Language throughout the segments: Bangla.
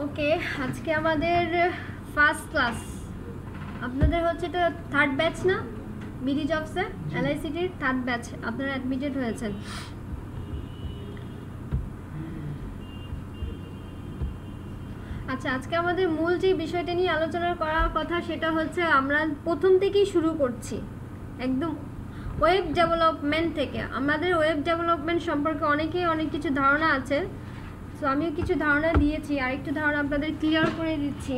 ওকে, আজকে আমাদের ফার্স্ট ক্লাস। আপনাদের হচ্ছে এটা থার্ড ব্যাচ না? বিডি জবসে এলআইসিটির থার্ড ব্যাচ আপনারা অ্যাডমিটেড হয়েছেন। আচ্ছা, আজকে আমাদের মূল যে বিষয়টা নিয়ে আলোচনা করার কথা সেটা হচ্ছে আমরা প্রথম থেকেই শুরু করছি একদম ওয়েব ডেভেলপমেন্ট থেকে। আমাদের ওয়েব ডেভেলপমেন্ট সম্পর্কে অনেকেই অনেক কিছু ধারণা আছে, সো আমিও কিছু ধারণা দিয়েছি, আর একটু ধারণা আপনাদের ক্লিয়ার করে দিচ্ছি।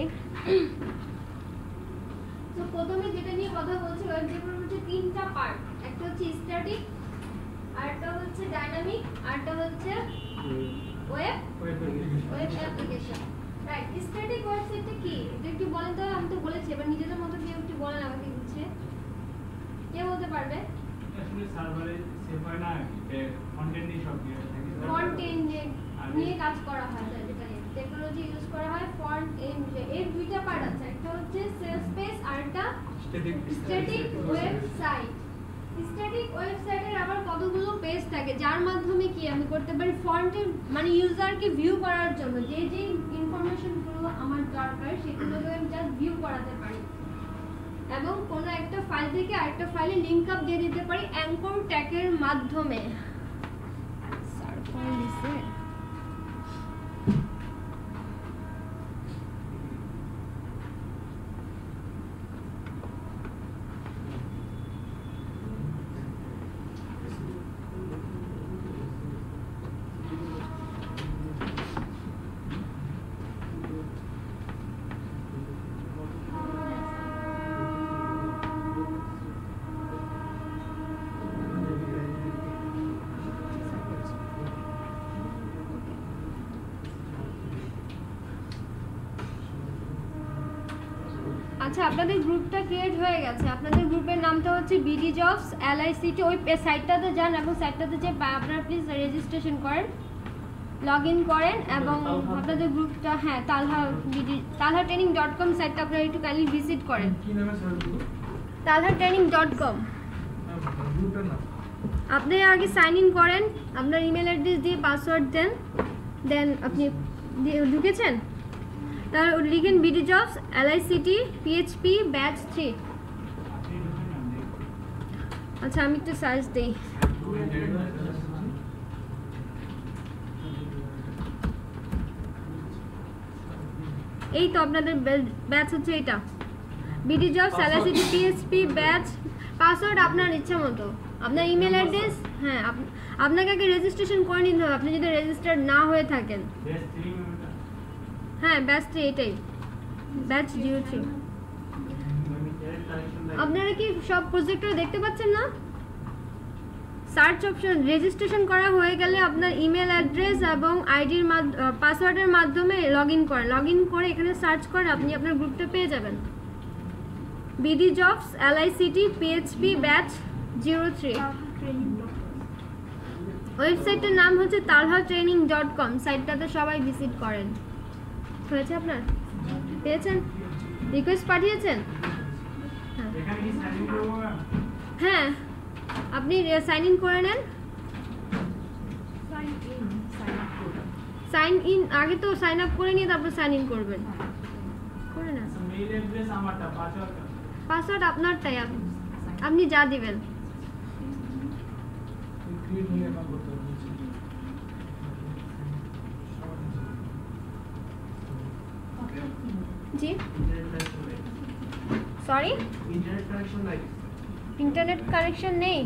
তো প্রথমে যেটা নিয়ে কথা বলছি, ওয়েব ডেভেলপমেন্টের তিনটা পার্ট। একটা হচ্ছে স্ট্যাটিক, আরেকটা হচ্ছে ডাইনামিক, আরেকটা হচ্ছে ওয়েব অ্যাপ্লিকেশন। রাইট, স্ট্যাটিক ওয়েবসাইটটা কি এটা একটু বলেন তো। আমি তো বলেছি, এবার নিজেদের মতো কেউ একটু বলেন আমাকে বুঝছে। কে বলতে পারবে? আসলে সার্ভারে সেভ হয় না, কন্টেন্ট নিয়ে সব কিছু থাকে, কন্টেন্ট নিয়ে কাজ করা হয়, যেটা টেকনোলজি ইউজ করা হয় ফ্রন্ট এন্ড। এর দুইটা পার্ট আছে, একটা হচ্ছে সেলস পেজ আর একটা স্ট্যাটিক ওয়েবসাইট। স্ট্যাটিক ওয়েবসাইটের আবার কতগুলো পেজ থাকে যার মাধ্যমে কি আমি করতে পারি, ফ্রন্টে মানে ইউজারকে ভিউ করার জন্য যে যে ইনফরমেশনগুলো আমার দরকার সেগুলোকে আমি জাস্ট ভিউ করাতে পারি, এবং কোনো একটা ফাইল থেকে আরেকটা ফাইলে লিংক আপ দিয়ে দিতে পারি অ্যাঙ্কর ট্যাগের মাধ্যমে। আচ্ছা, আপনাদের গ্রুপটা ক্রিয়েট হয়ে গেছে। আপনাদের গ্রুপের নামটা হচ্ছে বিডি জবস এলআইসিটি। ওই সাইটটাতে যান এবং সাইটটাতে যে আপনারা প্লিজ রেজিস্ট্রেশন করেন, লগ ইন করেন, এবং আপনাদের গ্রুপটা talhatraining.com সাইটটা আপনারা একটু কাইন্ডলি ভিজিট করেন। talhatraining.com। আপনি আগে সাইন ইন করেন, আপনার ইমেল অ্যাড্রেস দিয়ে পাসওয়ার্ড দেন আপনি ঢুকেছেন, তার লিখেন BD jobs LICT PHP batch 3। আচ্ছা, আমি একটু সার্চ দিই। এই তো আপনাদের ব্যাচ হচ্ছে এটা, BD jobs LICT PHP batch. Password আপনার ইচ্ছা মতো, আপনার ইমেল অ্যাড্রেস। হ্যাঁ, আপনাকে আগে রেজিস্ট্রেশন করে নিতে হবে আপনি যদি রেজিস্টার্ড না হয়ে থাকেন। হ্যাঁ, ব্যাচ 3 এটাই, ব্যাচ 03। আপনারা কি সব প্রজেক্টর দেখতে পাচ্ছেন না? সার্চ অপশন রেজিস্ট্রেশন করা হয়ে গেলে আপনার ইমেল অ্যাড্রেস এবং আইডির পাসওয়ার্ডের মাধ্যমে লগ ইন করেন। লগ ইন করে এখানে সার্চ করেন, আপনি আপনার গ্রুপটা পেয়ে যাবেন, BD jobs LICT PHP batch 03। ওয়েবসাইটের নাম হচ্ছে talhatraining.com। সাইটটাতে সবাই ভিজিট করেন। হয়েছে আপনার? পেয়েছেন? রিকোয়েস্ট পাঠিয়েছেন? হ্যাঁ, আপনি সাইন ইন করে নেন। সাইন ইন আগে তো সাইন আপ করে নিয়ে তারপর সাইন ইন করবেন। করে নেন। মেইল অ্যাড্রেস আমারটা, পাসওয়ার্ড আপনারটাই, আপনি যা দিবেন। জি সরি, ইন্টারনেট কানেকশন নেই।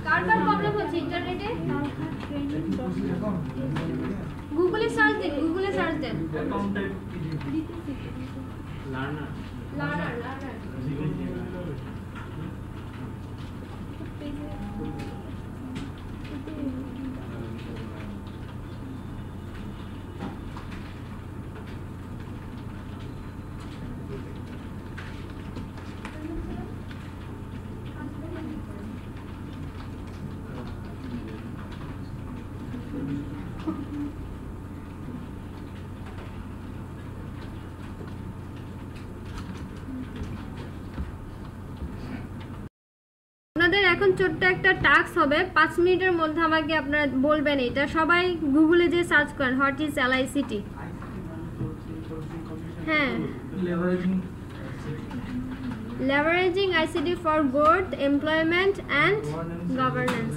কার প্রবলেম হচ্ছে ইন্টারনেটে? গুগলে সার্চ দেন, লার্নার। আপনাদের এখন এখন ছোট্ট একটা টাস্ক হবে, 5 মিনিটের মধ্যে আমাকে আপনারা বলবেন। এটা সবাই গুগলে যে সার্চ করেন হোয়াট ইজ LICT। হ্যাঁ, leveraging ICT for growth, employment and governance।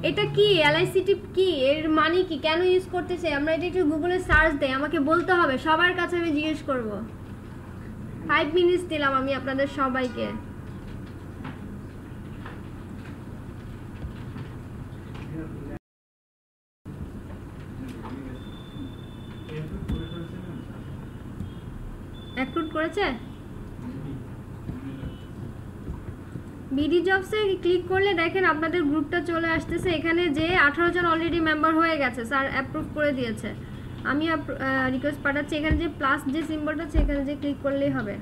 এটা কি LICT কি, এর মানে কি, কেন ইউজ করতেছে? আমরা এটা একটু গুগলে সার্চ দেই, আমাকে বলতে হবে, সবার কাছে আমি জিজ্ঞেস করব। 5 মিনিট দিলাম আমি আপনাদের সবাইকে। অ্যাপ্রুভ করেছে? বিডি জবসে ক্লিক করলে দেখেন আপনাদের গ্রুপটা চলে আসতেছে। এখানে যে 18 জন অলরেডি মেম্বার হয়ে গেছে, স্যার অ্যাপ্রুভ করে দিয়েছে। আমি রিকোয়েস্ট পাঠাচ্ছি, এখানে যে প্লাস যে সিম্বলটা আছে এখানে যে ক্লিক করলেই হবে।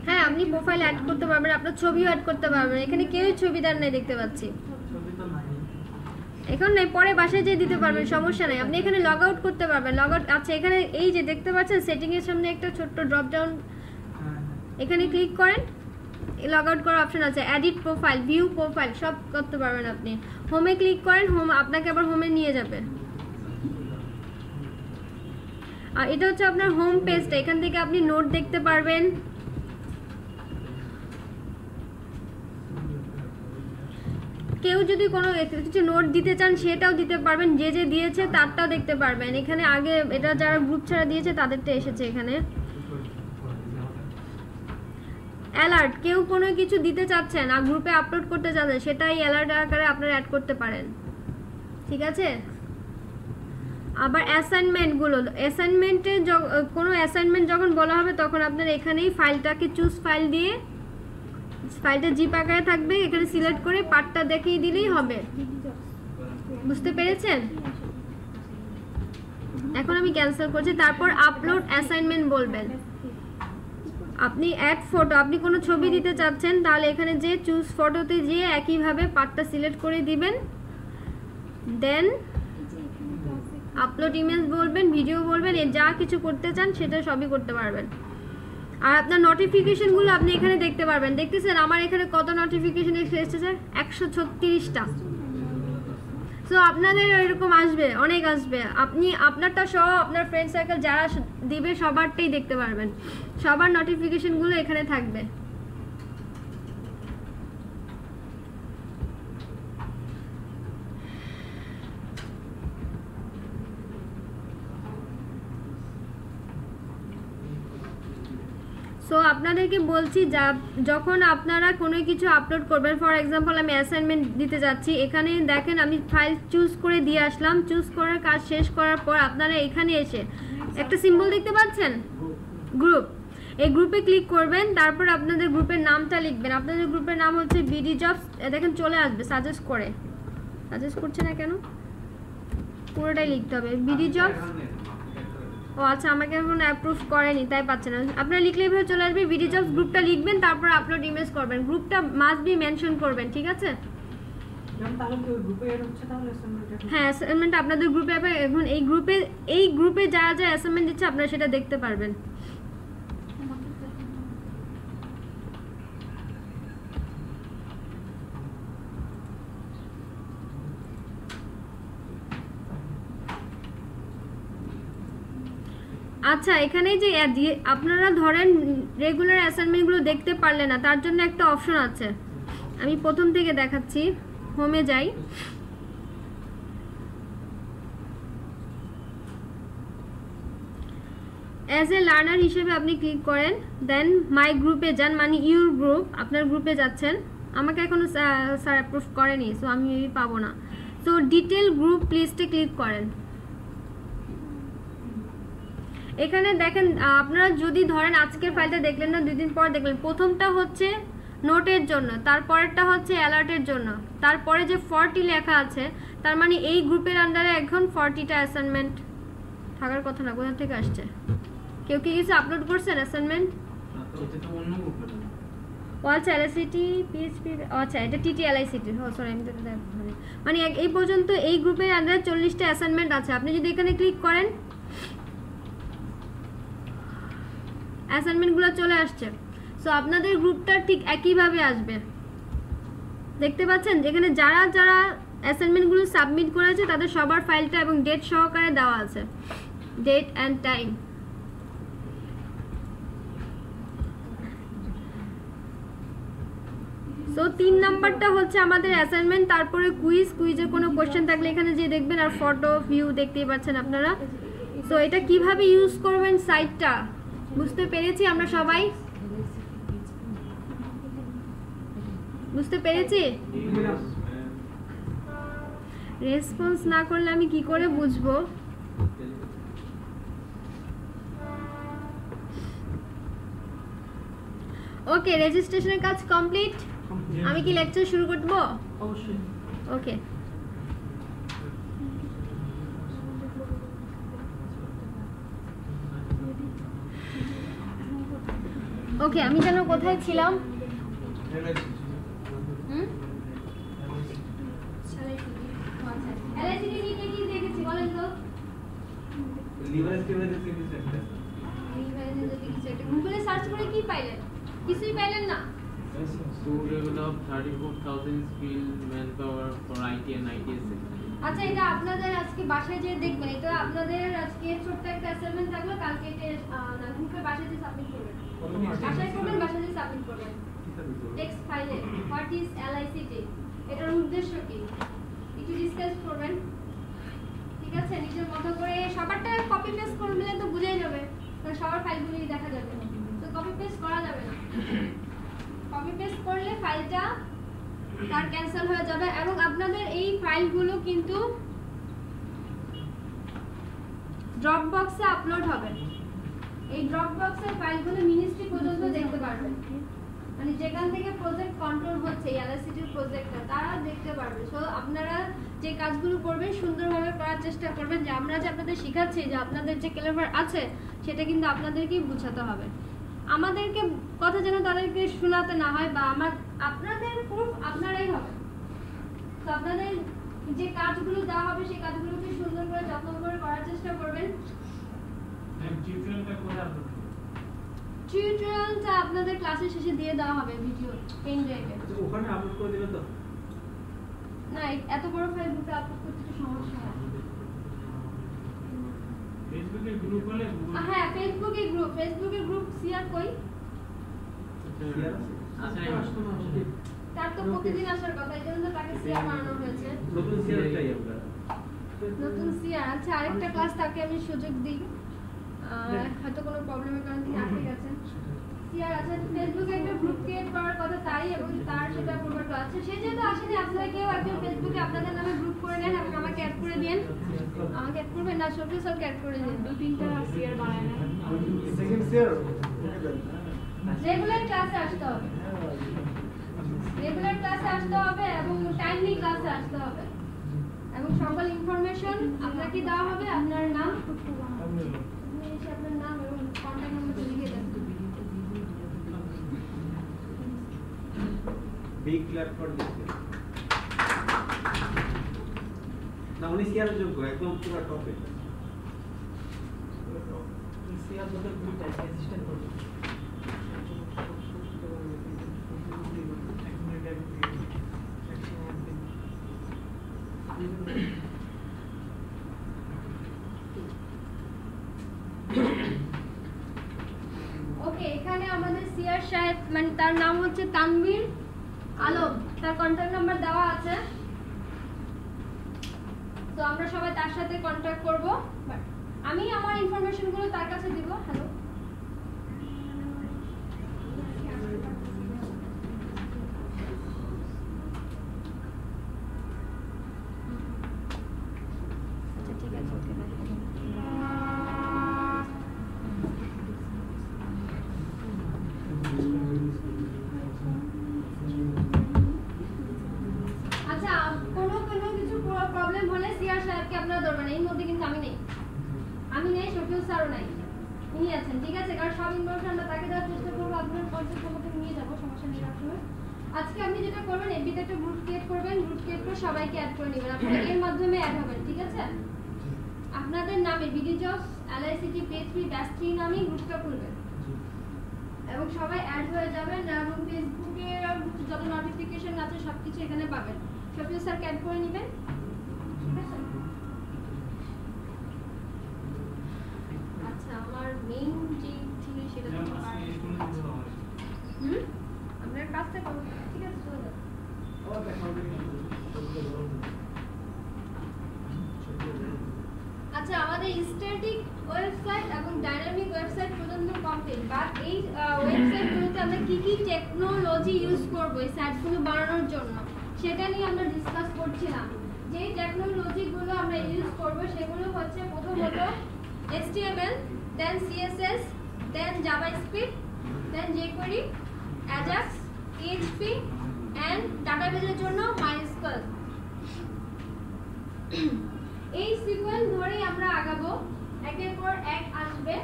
হ্যাঁ, আপনি প্রোফাইল অ্যাড করতে পারবেন, আপনার ছবিও অ্যাড করতে পারবেন। এখানে কেউই ছবি দেন নাই দেখতে পাচ্ছি, এখন নাই, পরে বাসায় যেয়ে দিতে পারবেন, সমস্যা নাই। আপনি এখানে লগ আউট করতে পারবেন, লগ আউট। আচ্ছা, এখানে এই যে দেখতে পাচ্ছেন সেটিং এর সামনে একটা ছোট্ট ড্রপ ডাউন, এখানে ক্লিক করেন, লগ আউট করার অপশন আছে, এডিট প্রোফাইল, ভিউ প্রোফাইল, সব করতে পারবেন আপনি। হোমে ক্লিক করেন, হোম আপনাকে আবার হোমে নিয়ে যাবে। আর এটা হচ্ছে আপনার হোম পেজটা, এখান থেকে আপনি নোট দেখতে পারবেন। কেউ যদি কোনো কিছু নোট দিতে চান সেটাও দিতে পারবেন, যে যে দিয়েছে তারটাও দেখতে পারবেন। এখানে আগে এটা যারা গ্রুপ ছাড়া দিয়েছে তাদেরটা এসেছে এখানে। অ্যালার্ট, কেউ কোনো কিছু দিতে চাচ্ছেন আর গ্রুপে আপলোড করতে চাচ্ছেন, সেটাই অ্যালার্ট আকারে আপনারা অ্যাড করতে পারেন, ঠিক আছে? আবার অ্যাসাইনমেন্টগুলো, অ্যাসাইনমেন্টে কোনো অ্যাসাইনমেন্ট যখন বলা হবে তখন আপনার এখানেই ফাইলটাকে চুজ ফাইল দিয়ে, ফাইলটা জিপ আকারে থাকবে, এখানে সিলেক্ট করে পার্টটা দেখিয়ে দিলেই হবে। বুঝতে পেরেছেন? এখন আমি ক্যান্সেল করছি। তারপর আপলোড অ্যাসাইনমেন্ট বলবেন। আপনি অ্যাড ফটো, আপনি কোনো ছবি দিতে চাচ্ছেন তাহলে এখানে যে চুজ ফটোতে যেয়ে একইভাবে পার্টটা সিলেক্ট করে দিবেন, দেন আপলোড ইমেজ বলবেন, ভিডিও বলবেন, যা কিছু করতে চান সেটা সবই করতে পারবেন। আর আপনার নোটিফিকেশনগুলো আপনি এখানে দেখতে পারবেন। দেখতেছেন আমার এখানে কত নোটিফিকেশন এসেছে? 136টা। সো আপনাদের এরকম আসবে, অনেক আসবে। আপনি আপনারটা সহ আপনার ফ্রেন্ড সার্কেল যারা দিবে সবারটাই দেখতে পারবেন, সবার নোটিফিকেশনগুলো এখানে থাকবে। সো আপনাদেরকে বলছি, যখন আপনারা কোনো কিছু আপলোড করবেন, ফর এক্সাম্পল আমি অ্যাসাইনমেন্ট দিতে যাচ্ছি, এখানে দেখেন আমি ফাইল চুজ করে দিয়ে আসলাম। চুজ করার কাজ শেষ করার পর আপনারা এখানে এসে একটা সিম্বল দেখতে পাচ্ছেন, গ্রুপ, এই গ্রুপে ক্লিক করবেন। তারপর আপনাদের গ্রুপের নামটা লিখবেন। আপনাদের গ্রুপের নাম হচ্ছে বিডি জবস, দেখেন চলে আসবে সাজেস্ট করে। সাজেস্ট করছে না কেন? পুরোটাই লিখতে হবে বিডি জবস। ও আচ্ছা, আমাকে এখন অ্যাপ্রুভ করেনি তাই পাচ্ছে না। আপনারা লিখলে এভাবে চলে আসবে। বিডি জবস গ্রুপটা লিখবেন, তারপর আপলোড ইমেজ করবেন। গ্রুপটা মাস্ট বি মেনশন করবেন, ঠিক আছে? হ্যাঁ, অ্যাসাইনমেন্ট আপনাদের গ্রুপে এখন এই গ্রুপে যারা যা অ্যাসাইনমেন্ট দিচ্ছে আপনারা সেটা দেখতে পারবেন। আচ্ছা, এখানে যে আপনারা ধরেন রেগুলার অ্যাসাইনমেন্টগুলো দেখতে পারলেন না, তার জন্য একটা অপশন আছে। আমি প্রথম থেকে দেখাচ্ছি, হোমে যাই। অ্যাজ এ লার্নার হিসেবে আপনি ক্লিক করেন, দেন মাই গ্রুপে যান, মানে ইউর গ্রুপ, আপনার গ্রুপে যাচ্ছেন। আমাকে এখনো স্যার অ্যাপ্রুভ করেনি, সো আমি পাবো না। সো ডিটেল গ্রুপ লিস্টে ক্লিক করেন। এখানে দেখেন আপনারা যদি ধরেন আজকের ফাইলটা দেখলেন না, 2 দিন পর দেখলেন, প্রথমটা হচ্ছে নোটের জন্য, তারপরেরটা হচ্ছে অ্যালার্টের জন্য, তারপরে যে 40 লেখা আছে তার মানে এই গ্রুপের আন্ডারে এখন 40টা অ্যাসাইনমেন্ট থাকার কথা না। কোথা থেকে আসছে? কেউ কি কিছু আপলোড করছেন অ্যাসাইনমেন্ট? ও আচ্ছা এলআইসিটি পিএইচপি আচ্ছা এটা টিটি এলআইসিটি সরি আমি তো মানে এই পর্যন্ত এই গ্রুপের আন্ডারে 40টা অ্যাসাইনমেন্ট আছে। আপনি যদি এখানে ক্লিক করেন অ্যাসাইনমেন্টগুলো চলে আসছে। সো আপনাদের গ্রুপটা ঠিক একইভাবে আসবে, দেখতে পাচ্ছেন যেখানে যারা যারা অ্যাসাইনমেন্টগুলো সাবমিট করেছে তাদের সবার ফাইলটা এবং ডেট সহকারে দেওয়া আছে, ডেট অ্যান্ড টাইম। সো 3 নাম্বারটা হচ্ছে আমাদের অ্যাসাইনমেন্ট, তারপরে কুইজের কোনো কোশ্চেন থাকলে এখানে যে দেখবেন, আর ফটো ভিউ দেখতেই পাচ্ছেন আপনারা। সো এটা কিভাবে ইউজ করবেন সাইটটা বুঝতে পেরেছি আমরা সবাই, বুঝতে পেরেছি? রেসপন্স না করলে আমি কি করে বুঝবো? ওকে, রেজিস্ট্রেশনের কাজ কমপ্লিট। আমি কি লেকচার শুরু করব? অবশ্যই। ওকে, ওকে আমি যেন কোথায় ছিলাম? গুগলে সার্চ করে কি পাইলেন? কিছুই পাইলেন না? To develop 34,000 skilled manpower for IT and ITS sector. আচ্ছা, এটা আপনাদের আজকে বাসায় যে দেখবেন, এটা আপনাদের আজকে ছোট্ট একটা অ্যাসাইনমেন্ট থাকলো, কালকে এটা গ্রুপে বাসায় যে সাবমিট করবেন, বাসায় করবেন, বাসায় যে সাবমিট করবেন টেক্সট ফাইলে হোয়াট ইজ এলআইসিটি, এটার উদ্দেশ্য কি একটু ডিসকাস করবেন, ঠিক আছে? নিজের মতো করে সবারটা কপি পেস্ট করে দিলে তো বুঝেই যাবে, কারণ সবার ফাইলগুলোই দেখা যাবে, তো কপি পেস্ট করা যাবে না। কপি পেস্ট করলে ফাইলটা তার ক্যান্সেল হয়ে যাবে, এবং আপনাদের এই ফাইলগুলো কিন্তু ড্রপবক্সে আপলোড হবে। এই ড্রপবক্সের ফাইলগুলো মিনিস্ট্রি পর্যন্ত দেখতে পারবেন, মানে যেখান থেকে প্রজেক্ট কন্ট্রোল হচ্ছে এলআইসিটির প্রজেক্টটা, তারা দেখতে পারবে। সো আপনারা যে কাজগুলো করবেন সুন্দরভাবে করার চেষ্টা করবেন, যে আমরা যে আপনাদের শেখাচ্ছি, যে আপনাদের যে ক্লেভার আছে সেটা কিন্তু আপনাদেরকেই বোঝাতে হবে। আমাদেরকে কথা যেন তাদেরকে শোনাতে না হয়, বা আপনাদের প্রুফ আপনারাই হবে। তো আপনাদের যে কাজগুলো দেওয়া হবে সেই কাজগুলোকে সুন্দর করে যত্ন করে করার চেষ্টা করবেন। টিউটোরিয়ালটা আপনাদের ক্লাসের শেষে দিয়ে দেওয়া হবে ভিডিও পেন ড্রাইভে। আচ্ছা, ওখানে আপলোড করে দিবেন তো? না, এত বড় ফাইল গ্রুপে আপলোড করতে একটু সমস্যা হয়। ফেসবুকে গ্রুপ হলে হ্যাঁ, ফেসবুকে গ্রুপ শেয়ার কই? তার তো প্রতিদিন আসার কথা, এই জন্য তাকে শেয়ার বানানো হয়েছে। নতুন শেয়ার চাই আপনারা। নতুন শেয়ার, আচ্ছা আরেকটা ক্লাস তাকে আমি সুযোগ দিই, হয়তো কোনো প্রবলেমের কারণে তিনি আটকে গেছেন। শেয়ার আছে ফেসবুকে একটা গ্রুপ ক্রিয়েট করার কথা তাই, এবং তার সেটা প্রোভাইড আছে। সে যেহেতু আসেনি, আপনারা কেউ একজন ফেসবুকে আপনাদের নামে গ্রুপ করে নেন এবং আমাকে অ্যাড করে দিন। আমাকে অ্যাড করবেন না, শফি স্যারকে অ্যাড করে দিন। 2-3টা শেয়ার বানায় নেন। সেকেন্ড শেয়ার রেগুলার ক্লাসে আসতে হবে, রেগুলার ক্লাসে আসতে হবে এবং টাইমলি ক্লাসে আসতে হবে, এবং সকল ইনফরমেশন আপনাকে দেওয়া হবে। আপনার নাম, আপনার নাম এবং কন্ট্যাক্ট নাম্বারটা লিখে দেন। বিগ ক্লাস ফর দিস না, উনি শেয়ারের যোগ্য, একদম পুরো টপে। শেয়ার যত গ্রুপ অ্যাসিস্ট্যান্ট করবে। ওকে, এখানে আমাদের সিআর সাহেব, মানে তার নাম হচ্ছে তানভীর আলম, তার কন্ট্যাক্ট নাম্বার দেওয়া আছে। তো আমরা সবাই তার সাথে কন্ট্যাক্ট করব, বাট আমি আমার ইনফরমেশনগুলো তার কাছে দিব। হ্যালো, আচ্ছা ঠিক আছে, ওকে বাই। আচ্ছা, কোনো কিছু প্রবলেম হলে সিআর সাহেবকে আপনারা ধরবেন, এর মধ্যে কিন্তু আমি নেই, শফিউল স্যারও নাই। ইনি আছেন, ঠিক আছে? কারণ সব ইনফরমেশন আমরা তাকে দেওয়ার চেষ্টা করবো, আপনার পর্যন্ত নিয়ে যাবো, সমস্যা নেই আসলে। আজকে আপনি যেটা করবেন, এফবিতে একটা গ্রুপ ক্রিয়েট করবেন, গ্রুপ ক্রিয়েট করে সবাইকে অ্যাড করে নেবেন, আপনারা এর মাধ্যমে অ্যাড হবেন, ঠিক আছে? আপনাদের নামে বিডি জবস এলআইসিটি পে3 ব্যাচ 3 নামে গ্রুপটা খুলবেন এবং সবাই অ্যাড হয়ে যাবেন এবং ফেসবুকে যত নোটিফিকেশন আছে সবকিছু এখানে পাবেন। সবকিছু স্যারকে অ্যাড করে নেবেন, ঠিক আছে? আচ্ছা, আমার মেইন যে ছিল সেটা তো আপনার কাজটা করুন, ঠিক আছে? চলে যান। আচ্ছা, আমাদের স্ট্যাটিক ওয়েবসাইট এবং ডাইনামিক ওয়েবসাইট পর্যন্ত কমপ্লিট, বাট এই ওয়েবসাইটগুলোতে আমরা কি কি টেকনোলজি ইউজ করব এই সাইটগুলো বানানোর জন্য সেটা নিয়ে আমরা ডিসকাস করছিলাম। যে টেকনোলজিগুলো আমরা ইউজ করব সেগুলো হচ্ছে প্রথমত HTML, then CSS, then JavaScript, then jQuery, Ajax, PHP and ডাটাবেজের জন্য MySQL। এই সিকোয়েন্স ধরেই আমরা আগাবো, একের পর এক আসবে,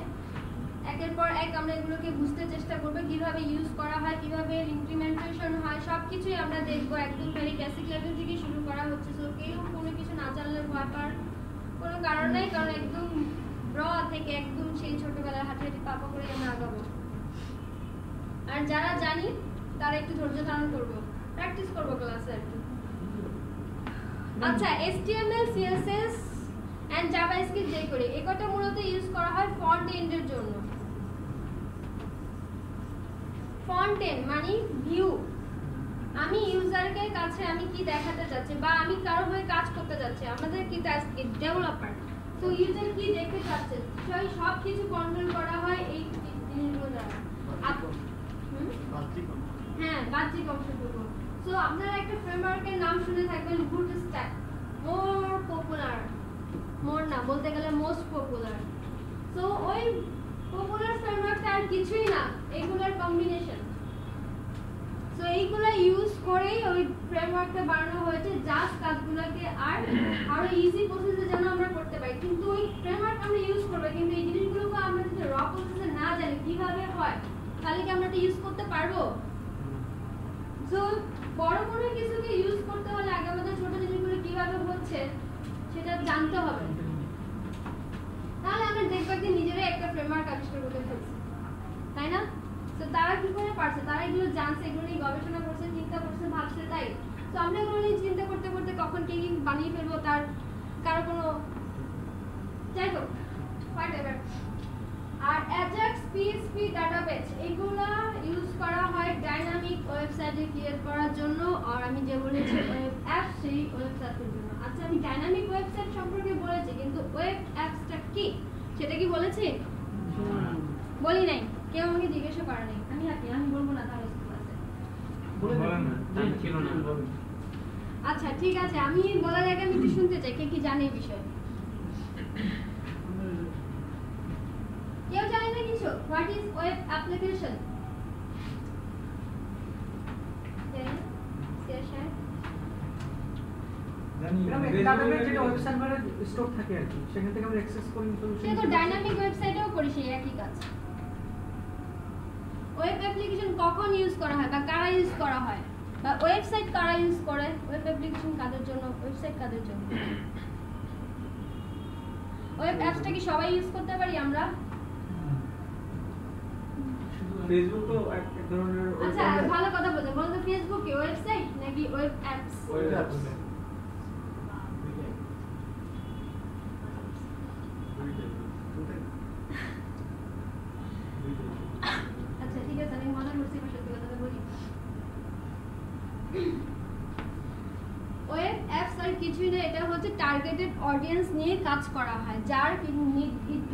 একের পর এক আমরা এগুলোকে বুঝতে চেষ্টা করব, কিভাবে ইউজ করা হয়, কিভাবে ইমপ্লিমেন্টেশন হয়, সবকিছুই আমরা দেখবো। একদম ভেরি বেসিক লেভেল থেকে শুরু করা হচ্ছে, সো কেউ কোনো কিছু না জানলে ভয় পাওয়ার কোনো কারণ নেই, কারণ একদম র থেকে একদম সেই ছোটবেলার হাঁটাহাঁটি পাপা করে আমরা আগাবো। আর যারা জানি তারা একটু ধৈর্য ধারণ করবো, প্র্যাকটিস করবো ক্লাসে আর কি। আচ্ছা, HTML, CSS and JavaScript jQuery এই কটা মূলত ইউজ করা হয় ফন্ট এন্ডের জন্য। ফন্ট এন্ড মানে ভিউ, আমি ইউজারের কাছে আমি কি দেখাতে যাচ্ছি বা আমি কারো হয়ে কাজ করতে যাচ্ছি, আমাদের কি টাস্ক ডেভেলপার, তো ইউজার কি দেখতে চাচ্ছে সেই সব কিছু কন্ট্রোল করা হয় এই জিনিসগুলো দ্বারা। হ্যাঁ, বাহ্যিক অংশটুকু। সো আপনারা একটা ফ্রেমওয়ার্কের নাম শুনে থাকবেন, বুটস্ট্র্যাপ, মোর পপুলার, মোর না বলতে গেলে মোস্ট পপুলার। সো ওই পপুলার ফ্রেমওয়ার্কটা আর কিছুই না, এগুলোর কম্বিনেশন। সো এইগুলো ইউজ করেই ওই ফ্রেমওয়ার্কটা বানানো হয়েছে, জাস্ট কাজগুলোকে আরো ইজি প্রসেসে যেন আমরা করতে পারি। কিন্তু ওই ফ্রেমওয়ার্ক আমরা ইউজ করবো, কিন্তু এই জিনিসগুলোকে আমরা যদি র প্রসেসে না জানি কিভাবে হয়, তাহলে কি আমরা এটা ইউজ করতে পারবো? সো বড় কোনো কিছুকে ইউজ করতে হলে আগে আমাদের ছোট জিনিসগুলো কিভাবে হচ্ছে সেটা জানতে হবে, তাহলে আমরা দেখবো যে নিজেরাই একটা ফ্রেমওয়ার্ক আবিষ্কার করতে ফেলছি, তাই না? তো তারা কি করে পারছে, তারা এগুলো জানছে, এগুলো নিয়ে গবেষণা করছে, চিন্তা করছে, ভাবছে, তাই তো আমরা এগুলো নিয়ে চিন্তা করতে করতে কখন কে কি বানিয়ে ফেলবো তার কারো কোনো, যাই হোক হোয়াটএভার। আর Ajax, PHP, ডাটাবেজ এগুলো ইউজ করা হয় ডাইনামিক ওয়েবসাইটে ক্রিয়েট করার জন্য, আর আমি যে বলেছি ওয়েব অ্যাপ সেই ওয়েবসাইটের জন্য। আচ্ছা, আমি ডাইনামিক ওয়েবসাইট সম্পর্কে বলেছি, কিন্তু ওয়েব অ্যাপসটা কি সেটা কি বলেছি? বলি নাই, কেউ আমাকে জিজ্ঞাসা করে নাই, আমি বলবো না তাহলে আচ্ছা ঠিক আছে, আমি বলার আগে আমি একটু শুনতে চাই কে কি জানে এই বিষয়ে। কেউ জানে না কিছু? What is web application? Dynamic ওয়েবসাইটেও করি সেই একই কাজ। ওয়েব অ্যাপ্লিকেশন কখন ইউজ করা হয় বা কারা ইউজ করা হয়, বা ওয়েবসাইট কারা ইউজ করে, ওয়েব অ্যাপ্লিকেশন কাদের জন্য, ওয়েবসাইট কাদের জন্য? ওয়েব অ্যাপসটা কি সবাই ইউজ করতে পারি আমরা? ফেসবুক তো এক ধরনের, আচ্ছা ভালো কথা বলছেন, বলতে ফেসবুক কি ওয়েবসাইট নাকি ওয়েব অ্যাপস? Web apps. আচ্ছা ঠিক আছে, আমি মনে করছি সত্যি কথা বলি। ওয়েব অ্যাপস আর কিছুই না, এটা হচ্ছে টার্গেটেড অডিয়েন্স নিয়ে কাজ করা হয়, যার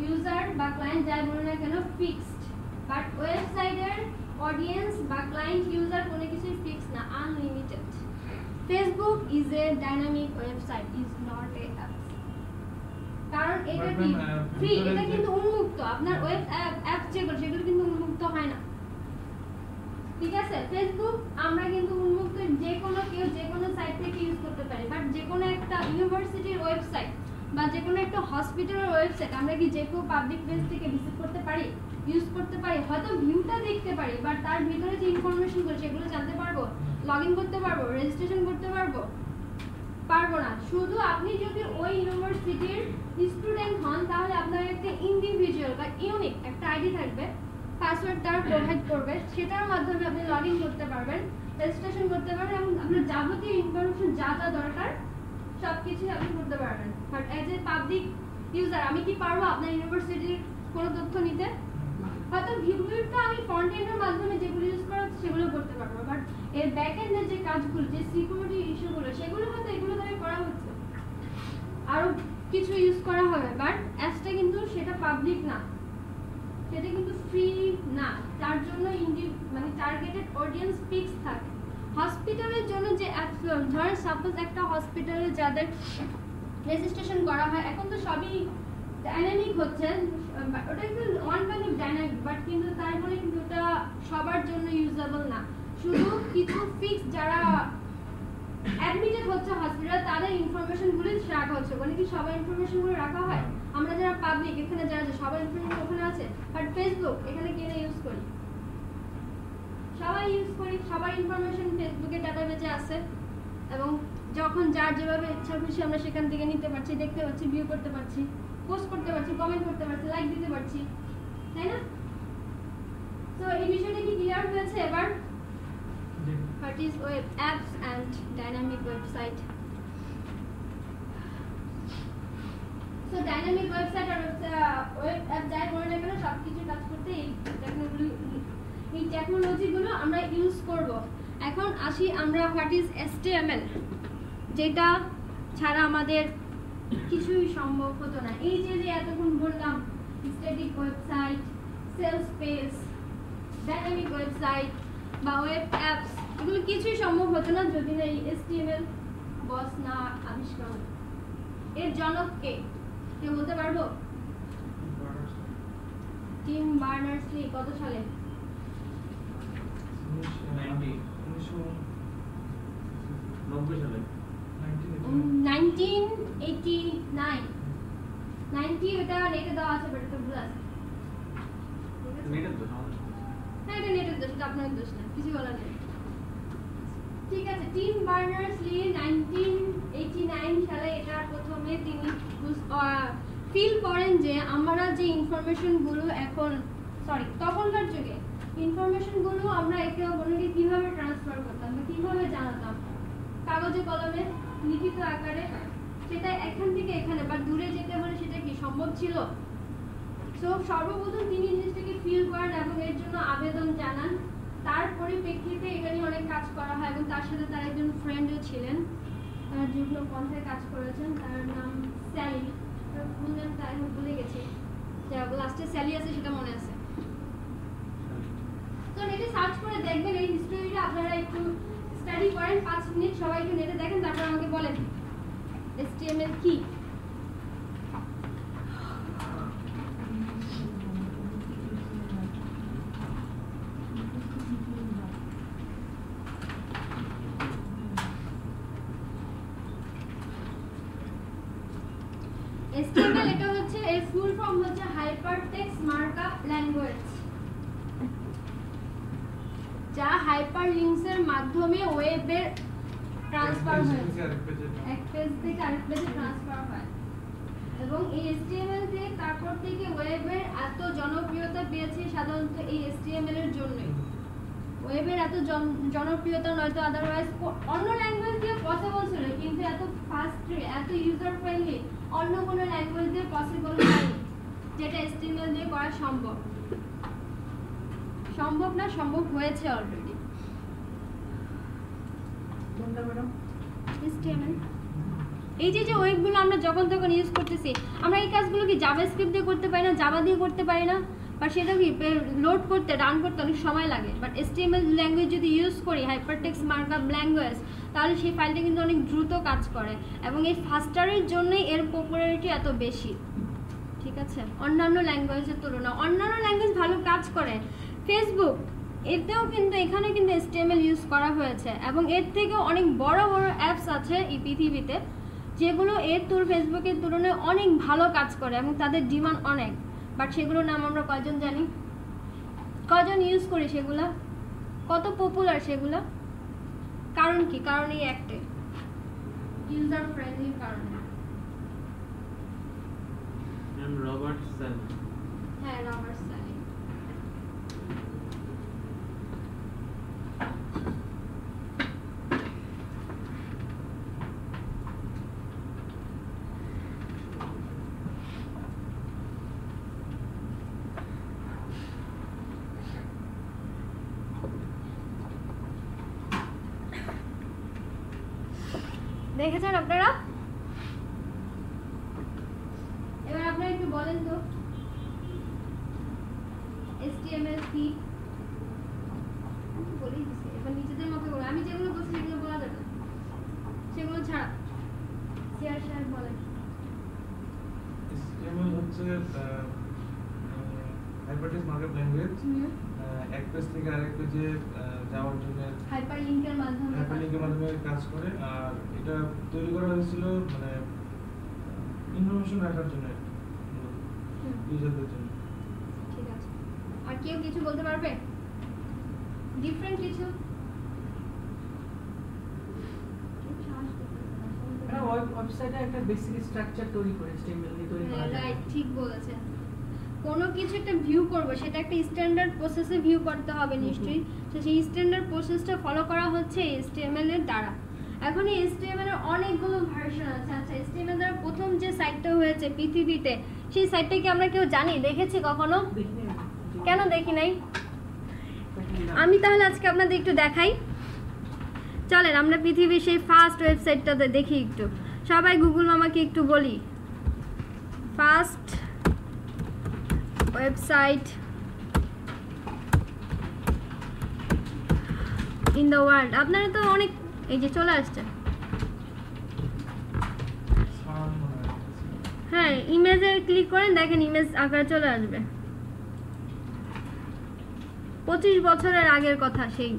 ইউজার বা ক্লায়েন্ট যাই বলুন না কেন ফিক্সড, বাট ওয়েবসাইটের অডিয়েন্স বা ক্লায়েন্ট ইউজার কোনো কিছুই ফিক্স না, unlimited. Facebook is a dynamic website, is not a apps, কারণ এটা কি ফ্রি, এটা কিন্তু উন্মুক্ত। আপনার ওয়েব অ্যাপ যেগুলো সেগুলো কিন্তু উন্মুক্ত হয় না, ঠিক আছে? ফেসবুক আমরা কিন্তু উন্মুক্ত, যে কোনো কেউ যে কোনো সাইট থেকে ইউজ করতে পারে, বাট যে কোনো একটা ইউনিভার্সিটির ওয়েবসাইট বা যে কোনো একটা হসপিটালের ওয়েবসাইট আমরা কি যে কেউ পাবলিক পেজ থেকে ভিজিট করতে পারি, ইউজ করতে পারি, হয়তো ভিউটা দেখতে পারি, বাট তার ভিতরে যে ইনফরমেশনগুলো সেগুলো জানতে পারবো, লগ ইন করতে পারবো, রেজিস্ট্রেশন করতে পারবো না। শুধু আপনি যদি ওই ইউনিভার্সিটির স্টুডেন্ট হন তাহলে আপনার একটা ইন্ডিভিজুয়াল বা ইউনিক একটা আইডি থাকবে, পাসওয়ার্ড তার প্রোভাইড করবে, সেটার মাধ্যমে আপনি লগ ইন করতে পারবেন, রেজিস্ট্রেশন করতে পারবেন এবং আপনার যাবতীয় ইনফরমেশন যা যা দরকার সবকিছু আপনি করতে পারবেন। But as a public user আমি কি পারবো আপনার ইউনিভার্সিটির কোনো তথ্য নিতে? হয়তো ভিউটা আমি ফ্রন্ট এন্ডের মাধ্যমে যেগুলো ইউজ করা হচ্ছে সেগুলো করতে পারবো, বাট এর ব্যাক এন্ডের যে কাজগুলো, যে সিকিউরিটি ইস্যুগুলো, সেগুলো হয়তো এগুলো দ্বারা করা হচ্ছে, আরো কিছু ইউজ করা হবে, বাট অ্যাপসটা কিন্তু সেটা পাবলিক না, সেটা কিন্তু ফ্রি না, তার জন্য মানে টার্গেটেড অডিয়েন্স ফিক্স থাকে। হসপিটালের জন্য যে অ্যাপস, ধর সাপোজ একটা হসপিটালে যাদের রেজিস্ট্রেশন করা হয়, এখন তো সবই ডাইনামিক হচ্ছে, ওটা কিন্তু one kind of dynamic, but কিন্তু তার বলে কিন্তু ওটা সবার জন্য ইউজেবল না। শুধু কিছু ফিক্স যারা অ্যাডমিটেড হচ্ছে হসপিটাল তাদের ইনফরমেশনগুলো রাখা হচ্ছে, মানে কি সবার ইনফরমেশনগুলো রাখা হয়? আমরা যারা পাবলিক এখানে যারা সবার ইনফরমেশন ওখানে আছে, বাট ফেসবুক এখানে কে ইউজ করি? সবাই ইউজ করি, সবার ইনফরমেশন ফেসবুকের ডাটাবেজে আছে এবং যখন যার যেভাবে ইচ্ছা খুশি আমরা সেখান থেকে নিতে পারছি, দেখতে পাচ্ছি, ভিউ করতে পারছি, পোস্ট করতে পারছি, কমেন্ট করতে পারছি, লাইক দিতে পারছি, তাই না? তো এই বিষয়টা কি ক্লিয়ার হয়েছে এবার? What is web apps and dynamic website? So dynamic website R web app যাই বলে না কেন সবকিছু কাজ করতে এই টেকনোলজিগুলো আমরা ইউজ করব। এখন আসি আমরা হোয়াট ইজ HTML, যেটা ছাড়া আমাদের কিছুই সম্ভব হতো না। এই যে এতক্ষণ বললাম static website, sales page, dynamic website বা ওয়েব অ্যাপস, এগুলো কিছুই সম্ভব হতো না যদি না এই HTML বস না আবিষ্কার হতো। এর জনক কে? কেউ বলতে পারবো? Team Berners-Lee. কত সালে? 1990 সালে। 1989 90 ওটা নেটে দেওয়া আছে, বাট এটা ভুল আছে। নেটের দোষ আমাদের। না, এটা নেটের দোষ, এটা আপনার দোষ না, কিছু বলার নেই। ঠিক আছে, টিম বার্নার্স-লি 1989 সালে এটা প্রথমে তিনি ফিল করেন যে আমরা যে ইনফরমেশনগুলো তখনকার যুগে ইনফরমেশনগুলো আমরা একে অপরকে কিভাবে ট্রান্সফার করতাম বা কিভাবে জানাতাম, কাগজে কলমে লিখিত আকারে, সেটা এখান থেকে এখানে বা দূরে যেতে হলে সেটা কি সম্ভব ছিল? সো সর্বপ্রথম তিনি জিনিসটাকে ফিল করেন এবং এর জন্য আবেদন জানান। তার পরিপ্রেক্ষিতে এটা নিয়ে অনেক কাজ করা হয় এবং তার সাথে তার একজন ফ্রেন্ডও ছিলেন, তার যুগ্ম পন্থায় কাজ করেছেন, তার নাম স্যালি, তার ফুল নামটা আমি ভুলে গেছি, যা লাস্টে স্যালি আছে সেটা মনে আছে। তো নেটে সার্চ করে দেখবেন এই হিস্ট্রিটা, আপনারা একটু স্টাডি করেন 5 মিনিট, সবাই একটু নেটে দেখেন, তারপর আমাকে বলেন HTML কি। HTML এটা হচ্ছে এর ফুল ফর্ম হচ্ছে হাইপারটেক্সট মার্কআপ ল্যাঙ্গুয়েজ, যা হাইপারলিংকস এর মাধ্যমে ওয়েবের ট্রান্সফার হয়, এক পেজ থেকে আরেক পেজে ট্রান্সফার হয়। এবং এই HTML থেকে তারপর থেকে ওয়েবের এত জনপ্রিয়তা পেয়েছে সাধারণত এই HTML এর জন্যই। ওয়েবের এত জনপ্রিয়তা নয়তো আদারওয়াইজ অন্য ল্যাঙ্গুয়েজ দিয়ে পসিবল ছিল, কিন্তু এত ফাস্ট, এত ইউজার ফ্রেন্ডলি অন্য কোনো ল্যাঙ্গুয়েজ দিয়ে পসিবল হয়নি, যেটা HTML দিয়ে করা সম্ভব না, সম্ভব হয়েছে অলরেডি। HTML এই যে ওয়েবগুলো আমরা যখন তখন ইউজ করতেছি, আমরা এই কাজগুলো কি জাভাস্ক্রিপ্ট দিয়ে করতে পারি না, জাভা দিয়ে করতে পারি না, বা সেটা কি লোড করতে, রান করতে অনেক সময় লাগে। বাট HTML ল্যাঙ্গুয়েজ যদি ইউজ করি, হাইপারটেক্সট মার্কআপ ল্যাঙ্গুয়েজ, তাহলে সেই ফাইলটা কিন্তু অনেক দ্রুত কাজ করে এবং এই ফাস্টারের জন্যই এর পপুলারিটি এত বেশি। ঠিক আছে, অন্যান্য ল্যাঙ্গুয়েজের তুলনা অন্যান্য ল্যাঙ্গুয়েজ ভালো কাজ করে। ফেসবুক এতেও কিন্তু এখানে কিন্তু HTML ইউজ করা হয়েছে এবং এর থেকেও অনেক বড় বড় অ্যাপস আছে এই পৃথিবীতে যেগুলো এর ফেসবুকের তুলনায় অনেক ভালো কাজ করে এবং তাদের ডিমান্ড অনেক, বাট সেগুলোর নাম আমরা কয়জন জানি? কয়জন ইউজ করি সেগুলো? কত পপুলার সেগুলো? কারণ কি? কারণ এই একটাই, ইউজার ফ্রেন্ডলির কারণে। রবার্ট সালি। হ্যাঁ, রবার্ট সালি। দেখেছেন আপনারা? এবার আপনারা একটু বলেন তো HTML কি? বলেই দিছি, এবার নিজেদের মতো করে আমি যেগুলো বলছি সেগুলো বলা যাবে, সেগুলো ছাড়া শেয়ার বলেন। HTML হচ্ছে হাইপারটেক্সট মার্কআপ ল্যাঙ্গুয়েজ। এক পেজ থেকে আরেক পেজে যাওয়ার জন্য হাইপারলিংকের মাধ্যমে কাজ করে। আর এটা তৈরি করা হয়েছিল মানে ইনফরমেশন রাখার জন্য, ইউজারদের জন্য। ঠিক আছে, আর কেউ কিছু বলতে পারবে ডিফারেন্ট কিছু? ওয়েবসাইটে একটা বেসিক স্ট্রাকচার তৈরি করে HTML দিয়ে তৈরি করা যায়। রাইট, ঠিক বলেছেন। কোনো কিছু একটা ভিউ করব, সেটা একটা স্ট্যান্ডার্ড প্রসেসে ভিউ করতে হবে নিশ্চয়ই। তো সেই স্ট্যান্ডার্ড প্রসেসটা ফলো করা হচ্ছে HTML এর দ্বারা। এখন এই HTML এর অনেকগুলো ভার্সন আছে। আচ্ছা, HTML দ্বারা প্রথম যে সাইটটা হয়েছে পৃথিবীতে, সেই সাইটটা কি আমরা কেউ জানি, দেখেছি কখনো? কেন দেখি নাই? আমি তাহলে আজকে আপনাদের একটু দেখাই। চলেন আমরা পৃথিবীর সেই ফার্স্ট ওয়েবসাইটটাতে দেখি একটু। সবাই গুগল মামাকে একটু বলি, first website in the world. আপনারা তো অনেক, এই যে চলে আসছে। হ্যাঁ, ইমেজে ক্লিক করেন, দেখেন ইমেজ আকারে চলে আসবে। 25 বছরের আগের কথা, সেই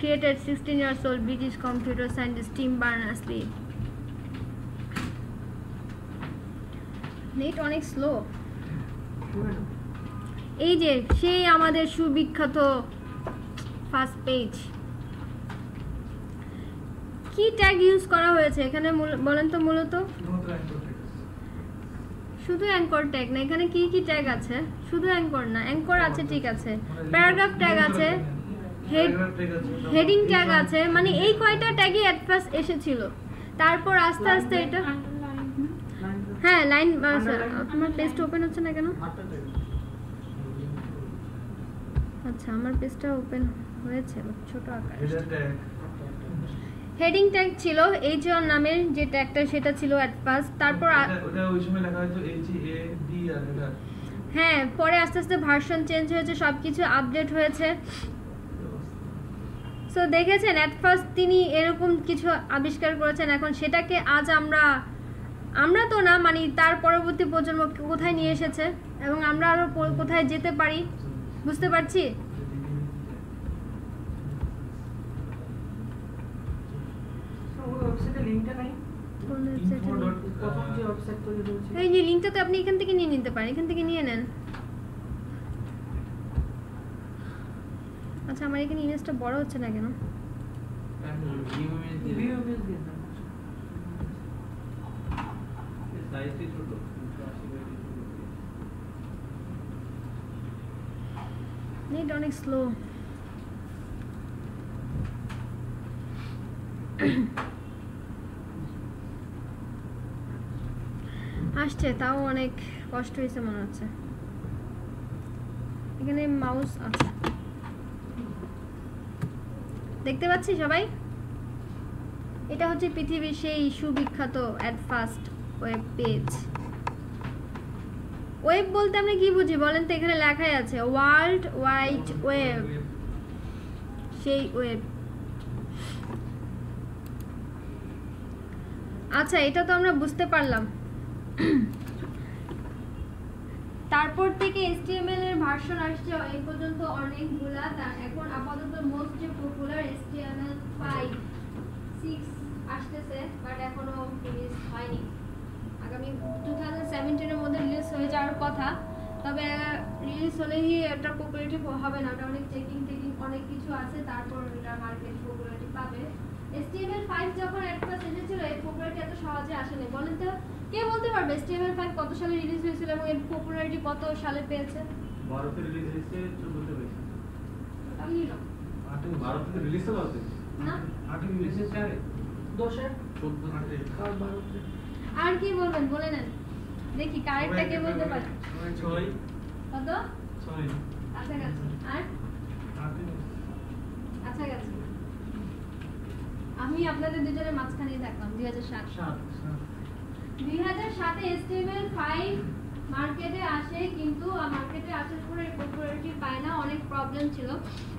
created 16 years old British computer scientist Tim Berners-Lee। Net অনেক স্লো। এই যে সেই আমাদের সুবিখ্যাত ফার্স্ট পেজ। কি ট্যাগ ইউজ করা হয়েছে এখানে বলেন তো? মূলত শুধু অ্যাঙ্কর ট্যাগ না, এখানে কি কি ট্যাগ আছে? শুধু অ্যাঙ্কর না, অ্যাঙ্কর আছে ঠিক আছে, প্যারাগ্রাফ ট্যাগ আছে, হেডিং ট্যাগ আছে, মানে এই কয়টা ট্যাগই অ্যাট ফার্স্ট এসেছিল। তারপর আস্তে আস্তে এটা, হ্যাঁ লাইন, আমার পেজটা ওপেন হচ্ছে না কেন? আচ্ছা, আমার পেজটা ওপেন হয়েছে ছোট আকারে। হেডিং ট্যাগ ছিল, এইচওয়ান নামের যে ট্যাগটা, সেটা ছিল অ্যাট ফার্স্ট। তারপর ওটা ওই সময় লেখা হতো HEAD আর হেডার। হ্যাঁ, পরে আস্তে আস্তে ভার্সন চেঞ্জ হয়েছে, সবকিছু আপডেট হয়েছে। সো দেখেছেন, অ্যাট ফার্স্ট তিনি এরকম কিছু আবিষ্কার করেছেন। এখন সেটাকে আজ আমরা তো না, মানে তার পরবর্তী প্রজন্ম কোথায় নিয়ে এসেছে এবং আমরা আরো কোথায় যেতে পারি, বুঝতে পারছি। এই যে লিংকটা তো আপনি এখান থেকে নিয়ে নিতে পারেন, এখান থেকে নিয়ে নেন। আচ্ছা, আমার এখানে ইমেজটা বড় হচ্ছে না কেন? নেট অনেক স্লো। আসছে, তাও অনেক কষ্ট হয়েছে মনে হচ্ছে। এখানে মাউস আছে, দেখতে পাচ্ছি সবাই? এটা হচ্ছে পৃথিবীর সেই সুবিখ্যাত at first web page. Web বলতে আমরা কি বুঝি বলেন তো? এখানে লেখাই আছে ওয়ার্ল্ড ওয়াইড ওয়েব, সেই ওয়েব। আচ্ছা, এটা তো আমরা বুঝতে পারলাম। তারপর থেকে HTML এর ভার্সন আসছে এই পর্যন্ত অনেকগুলা। এখন আপাতত মোস্ট যে পপুলার HTML 5, 6 আসতেছে, বাট এখনো ফিনিশ কথা, তবে রিলিজ হলেই এটা পপুলারিটি হবে না, ওটা অনেক চেকিং অনেক কিছু আছে, তারপর এটা মার্কেট পপুলারিটি পাবে। HTML5 যখন এট ফার্স্ট এসেছিল এর পপুলারিটি এত সহজে আসেনি। বলেন তো কে বলতে পারবে HTML5 কত সালে রিলিজ হয়েছিল এবং এর পপুলারিটি কত সালে পেয়েছে? 12 তে রিলিজ হয়েছে, 14 তে হয়েছে। আমি না 12 তে রিলিজ হলো না 8 রিলিজে 4 10 14 8 আর 12 আর কি বলবেন বলে নেন দেখি, কারেক্টটা কে বলতে পারে? 6 কত? 6 কাছাকাছি। আর 8 কাছাকাছি। আমি আপনাদের দুজনের মাঝখানে দেখলাম 2007। 2007 এ HTML5 মার্কেটে আসে, কিন্তু মার্কেটে আসার পরে পপুলারিটি পায় না, অনেক প্রবলেম ছিল।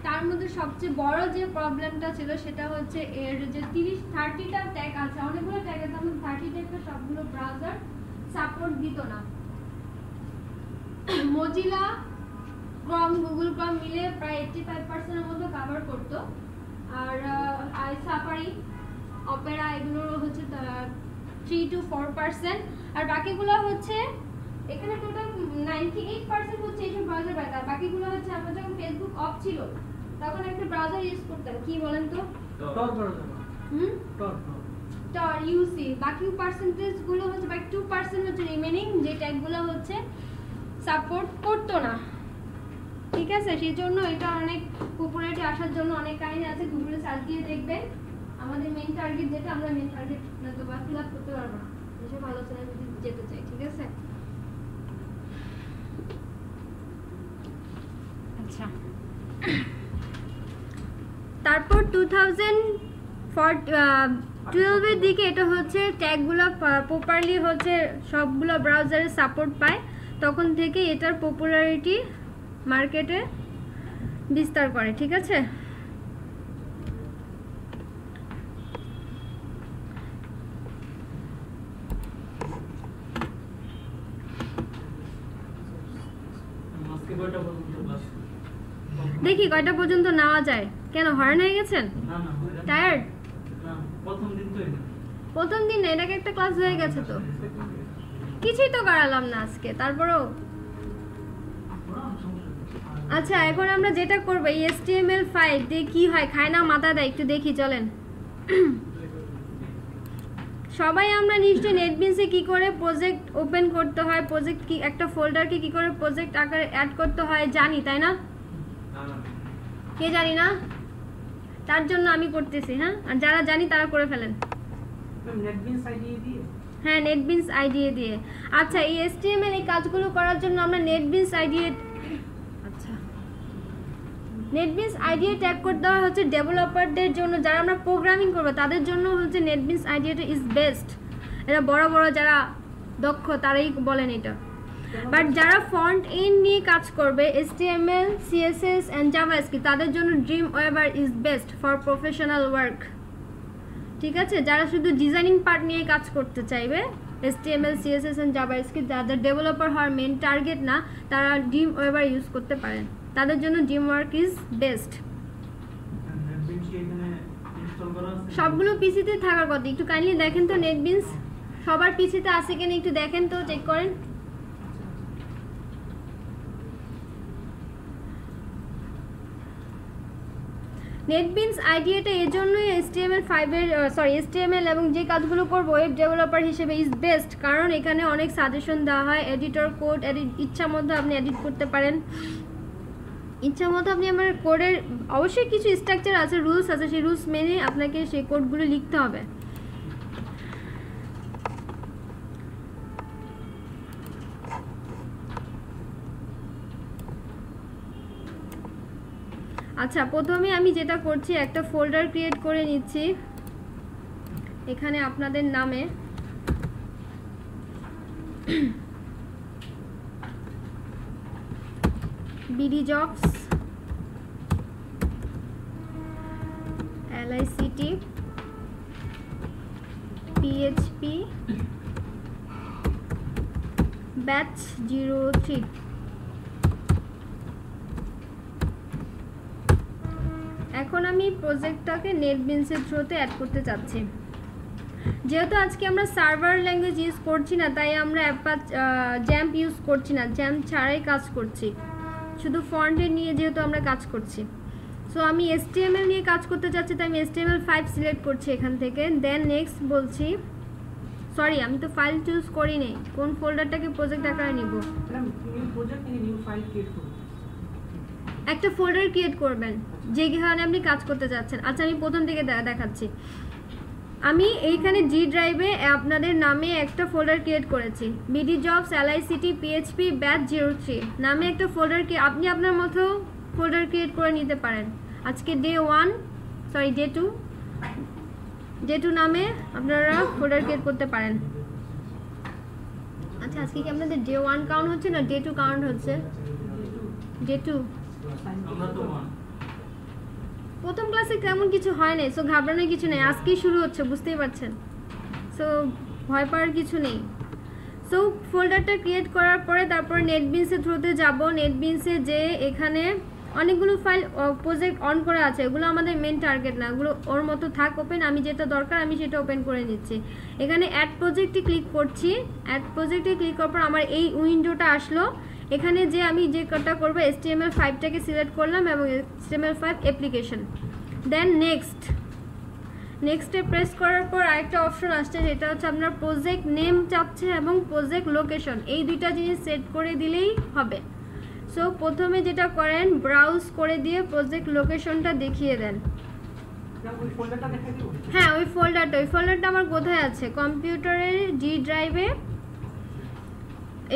তার মধ্যে সবচেয়ে বড় যে প্রবলেমটা ছিল সেটা হচ্ছে এর যে 30-30টা ট্যাগ আছে, অনেকগুলো ট্যাগ আছে, আমরা 30 ট্যাগটা সবগুলো ব্রাউজার সাপোর্ট দিত না। মজিলা, ক্রম, গুগল ক্রম মিলে প্রায় 85% এর মতো কভার করতো, আর সাফারি, অপেরা এগুলো হচ্ছে 3-4%, আর বাকিগুলো হচ্ছে এখানে টোটাল 98% হচ্ছে এইসব ব্রাউজার পায়, আর বাকিগুলো হচ্ছে আমরা যখন ফেসবুক অফ ছিল তখন একটা ব্রাউজার ইউজ করতাম, কি বলেন তো? টর ব্রাউজার টর টর ইউসি। বাকি পার্সেন্টেজ গুলো হচ্ছে বাকি 2% হচ্ছে রিমেইনিং যে ট্যাগগুলো হচ্ছে সাপোর্ট করতো না, ঠিক আছে? সেই জন্য এটা অনেক পপুলারিটি আসার জন্য অনেক কাহিনী আছে, গুগলে সার্চ দিয়ে দেখবেন। আমাদের মেইন টার্গেট যেটা, আমরা মেইন টার্গেট না তো বা ফিল আপ করতে পারবো না, যেসব আলোচনায় যদি যেতে চাই, ঠিক আছে? আচ্ছা, তারপর 2012 এর দিকে এটা হচ্ছে ট্যাগগুলো প্রপারলি হচ্ছে সবগুলো ব্রাউজারে সাপোর্ট পায়, তখন থেকে এটার পপুলারিটি মার্কেটে বিস্তার করে, ঠিক আছে? দেখি কয়টা পর্যন্ত নেওয়া যায়। কেন হয়রান হয়ে গেছেন? টায়ার্ড? প্রথম দিন না, এটাকে একটা ক্লাস হয়ে গেছে তো, কিছুই তো করালাম না আজকে, তারপরেও। আচ্ছা, এখন আমরা যেটা করবো এই HTML5 দিয়ে কি হয়, খায় না মাথা দেয়, একটু দেখি চলেন। সবাই আমরা নিশ্চয়ই নেটবিনসে কি করে প্রজেক্ট ওপেন করতে হয়, প্রজেক্ট কি একটা ফোল্ডারকে কি করে প্রজেক্ট আকারে অ্যাড করতে হয় জানি, তাই না? কে জানি না? তার জন্য আমি করতেছি, হ্যাঁ? আর যারা জানি তারা করে ফেলেন। নেটবিনস আইডিয়া দিয়ে, হ্যাঁ, নেটবিনস আইডিয়া দিয়ে। আচ্ছা, এই HTML এই কাজগুলো করার জন্য আমরা নেটবিনস আইডিয়া, আচ্ছা, নেটবিনস আইডিয়া ট্যাগ করতে হয় হচ্ছে ডেভেলপারদের জন্য, যারা আমরা প্রোগ্রামিং করবো তাদের জন্য হচ্ছে নেটবিনস আইডিয়াটা ইজ বেস্ট। এটা বড় বড় যারা দক্ষ তারাই বলেন এটা। বাট যারা ফন্ট এন্ড নিয়ে কাজ করবে, HTML, CSS এন্ড জাভাস্ক্রিপ্ট, তাদের জন্য Dreamweaver is best for professional work, ঠিক আছে? যারা শুধু ডিজাইনিং পার্ট নিয়ে কাজ করতে চাইবে, HTML, CSS এন্ড জাভাস্ক্রিপ্ট, যাদের ডেভেলপার হওয়ার মেন টার্গেট না, তারা ড্রিমওয়েভার ইউজ করতে পারেন, তাদের জন্য ড্রিমওয়ার্ক ইজ বেস্ট। সবগুলো পিসিতে থাকার কথা, একটু কাইন্ডলি দেখেন তো নেটবিনস সবার পিসিতে আছে কিনা একটু দেখেন তো, চেক করেন। নেটবিনস আইডিয়াটা এর জন্যই HTML এবং যে কাজগুলো করবো ওয়েব ডেভেলপার হিসেবে ইজ বেস্ট, কারণ এখানে অনেক সাজেশন দেওয়া হয়, এডিটর কোড ইচ্ছা মতো আপনি এডিট করতে পারেন, ইচ্ছা মতো আপনি আমার কোডের অবশ্যই কিছু স্ট্রাকচার আছে, রুলস আছে, সেই রুলস মেনে আপনাকে সেই কোডগুলো লিখতে হবে। আচ্ছা, প্রথমে আমি যেটা করছি একটা ফোল্ডার ক্রিয়েট করে নিচ্ছি, এখানে আপনাদের নামে BDJobs, LICT, PHP, Batch 03। এখন আমি প্রজেক্টটাকে নেটবিনসের থ্রুতে অ্যাড করতে চাচ্ছি। যেহেতু আজকে আমরা সার্ভার ল্যাঙ্গুয়েজ ইউজ করছি না, তাই আমরা জ্যাম্প ইউজ করছি না, জ্যাম্প ছাড়াই কাজ করছি, শুধু ফন্টের নিয়ে যেহেতু আমরা কাজ করছি। সো আমি HTML নিয়ে কাজ করতে চাচ্ছি, তাই আমি HTML5 সিলেক্ট করছি এখান থেকে। দেন নেক্সট বলছি, সরি আমি তো ফাইল চুজ করি নেই, কোন ফোল্ডারটাকে প্রজেক্ট আকারে নিব? New project new file create করুন, একটা ফোল্ডার ক্রিয়েট করবেন যেখানে আপনি কাজ করতে যাচ্ছেন। আচ্ছা আমি প্রথম থেকে দেখাচ্ছি। আমি এইখানে জি ড্রাইভে আপনাদের নামে একটা ফোল্ডার ক্রিয়েট করেছি, BD jobs LICT PHP batch 03 নামে একটা ফোল্ডার আপনি আপনার মতো ফোল্ডার ক্রিয়েট করে নিতে পারেন। আজকে ডে 2 নামে আপনারা ফোল্ডার ক্রিয়েট করতে পারেন। আচ্ছা আজকে কি আপনাদের ডে 1 কাউন্ট হচ্ছে না ডে 2 কাউন্ট হচ্ছে? ডে 2 প্রথম ক্লাসে তেমন কিছু হয় নাই, সো ঘাবড়ানোর কিছু নেই, আজকেই শুরু হচ্ছে, বুঝতেই পারছেন, সো ভয় পাওয়ার কিছু নেই। সো ফোল্ডারটা ক্রিয়েট করার পরে তারপর নেটবিনসের থ্রুতে যাব। নেটবিনসে যে এখানে অনেকগুলো ফাইল প্রজেক্ট অন করা আছে, এগুলো আমাদের মেন টার্গেট না, এগুলো ওর মতো থাক ওপেন, আমি যেটা দরকার আমি সেটা ওপেন করে নিচ্ছি। এখানে অ্যাড প্রজেক্টে ক্লিক করছি, অ্যাড প্রজেক্টে ক্লিক করার পর আমার এই উইন্ডোটা আসলো। এখানে যে আমি যে কটা করবো HTML5টাকে সিলেক্ট করলাম এবং HTML5 অ্যাপ্লিকেশন। দেন নেক্সটে প্রেস করার পর আরেকটা অপশন আসছে, সেটা হচ্ছে আপনার প্রজেক্ট নেম চাচ্ছে এবং প্রজেক্ট লোকেশন, এই দুইটা জিনিস সেট করে দিলেই হবে। সো প্রথমে যেটা করেন ব্রাউজ করে দিয়ে প্রজেক্ট লোকেশনটা দেখিয়ে দেন। হ্যাঁ ওই ফোল্ডারটা আমার কোথায় আছে? কম্পিউটারের জি ড্রাইভে,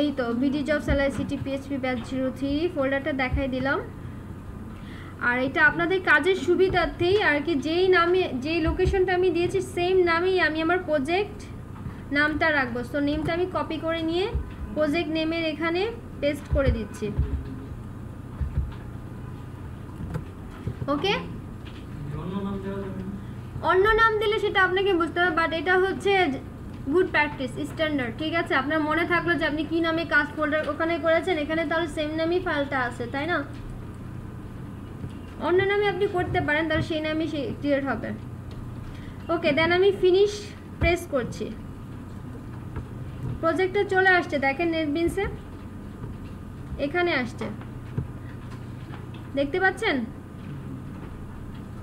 এই তো BD jobs LICT PHP batch 03 ফোল্ডারটা দেখাই দিলাম। আর এটা আপনাদের কাজের সুবিধার্থেই আর কি, যেই লোকেশনটা আমি দিয়েছি সেম নামেই আমি আমার প্রজেক্ট নামটা রাখবো। সো নেমটা আমি কপি করে নিয়ে প্রজেক্ট নেমের এখানে পেস্ট করে দিচ্ছি। ওকে, অন্য নাম দিলে সেটা আপনাকে বুঝতে হবে, বাট এটা হচ্ছে গুড প্র্যাকটিস স্ট্যান্ডার্ড, ঠিক আছে? আপনার মনে থাকলো যে আপনি কি নামে কাজ ফোল্ডার ওখানে করেছেন, এখানে তাহলে সেম নামেই ফাইলটা আছে, তাই না? অন্য নামে আপনি করতে পারেন, তাহলে সেই নামই ক্রিয়েট হবে। ওকে, দেন আমি ফিনিশ প্রেস করছি, প্রজেক্টটা চলে আসছে, দেখেন নেটবিনসে এখানে আসছে, দেখতে পাচ্ছেন?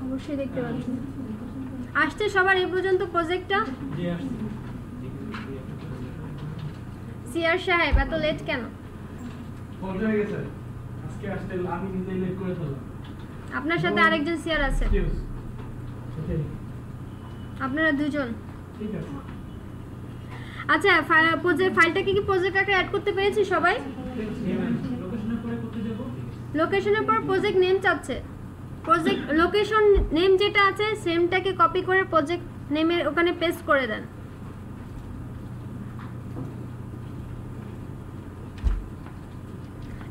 অবশ্যই দেখতে পাচ্ছেন, আসছে সবার এই পর্যন্ত প্রজেক্টটা। সিআর সাহেব এত লেট কেন? আপনার সাথে আরেকজন সিআর আছে, আপনারা দুজন। আচ্ছা ফাইলটাকে কি প্রজেক্ট আকারে অ্যাড করতে পেরেছি সবাই? লোকেশনের পর প্রজেক্ট নেম চাচ্ছে, প্রজেক্ট লোকেশন নেম যেটা আছে সেমটাকে কপি করে প্রজেক্ট নেমের ওখানে পেস্ট করে দেন।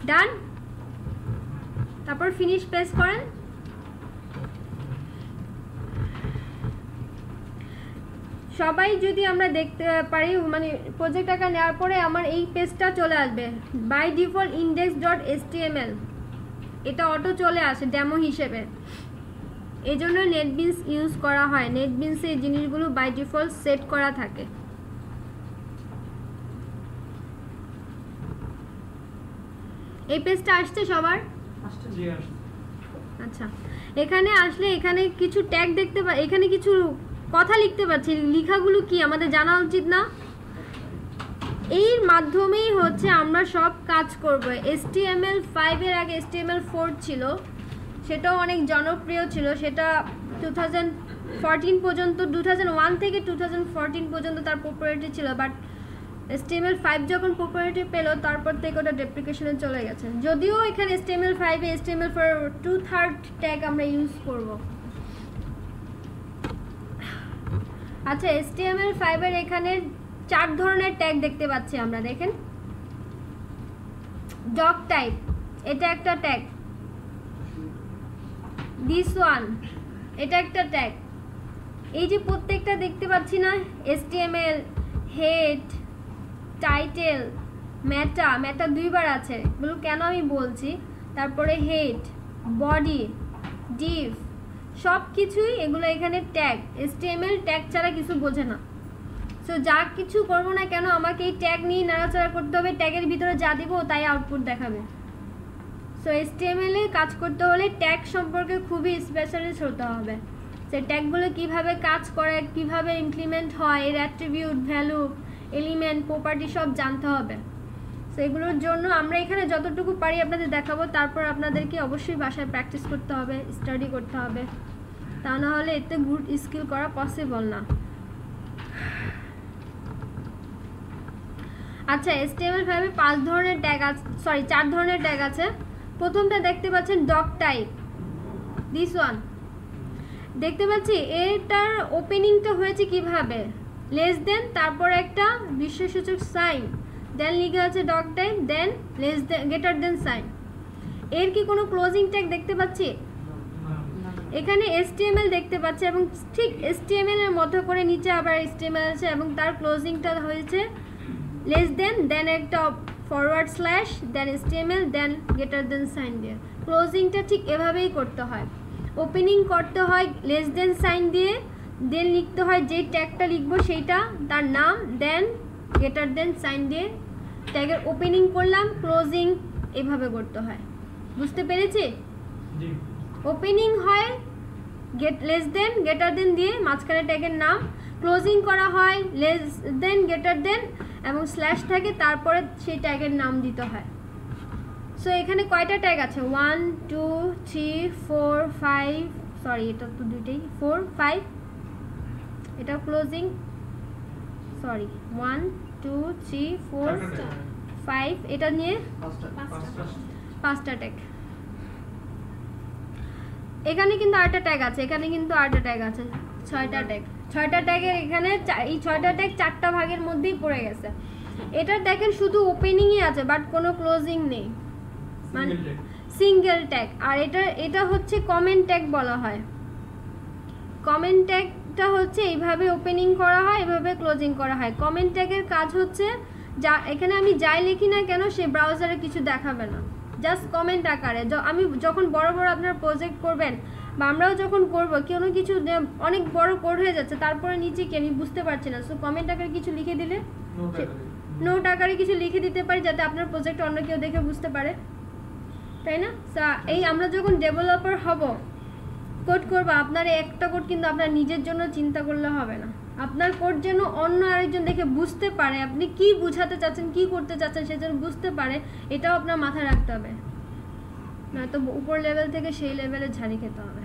ডান, তারপর ফিনিশ প্রেস করেন। সবাই যদি আমরা দেখতে পারি, মানে প্রজেক্ট আকার নেওয়ার পরে আমার এই পেজটা চলে আসবে, বাই ডিফল্ট index.html, এটা অটো চলে আসে ডেমো হিসেবে। এই জন্য নেটবিনস ইউজ করা হয়, নেটবিনসে এই জিনিসগুলো বাই ডিফল্ট সেট করা থাকে। এই পেজটা আসছে সবার? আচ্ছা, এখানে আসলে এখানে কিছু ট্যাগ দেখতে পাই, এখানে কিছু কথা লিখতে পাচ্ছি, লেখাগুলো কি আমাদের জানা উচিত না? এর মাধ্যমেই হচ্ছে আমরা সব কাজ করব। HTML5 এর আগে HTML4 ছিল, সেটাও অনেক জনপ্রিয় ছিল, সেটা 2014 পর্যন্ত, 2001 থেকে 2014 পর্যন্ত তার পপুলারিটি ছিল, বাট HTML5 যখন পপুলারিটি পেল তারপর থেকে ওটা ডেপ্রিকেশনে চলে গেছে। যদিও এখানে HTML5 এ HTML4 2/3 ট্যাগ আমরা ইউজ করব। আচ্ছা, HTML5 এর এখানে 4 ধরনের ট্যাগ দেখতে পাচ্ছি আমরা, দেখেন। ডক টাইপ, এটা একটা ট্যাগ। দিস ওয়ান, এটা একটা ট্যাগ। এই যে প্রত্যেকটা দেখতে পাচ্ছি না, HTML, হেড, টাইটেল, মেটা 2বার আছে, এগুলো কেন আমি বলছি। তারপরে হেড, বডি, ডিভ, সব কিছুই এগুলো এখানে ট্যাগ। HTML ট্যাগ ছাড়া কিছু বোঝে না, সো যা কিছু করবো না কেন আমাকে এই ট্যাগ নিয়ে নাড়াচাড়া করতে হবে, ট্যাগের ভিতরে যা দিব তাই আউটপুট দেখাবে। সো HTML এ কাজ করতে হলে ট্যাগ সম্পর্কে খুবই স্পেশালিস্ট হতে হবে। সেই ট্যাগগুলো কিভাবে কাজ করে, কিভাবে ইমপ্লিমেন্ট হয়, এর অ্যাট্রিবিউট, ভ্যালু, এলিমেন্ট, প্রপার্টি সব জানতে হবে। সেগুলোর জন্য আমরা এখানে যতটুকু পারি আপনাদের দেখাবো, তারপর আপনাদেরকে অবশ্যই বাসায় প্র্যাকটিস করতে হবে, স্টাডি করতে হবে, তা না হলে এতে গুড স্কিল করা পসিবল না। আচ্ছা, HTML5 এ 4 ধরনের ট্যাগ আছে। প্রথমটা দেখতে পাচ্ছেন ডক টাইপ, দিস ওয়ান দেখতে পাচ্ছি। এটার ওপেনিংটা হয়েছে কিভাবে, লেস দেন, তারপর একটা বিশেষসূচক সাইন, দেন লিখা আছে doc type, then less than greater than sign. এর কি কোনো ক্লোজিং ট্যাগ দেখতে পাচ্ছি? এখানে HTML দেখতে পাচ্ছি এবং ঠিক HTML এর মতো করে নিচে আবার HTML আছে এবং তার ক্লোজিংটা হয়েছে লেস দেন, দেন একটা forward slash, then HTML, then greater than sign দিয়ে। ক্লোজিংটা ঠিক এভাবেই করতে হয়। ওপেনিং করতে হয় লেস দেন সাইন দিয়ে, দেন লিখতে হয় যে ট্যাগটা লিখবো সেইটা, তার নাম, দেন গ্রেটার দেন সাইন দিয়ে ট্যাগের ওপেনিং করলাম, ক্লোজিং এভাবে করতে হয়। বুঝতে পেরেছি? ওপেনিং হয় লেস দেন গ্রেটার দেন দিয়ে, মাঝখানে ট্যাগের নাম, ক্লোজিং করা হয় লেস দেন গ্রেটার দেন এবং স্ল্যাশ থাকে, তারপরে সেই ট্যাগের নাম দিতে হয়। সো এখানে কয়টা ট্যাগ আছে? 1 2 3 4 5, সরি এটা তো দুইটাই, 4 5, এটা ক্লোজিং, সরি 1 2 3 4 5, এটা নিয়ে 5টা ট্যাগ। এখানে কিন্তু 8টা ট্যাগ আছে, এখানে কিন্তু 8টা ট্যাগ আছে, 6টা ট্যাগ। 6টা ট্যাগের এখানে এই 6টা ট্যাগ 4টা ভাগের মধ্যেই পড়ে গেছে। এটা দেখেন শুধু ওপেনিংই আছে বাট কোনো ক্লোজিং নেই, মানে সিঙ্গেল ট্যাগ। আর এটা হচ্ছে কমেন্ট ট্যাগ বলা হয়। কমেন্ট ট্যাগটা হচ্ছে এইভাবে ওপেনিং করা হয়, এভাবে ক্লোজিং করা হয়। কমেন্ট ট্যাগের কাজ হচ্ছে যা এখানে আমি যাই লিখি না কেন সে ব্রাউজারে কিছু দেখাবে না, জাস্ট কমেন্ট আকারে। আমি যখন বড় বড় আপনার প্রজেক্ট করবেন বা আমরাও যখন করবো, কোনো কিছু অনেক বড় কোড হয়ে যাচ্ছে, তারপরে নিচে কি আমি বুঝতে পারছি না, সো কমেন্ট আকারে কিছু লিখে দিলে, নোট আকারে কিছু লিখে দিতে পারি যাতে আপনার প্রজেক্ট অন্য কেউ দেখে বুঝতে পারে, তাই না? এই আমরা যখন ডেভেলপার হব, কোড করবো, আপনার একটা কোড কিন্তু আপনার নিজের জন্য চিন্তা করলে হবে না। আপনার কোড যেন অন্য আরেকজন দেখে বুঝতে পারে আপনি কি বোঝাতে চাচ্ছেন, কি করতে চাচ্ছেন, সে যেন বুঝতে পারে, এটাও আপনার মাথায় রাখতে হবে, নয়তো উপর লেভেল থেকে সেই লেভেলে ঝাড়ি খেতে হবে।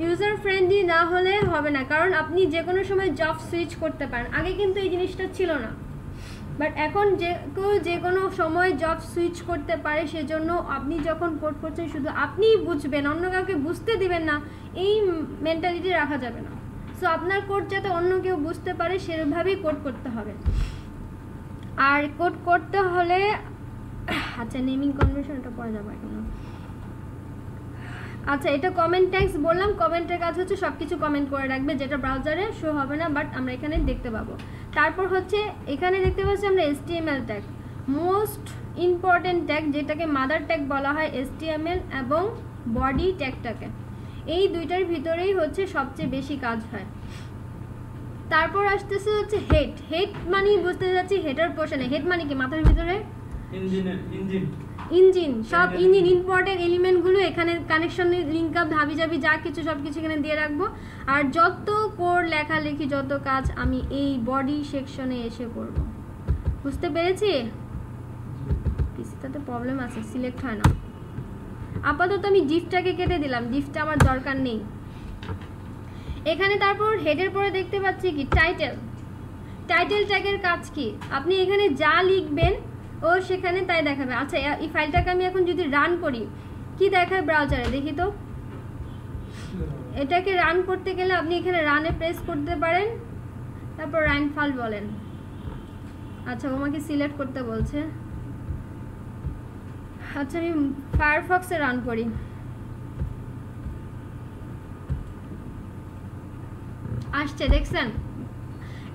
ইউজার ফ্রেন্ডলি না হলে হবে না, কারণ আপনি যে কোনো সময় জব সুইচ করতে পারেন। আগে কিন্তু এই জিনিসটা ছিল না, বাট এখন যে কোনো সময় জব সুইচ করতে পারে। সেজন্য আপনি যখন কোড করছেন শুধু আপনিই বুঝবেন, অন্য কাউকে বুঝতে দিবেন না, এই মেন্টালিটি রাখা যাবে না। সো আপনার কোড যাতে অন্য কেউ বুঝতে পারে সেভাবেই কোড করতে হবে। আর কোড করতে হলে, আচ্ছা নেমিং কনভেনশন এটা পড়া যাবে এখন। আচ্ছা, এটা কমেন্ট ট্যাগস বললাম। কমেন্টের কাজ হচ্ছে সব কিছু কমেন্ট করে রাখবে, যেটা ব্রাউজারে শো হবে না বাট আমরা এখানে দেখতে পাবো। তারপর হচ্ছে এখানে দেখতে পাচ্ছি আমরা HTML tag, most important tag, যেটাকে মাদার ট্যাগ বলা হয়, HTML এবং বডি ট্যাগটাকে। এই দুইটার ভিতরেই হচ্ছে সবচেয়ে বেশি কাজ হয়। তারপর আসতেছে হচ্ছে হেড। হেড মানে বুঝতে যাচ্ছি হেডার পোর্শনে। হেড মানে কি? মাথার ভিতরে ইঞ্জিন, সব ইঞ্জিন ইম্পর্টেন্ট এলিমেন্টগুলো এখানে কানেকশন, লিঙ্ক আপ, ধাবি জাবি যা কিছু সব কিছু এখানে দিয়ে রাখবো। আর যত কোড লেখালেখি, যত কাজ আমি এই বডি সেকশনে এসে করব। বুঝতে পেরেছি? পিসিটাতে প্রবলেম আছে, সিলেক্ট হয় না। আপাতত আমি ডিফটাকে কেটে দিলাম, ডিফটা আমার দরকার নেই এখানে। তারপর হেডের পরে দেখতে পাচ্ছি কি টাইটেল। টাইটেল ট্যাগের কাজ কি? আপনি এখানে যা লিখবেন ও সেখানে তাই দেখাবে। আচ্ছা, এই ফাইলটাকে আমি এখন যদি রান করি, কি দেখায় ব্রাউজারে দেখি তো। এটাকে রান করতে গেলে আপনি এখানে রানে প্রেস করতে পারেন, তারপর রান ফাইল বলেন। আচ্ছা, আমাকে সিলেক্ট করতে বলছে। আচ্ছা, আমি ফায়ারফক্সে রান করি। আসছে, দেখছেন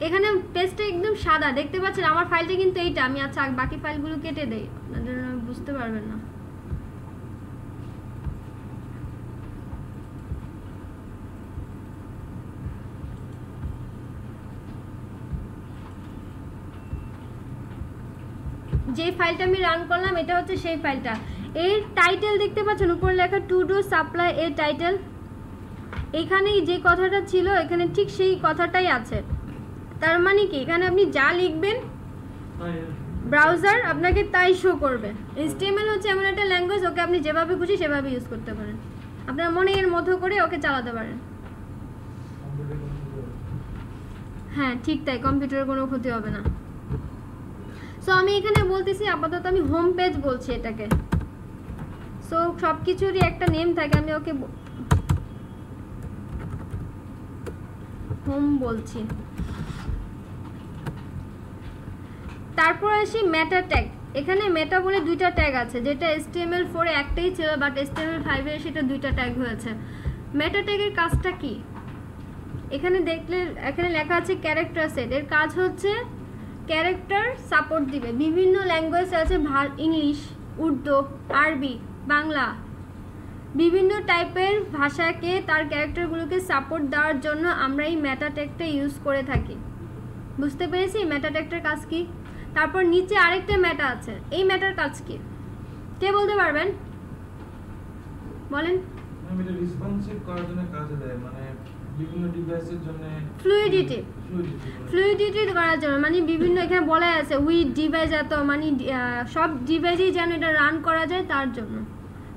এখানে পেজটা একদম সাদা দেখতে পাচ্ছেন। আমার ফাইলটা কিন্তু এইটা। আমি আচ্ছা বাকি ফাইলগুলো কেটে দেই, আপনাদের বুঝতে পারবেন না। যে ফাইলটা আমি রান করলাম এটা হচ্ছে সেই ফাইলটা। এর টাইটেল দেখতে পাচ্ছেন উপরে লেখা টু ডু সাপ্লাই এর টাইটেল, এখানেই যে কথাটা ছিল এখানে ঠিক সেই কথাটাই আছে। তার মানে কি এখানে আপনি যা লিখবেন ব্রাউজার আপনাকে তাই শো করবে। HTML হচ্ছে এমন একটা ল্যাঙ্গুয়েজ, ওকে আপনি যেভাবে খুশি সেভাবে ইউজ করতে পারেন, আপনার মনে এর মতো করে ওকে চালাতে পারেন। হ্যাঁ ঠিক তাই, কম্পিউটারের কোনো ক্ষতি হবে না। সো আমি এখানে বলতেছি আপাতত আমি হোম পেজ বলছি এটাকে। সো সব কিছুরই একটা নেম থাকে, আমি ওকে হোম বলছি। তারপর আসি মেটা ট্যাগ। এখানে মেটা বলে দুইটা ট্যাগ আছে, যেটা HTML4 এ একটাই ছিল, বাট HTML5 এ সেটা দুইটা ট্যাগ হয়েছে। মেটা ট্যাগের কাজটা কি? এখানে দেখলে এখানে লেখা আছে ক্যারেক্টার সেট। এর কাজ হচ্ছে ক্যারেক্টার সাপোর্ট দিবে। বিভিন্ন ল্যাঙ্গুয়েজ আছে, ইংলিশ, উর্দু, আরবি, বাংলা, বিভিন্ন টাইপের ভাষাকে তার ক্যারেক্টারগুলোকে সাপোর্ট দেওয়ার জন্য আমরা এই মেটা ট্যাগটা ইউজ করে থাকি। বুঝতে পেরেছি মেটা ট্যাগটার কাজ কি? তারপর নিচে আরেকটা মেটা আছে, এই মেটার কাজ কি কে বলতে পারবেন? বলেন। এটা রেসপন্সিভ করার জন্য কাজে দেয়, মানে বিভিন্ন ডিভাইসের জন্য ফ্লুইডিটি করার জন্য, মানে বিভিন্ন এখানে বলা আছে উইথ ডিভাইস এত, মানে সব ডিভাইসেই যেন এটা রান করা যায় তার জন্য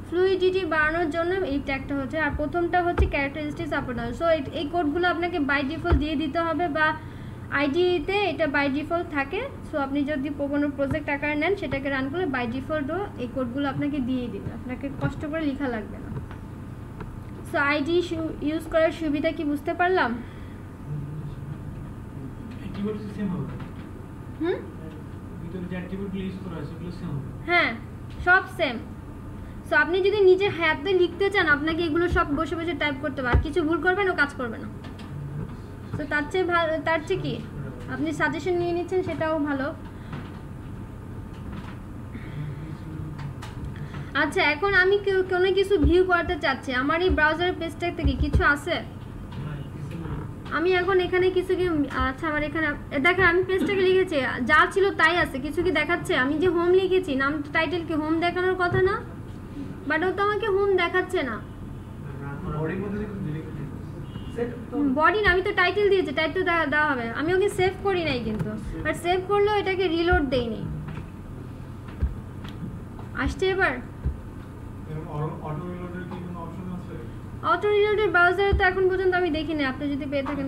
ফ্লুইডিটি বাড়ানোর জন্য এই ট্যাগটা হচ্ছে। আর প্রথমটা হচ্ছে ক্যারেক্টারিস্টিক সাপোর্ট। সো এই কোডগুলো আপনাকে বাই ডিফল্ট দিয়ে দিতে হবে, বা আইডিতে এটা বাই ডিফল্ট থাকে। সো আপনি যদি কোনো প্রজেক্ট আকারে নেন সেটাকে রান করলে বাই ডিফল্টও এই কোডগুলো আপনাকে দিয়ে দিবে, আপনাকে কষ্ট করে লেখা লাগবে না। সো আইডি ইউজ করার সুবিধা কি বুঝতে পারলাম? কিবোর্ড সিস্টেম হবে। ভিতরে যে কিবোর্ডগুলো ইউজ করা আছে সেগুলো সেম হবে। হ্যাঁ সব সেম। সো আপনি যদি নিজে হাতে লিখতে চান আপনাকে এগুলো সব বসে বসে টাইপ করতে হবে, আর কিছু ভুল করবেন ও কাজ করবে না। তো তার চেয়ে ভালো, তার চেয়ে কি আপনি সাজেশন নিয়ে নিচ্ছেন সেটাও ভালো। আচ্ছা এখন আমি কোনো কিছু ভিউ করতে চাচ্ছি, আমার এই ব্রাউজারের পেজটা থেকে কিছু আছে, আমি এখন এখানে কিছু কি, আচ্ছা আমার এখানে দেখেন আমি পেজটাকে লিখেছি যা ছিল তাই আছে, কিছু কি দেখাচ্ছে? আমি যে হোম লিখেছি নাম টাইটেল কি হোম দেখানোর কথা না, বাট ও তো আমাকে হোম দেখাচ্ছে না। বডি না, আমি তো টাইটেল দিয়েছি, টাইটেল দেওয়া হবে। আমি ওকে সেভ করি নাই কিন্তু, বাট সেভ করলেও এটাকে রিলোড দেইনি। আসছে এবার? অটো রিলোডের ব্রাউজারে তো এখন পর্যন্ত আমি দেখিনি, আপনি যদি পেয়ে থাকেন।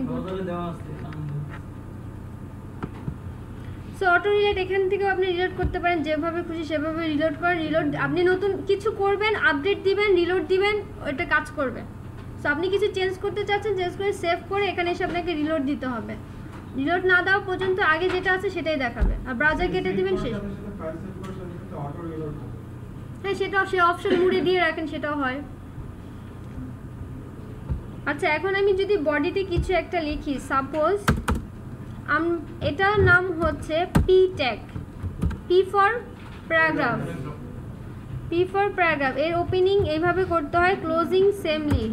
সো অটো রিলোড এখান থেকেও আপনি রিলোড করতে পারেন, যেভাবে খুশি সেভাবে রিলোড করেন। রিলোড আপনি নতুন কিছু করবেন, আপডেট দিবেন, রিলোড দিবেন, ওটা কাজ করবে। সো আপনি কিছু চেঞ্জ করতে চাচ্ছেন, চেঞ্জ করে সেভ করে এখানে এসে আপনাকে রিলোড দিতে হবে। রিলোড না দেওয়া পর্যন্ত আগে যেটা আছে সেটাই দেখাবে, আর ব্রাউজার কেটে দিবেন শেষ। হ্যাঁ সেটাও, সে অপশন মুড়ে দিয়ে রাখেন সেটাও হয়। আচ্ছা এখন আমি যদি বডিতে কিছু একটা লিখি, সাপোজ এটার নাম হচ্ছে P tag, P for paragraph, P for paragraph. এর ওপেনিং এইভাবে করতে হয়, ক্লোজিং সেমলি।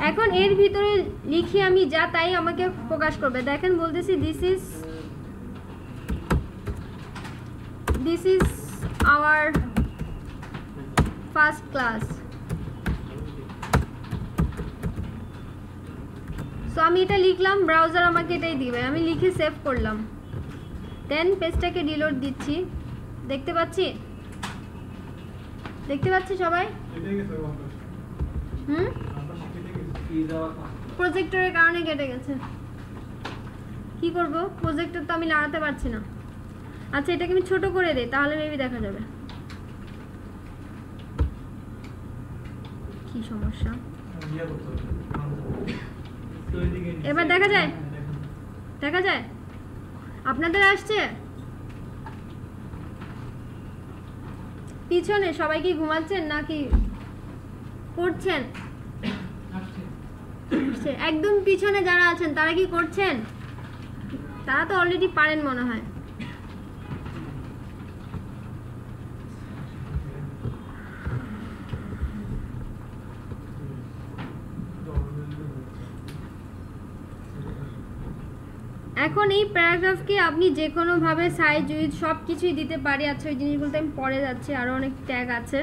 এখন এর ভিতরে লিখি আমি যা তাই আমাকে প্রকাশ করবে। দেখেন বলতেছি this is our first class. So আমি এটা লিখলাম, ব্রাউজার আমাকে এটাই দিবে, আমি লিখে সেভ করলাম, দেন পেজটাকে রিলোড দিচ্ছি। দেখতে পাচ্ছি? দেখতে পাচ্ছি সবাই? প্রজেক্টরের কারণে কেটে গেছে, কি করব? প্রজেক্টর তো আমি নাড়াতে পারছি না। আচ্ছা এটাকে আমি ছোট করে দেই, তাহলে মেবি দেখা যাবে। কি সমস্যা? এবার দেখা যায়? দেখা যায়? আপনাদের আসছে? পিছনে সবাই কি ঘুমাচ্ছেন নাকি করছেন? একদম পিছনে যারা আছেন তারা কি করছেন? তারা তো অলরেডি পারেন মনে হয়। এখন এই প্যারাগ্রাফকে আপনি যে কোনো ভাবে সাইজ উইথ সব কিছুই দিতে পারি। আচ্ছা ওই জিনিসগুলোতে আমি পরে যাচ্ছি, আরও অনেক ট্যাগ আছে।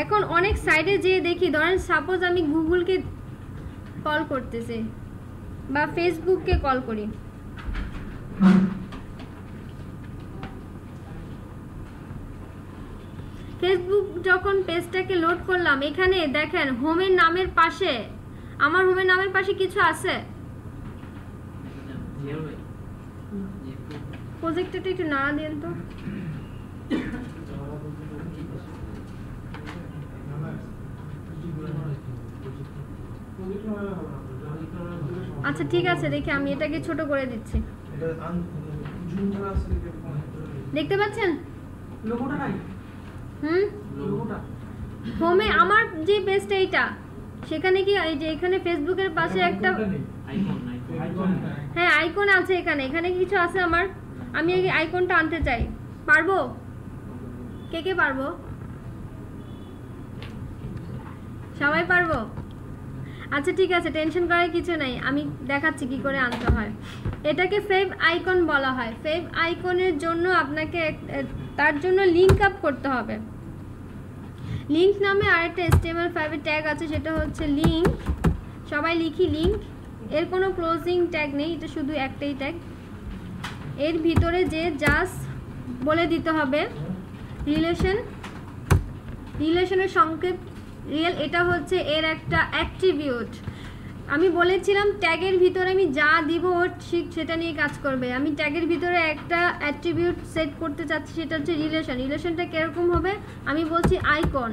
এখন অনেক সাইডে যেয়ে দেখি, ধরেন সাপোজ আমি গুগলকে কল করতেছি বা ফেসবুককে কল করি, ফেসবুক যখন পেজটাকে লোড করলাম, এখানে দেখেন হোমের নামের পাশে, আমার হোমের নামের পাশে কিছু আছে। প্রজেক্টটা একটু নাড়া দেন তো। আচ্ছা ঠিক আছে, দেখি আমি এটাকে ছোট করে দিচ্ছি। দেখতে পাচ্ছেন লোগোটা নাই? লোগোটা হোমে আমার যে পেজটা এইটা, সেখানে কি এই যে এখানে ফেসবুকের পাশে একটা হ্যাঁ আইকন আছে, এখানে এখানে কিছু আছে আমার, আমি এই আইকনটা আনতে চাই, পারবো? কে কে পারবো? সবাই পারবো? আচ্ছা ঠিক আছে, টেনশন করার কিছু নাই, আমি দেখাচ্ছি কি করে আনতে হয়। এটাকে ফেভ আইকন বলা হয়। ফেভ আইকনের জন্য আপনাকে তার জন্য লিঙ্ক আপ করতে হবে। লিঙ্ক নামে আরেকটা HTML5 এর ট্যাগ আছে, সেটা হচ্ছে লিঙ্ক। সবাই লিখি লিঙ্ক, এর কোনো ক্লোজিং ট্যাগ নেই, এটা শুধু একটাই ট্যাগ। এর ভিতরে যে জাস্ট বলে দিতে হবে রিলেশনের সংক্ষেপ রিয়েল, এটা হচ্ছে এর একটা অ্যাট্রিবিউট। আমি বলেছিলাম ট্যাগের ভিতরে আমি যা দিব ওর ঠিক সেটা নিয়ে কাজ করবে। আমি ট্যাগের ভিতরে একটা অ্যাট্রিবিউট সেট করতে চাচ্ছি, সেটা হচ্ছে রিলেশন। রিলেশনটা কিরকম হবে? আমি বলছি আইকন,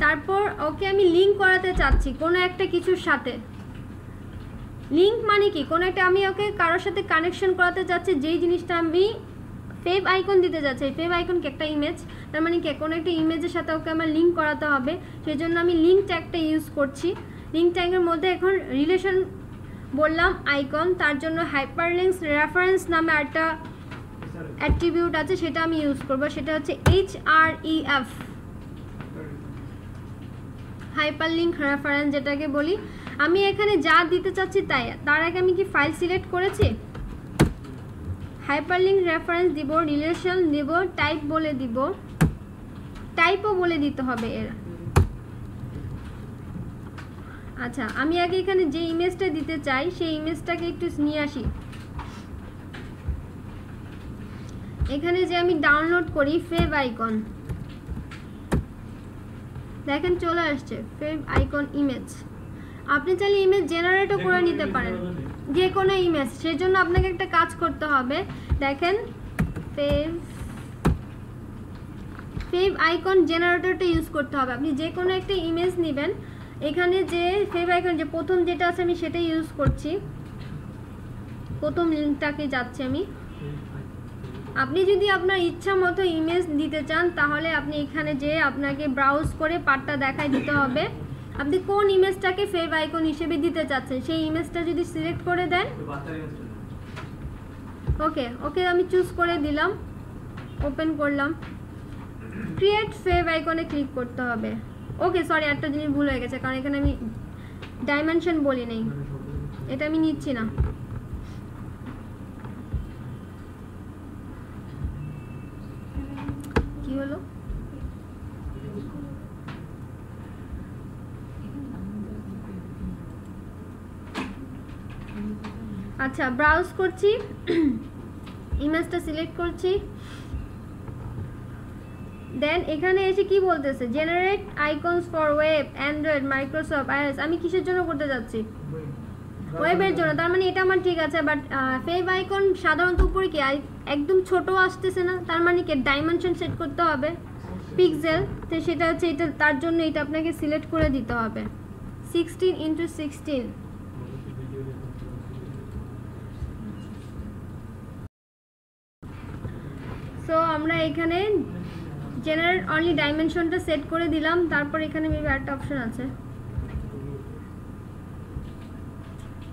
তারপর ওকে আমি লিঙ্ক করাতে চাচ্ছি কোনো একটা কিছুর সাথে। লিঙ্ক মানে কি? কোনো একটা আমি ওকে কারোর সাথে কানেকশন করাতে চাচ্ছি, যেই জিনিসটা আমি ফেভ আইকন দিতে যাচ্ছি। ফেভ আইকন কি? একটা ইমেজ, তার মানে কি কোনো একটা ইমেজের সাথে ওকে আমার লিঙ্ক করাতে হবে, সেই জন্য আমি লিঙ্ক ট্যাগটা ইউজ করছি। লিঙ্ক ট্যাগের মধ্যে এখন রিলেশন বললাম, আইকন, তার জন্য হাইপারলিঙ্কস রেফারেন্স নামে একটা অ্যাট্রিবিউট আছে, সেটা আমি ইউজ করব, সেটা হচ্ছে HREF, হাইপারলিঙ্ক রেফারেন্স যেটাকে বলি। আমি এখানে যা দিতে চাচ্ছি তাই। তার আগে আমি কি ফাইল সিলেক্ট করেছি? হাইপারলিঙ্ক রেফারেন্স দিব, রিলেশন দিব, টাইপ বলে দিব, টাইপও বলে দিতে হবে এর। আচ্ছা আমি আগে এখানে যে ইমেজটা দিতে চাই সেই ইমেজটাকে একটু নিয়ে আসি। এখানে যে আমি ডাউনলোড করি ফেভ আইকন, দেখেন চলে আসছে ফেভ আইকন ইমেজ। আপনি চাইলে ইমেজ জেনারেটও করে নিতে পারেন, যে কোনো ইমেজ। সেজন্য আপনাকে একটা কাজ করতে হবে, দেখেন ফেভ আইকন জেনারেটরটা ইউজ করতে হবে। আপনি যে কোনো একটা ইমেজ নেবেন, এখানে যে ফেভ আইকন যে প্রথম যেটা আছে আমি সেটাই ইউজ করছি, প্রথম লিঙ্কটাকে যাচ্ছি আমি। আপনি যদি আপনার ইচ্ছা মতো ইমেজ দিতে চান, তাহলে আপনি এখানে যে আপনাকে ব্রাউজ করে পার্টটা দেখায় দিতে হবে আপনি কোন ইমেজটাকে ফেভ আইকন হিসেবে দিতে চাচ্ছেন। সেই ইমেজটা যদি সিলেক্ট করে দেন, ওকে আমি চুজ করে দিলাম, ওপেন করলাম, ক্রিয়েট ফেভ আইকনে ক্লিক করতে হবে। ওকে সরি, একটা জিনিস ভুল হয়ে গেছে, কারণ এখানে আমি ডাইমেনশন বলি নেই, এটা আমি নিচ্ছি না। কি হলো? আচ্ছা ব্রাউজ করছি, ইমেজটা সিলেক্ট করছি, দেন এখানে এসে কি বলতেছে, generate icons for web, Android, Microsoft, iOS. আমি কিসের জন্য করতে যাচ্ছি? ওয়েবের জন্য। তার মানে এটা আমার ঠিক আছে, বাট ফেভ আইকন সাধারণত উপরে কি একদম ছোট আসতেছে না, তার মানে কি ডাইমেনশন সেট করতে হবে পিক্সেল, তো সেটা হচ্ছে এটা, তার জন্য এটা আপনাকে সিলেক্ট করে দিতে হবে 16x16। সো আমরা এখানে জেনারেট অনলি ডাইমেনশনটা সেট করে দিলাম। তারপর এখানে মেবি একটা অপশন আছে,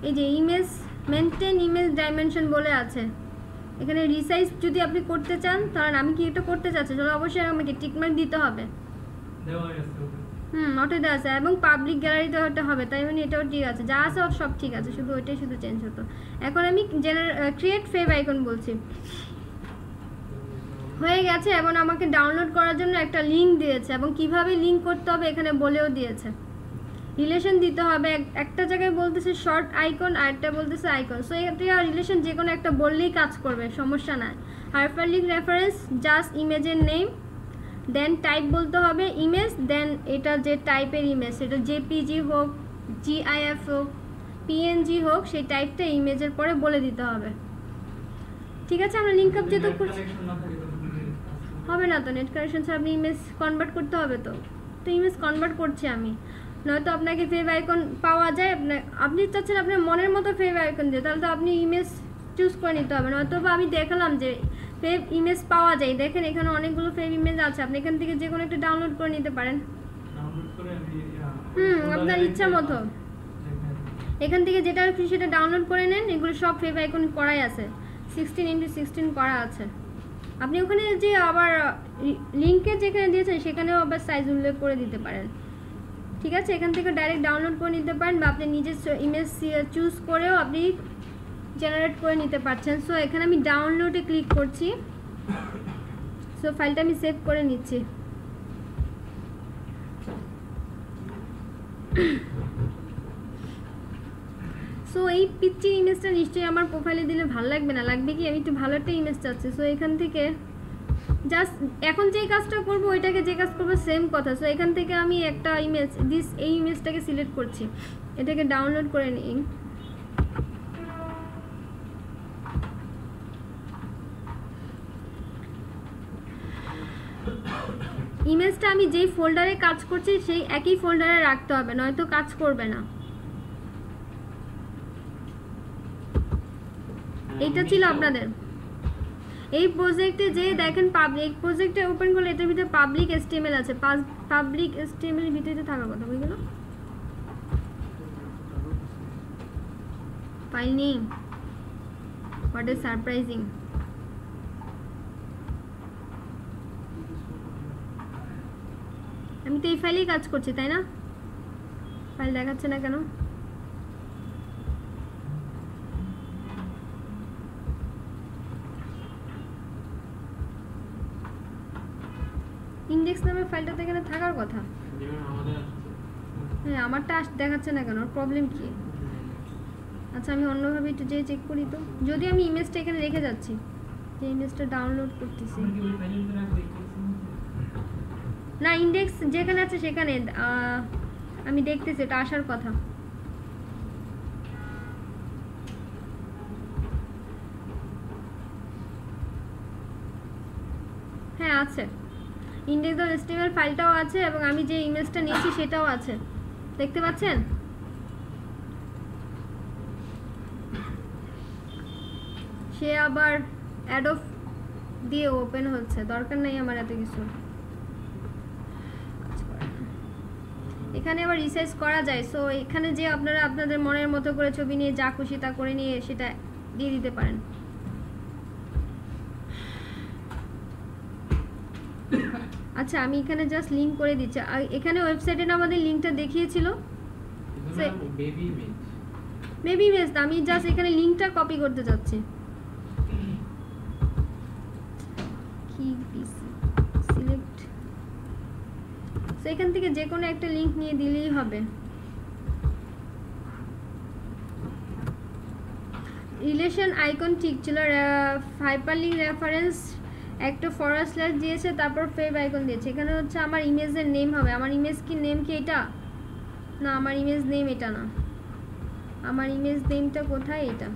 এই যে ইমেজ মেনটেন ইমেজ ডাইমেনশন বলে আছে, এখানে রিসাইজ যদি আপনি করতে চান, তাহলে আমি কি এটা করতে চাচ্ছি, তাহলে অবশ্যই আমাকে টিকমার্ক দিতে হবে। ওটাই দেওয়া আছে এবং পাবলিক গ্যালারিতে ওটা হবে, তাই মানে এটাও ঠিক আছে, যা আছে সব ঠিক আছে, শুধু ওইটাই শুধু চেঞ্জ হতো। এখন আমি ক্রিয়েট ফেভ আইকন বলছি, হয়ে গেছে। এবং আমাকে ডাউনলোড করার জন্য একটা লিঙ্ক দিয়েছে এবং কিভাবে লিঙ্ক করতে হবে এখানে বলেও দিয়েছে। রিলেশন দিতে হবে, একটা জায়গায় বলতেছে শর্ট আইকন আর একটা বলতেছে আইকন। সো এটা রিলেশন যে কোনো একটা বললেই কাজ করবে, সমস্যা নাই। হাইপারলিংক রেফারেন্স জাস্ট ইমেজের নেম, দেন টাইপ বলতে হবে ইমেজ, দেন এটা যে টাইপের ইমেজ সেটা জেপিজি হোক, জিআইএফ হোক, পিএনজি হোক, সেই টাইপটা ইমেজের পরে বলে দিতে হবে। ঠিক আছে, আমরা লিঙ্ক আপ যেহেতু করছি হবে না তো, নেট কানেকশন ছাড়া আপনি ইমেজ কনভার্ট করতে হবে তো ইমেজ কনভার্ট করছি আমি, নয়তো আপনাকে ফেভ আইকন পাওয়া যায়, আপনি চাচ্ছেন আপনার মনের মতো ফেভ আইকন দিয়ে, তাহলে তো আপনি ইমেজ চুজ করে নিতে হবে। নয়তো বা আমি দেখালাম যে ফেভ ইমেজ পাওয়া যায়, দেখেন এখানে অনেকগুলো ফেভ ইমেজ আছে, আপনি এখান থেকে যে কোনো একটা ডাউনলোড করে নিতে পারেন। আপনার ইচ্ছা মতো এখান থেকে যেটা খুশি সেটা ডাউনলোড করে নেন। এগুলো সব ফেভ আইকন করাই আছে, 16x16 করা আছে। আপনি ওখানে যে আবার লিঙ্কে যেখানে দিয়েছেন সেখানেও আবার সাইজ উল্লেখ করে দিতে পারেন। ঠিক আছে, এখান থেকে ডাইরেক্ট ডাউনলোড করে নিতে পারেন বা আপনি নিজের ইমেজ চুজ করেও আপনি জেনারেট করে নিতে পারছেন। সো এখানে আমি ডাউনলোডে ক্লিক করছি। সো ফাইলটা আমি সেভ করে নিচ্ছি। সো এই পিকচার ইমেজটা নিশ্চয়ই আমার প্রোফাইলে দিলে ভালো লাগবে না, লাগবে কি? আমি একটু ভালো একটা ইমেজ চাচ্ছি। সো এখান থেকে জাস্ট এখন যেই কাজটা করবো ওইটাকে যে কাজ করবো সেম কথা। সো এখান থেকে আমি একটা ইমেজ এই ইমেজটাকে সিলেক্ট করছি, এটাকে ডাউনলোড করে নিই। ইমেজটা আমি যেই ফোল্ডারে কাজ করছি সেই একই ফোল্ডারে রাখতে হবে, নয়তো কাজ করবে না। এইটা ছিল আপনাদের এই প্রজেক্টে যে দেখেন পাবলিক প্রজেক্টে ওপেন করলে এটার ভিতরে পাবলিক এসটিএমএল আছে, পাবলিক এসটিএমএল ভিতরে থাকার কথা বুঝল file name. What is surprising, আমি তো এই ফাইলেই কাজ করছি তাই না? ফাইল দেখাচ্ছে না কেন? ইন্ডেক্স নামে ফাইলটা এখানে থাকার কথা। হ্যাঁ, আমারটা দেখাচ্ছে না কেন? প্রবলেম কি? আচ্ছা, আমি অন্যভাবে একটু যেয়ে চেক করি তো। যদি আমি ইমেজটা এখানে রেখে যাচ্ছি, যে ইমেজটা ডাউনলোড করতেছি না, ইন্ডেক্স যেখানে আছে সেখানে আমি দেখতেছি এটা আসার কথা। হ্যাঁ আছে, index.html ফাইলটাও আছে এবং আমি যে ইমেজটা নিয়েছি সেটাও আছে, দেখতে পাচ্ছেন? সে আবার অ্যাডোব দিয়ে ওপেন হচ্ছে, দরকার নেই আমার এত কিছু। এখানে আবার রিসাইজ করা যায়। সো এখানে যে আপনারা আপনাদের মনের মতো করে ছবি নিয়ে যা খুশি তা করে নিয়ে সেটা দিয়ে দিতে পারেন। আচ্ছা, আমি এখানে জাস্ট লিংক করে দিচ্ছি। এখানে ওয়েবসাইটে না আমাদের লিংকটা দেখিয়েছিল বেবি ইমেজ, আমি জাস্ট এখানে লিংকটা কপি করতে যাচ্ছি। কি সিলেক্ট, সো এখান থেকে যে কোনো একটা লিংক নিয়ে দিলেই হবে। রিলেশন আইকন ঠিক ছিল, হাইপারলিংক রেফারেন্স একটা ফরওয়ার্ড স্ল্যাশ দিয়েছে, তারপর ফেভ আইকন দিয়েছে। এখানে হচ্ছে আমার ইমেজের নেম হবে। আমার ইমেজ কি নেম কি এটা না? আমার ইমেজ নেম এটা না, আমার ইমেজ নেমটা কোথায়? এটা।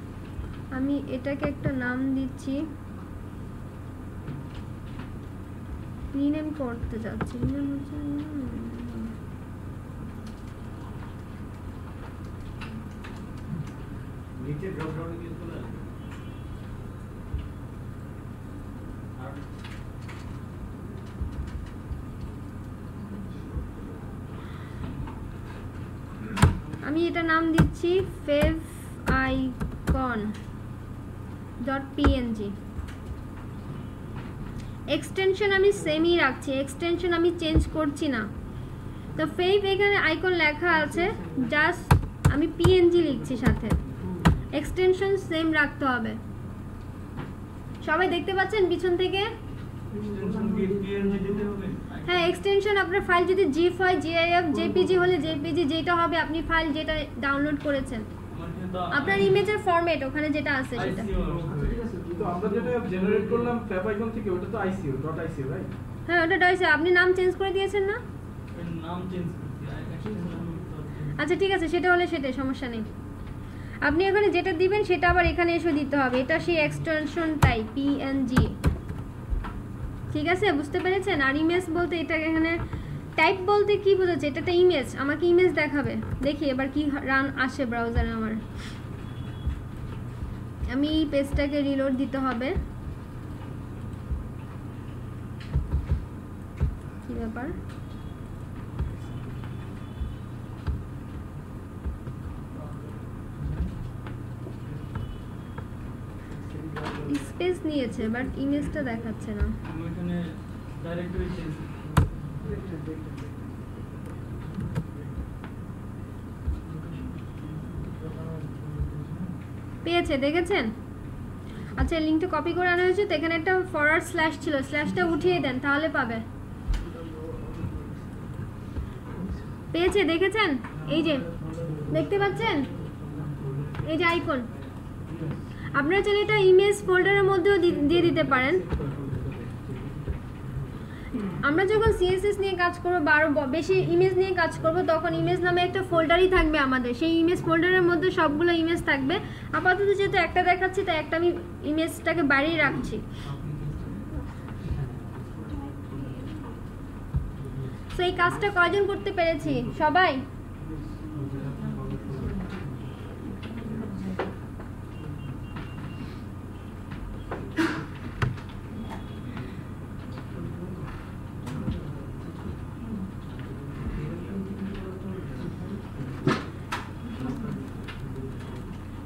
আমি এটাকে একটা নাম দিচ্ছি, রিনেম করতে যাচ্ছি। রিনেম হচ্ছে নিচে ড্রপ ডাউনে গিয়ে চলে আসবে। আমি এটা নাম দিচ্ছি favicon.png। এক্সটেনশন আমি সেমই রাখছি, এক্সটেনশন আমি চেঞ্জ করছি না, তো ফেভ এখানে আইকন লেখা আছে, জাস্ট আমি পিএনজি লিখছি, সাথে এক্সটেনশন সেম রাখতে হবে। সবাই দেখতে পাচ্ছেন পিছন থেকে? এক্সটেনশন কি পিএনজি দিতে হবে? হ্যাঁ, এক্সটেনশন আপনার ফাইল যদি জিএফ হয়, জিআইএফ, জেপিজি হলে জেপিজি, যেটা হবে আপনি ফাইল যেটা ডাউনলোড করেছেন, আপনার ইমেজের ফরম্যাট ওখানে যেটা আছে সেটা। তো আমরা যেটা জেনারেট করলাম ফ্যাব আইকন থেকে, ওটা তো আইসিও ডট আইসিও, রাইট? হ্যাঁ, ওটা ডাইসে আপনি নাম চেঞ্জ করে দিয়েছেন না? নাম চেঞ্জ করতে আচ্ছা ঠিক আছে, সেটা হলে সেটাই, সমস্যা নেই। আপনি এখানে যেটা দিবেন সেটা আবার এখানে এসে দিতে হবে। এটা সেই এক্সটেনশন টাইপ পিএনজি, ঠিক আছে? বুঝতে পেরেছেন? আর ইমেজ বলতে এটা এখানে টাইপ বলতে কি বোঝাচ্ছে? এটা একটা ইমেজ, আমাকে ইমেজ দেখাবে। দেখি এবার কি রান আসে ব্রাউজারে আমার। আমি পেজটাকে রিলোড দিতে হবে। কি ব্যাপার? স্পেস নিয়েছে বাট ইমেজটা দেখাচ্ছে না। আমি এখানে ডাইরেক্টরি চেঞ্জ পেয়েছে, দেখেছেন? আচ্ছা, লিংকটা কপি করে আনা হয়েছে তো এখানে একটা ফরওয়ার্ড স্ল্যাশ ছিল, স্ল্যাশটা উঠিয়ে দেন তাহলে পাবে। পেয়েছে, দেখেছেন? এই যে দেখতে পাচ্ছেন, এই যে আইকন। আপনারা চাইলে এটা ইমেজ ফোল্ডারের মধ্যেও দিয়ে দিতে পারেন। আমরা যখন সিএসএস নিয়ে কাজ করবো বা আরও বেশি ইমেজ নিয়ে কাজ করব, তখন ইমেজ নামে একটা ফোল্ডারই থাকবে আমাদের। সেই ইমেজ ফোল্ডারের মধ্যে সবগুলো ইমেজ থাকবে। আপাতত যেহেতু একটা দেখাচ্ছি তাই একটা আমি ইমেজটাকে বাইরেই রাখছি। তো এই কাজটা কয়জন করতে পেরেছি? সবাই?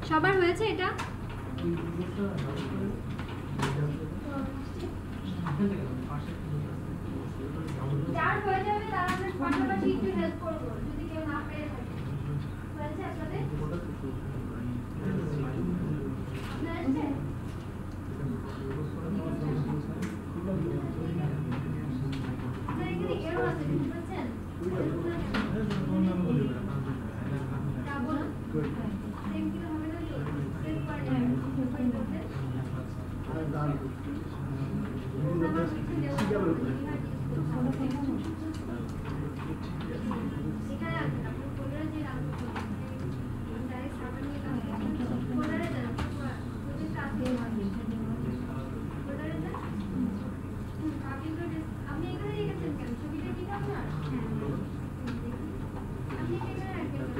সবার হয়েছে এটা? যার হয়ে যাবে তারা আমরা পাশাপাশি একটু হেল্প করব, যদি কেউ না পেরে থাকে। হয়েছে আপনাদের? আপনার হয়েছে? আপনার এখানে এরো আছে, বুঝতে পারছেন? আপনি এখানে রেখেছেন কেন? ছবিটা ঠিক আপনার? আপনি এখানে রাখবেন।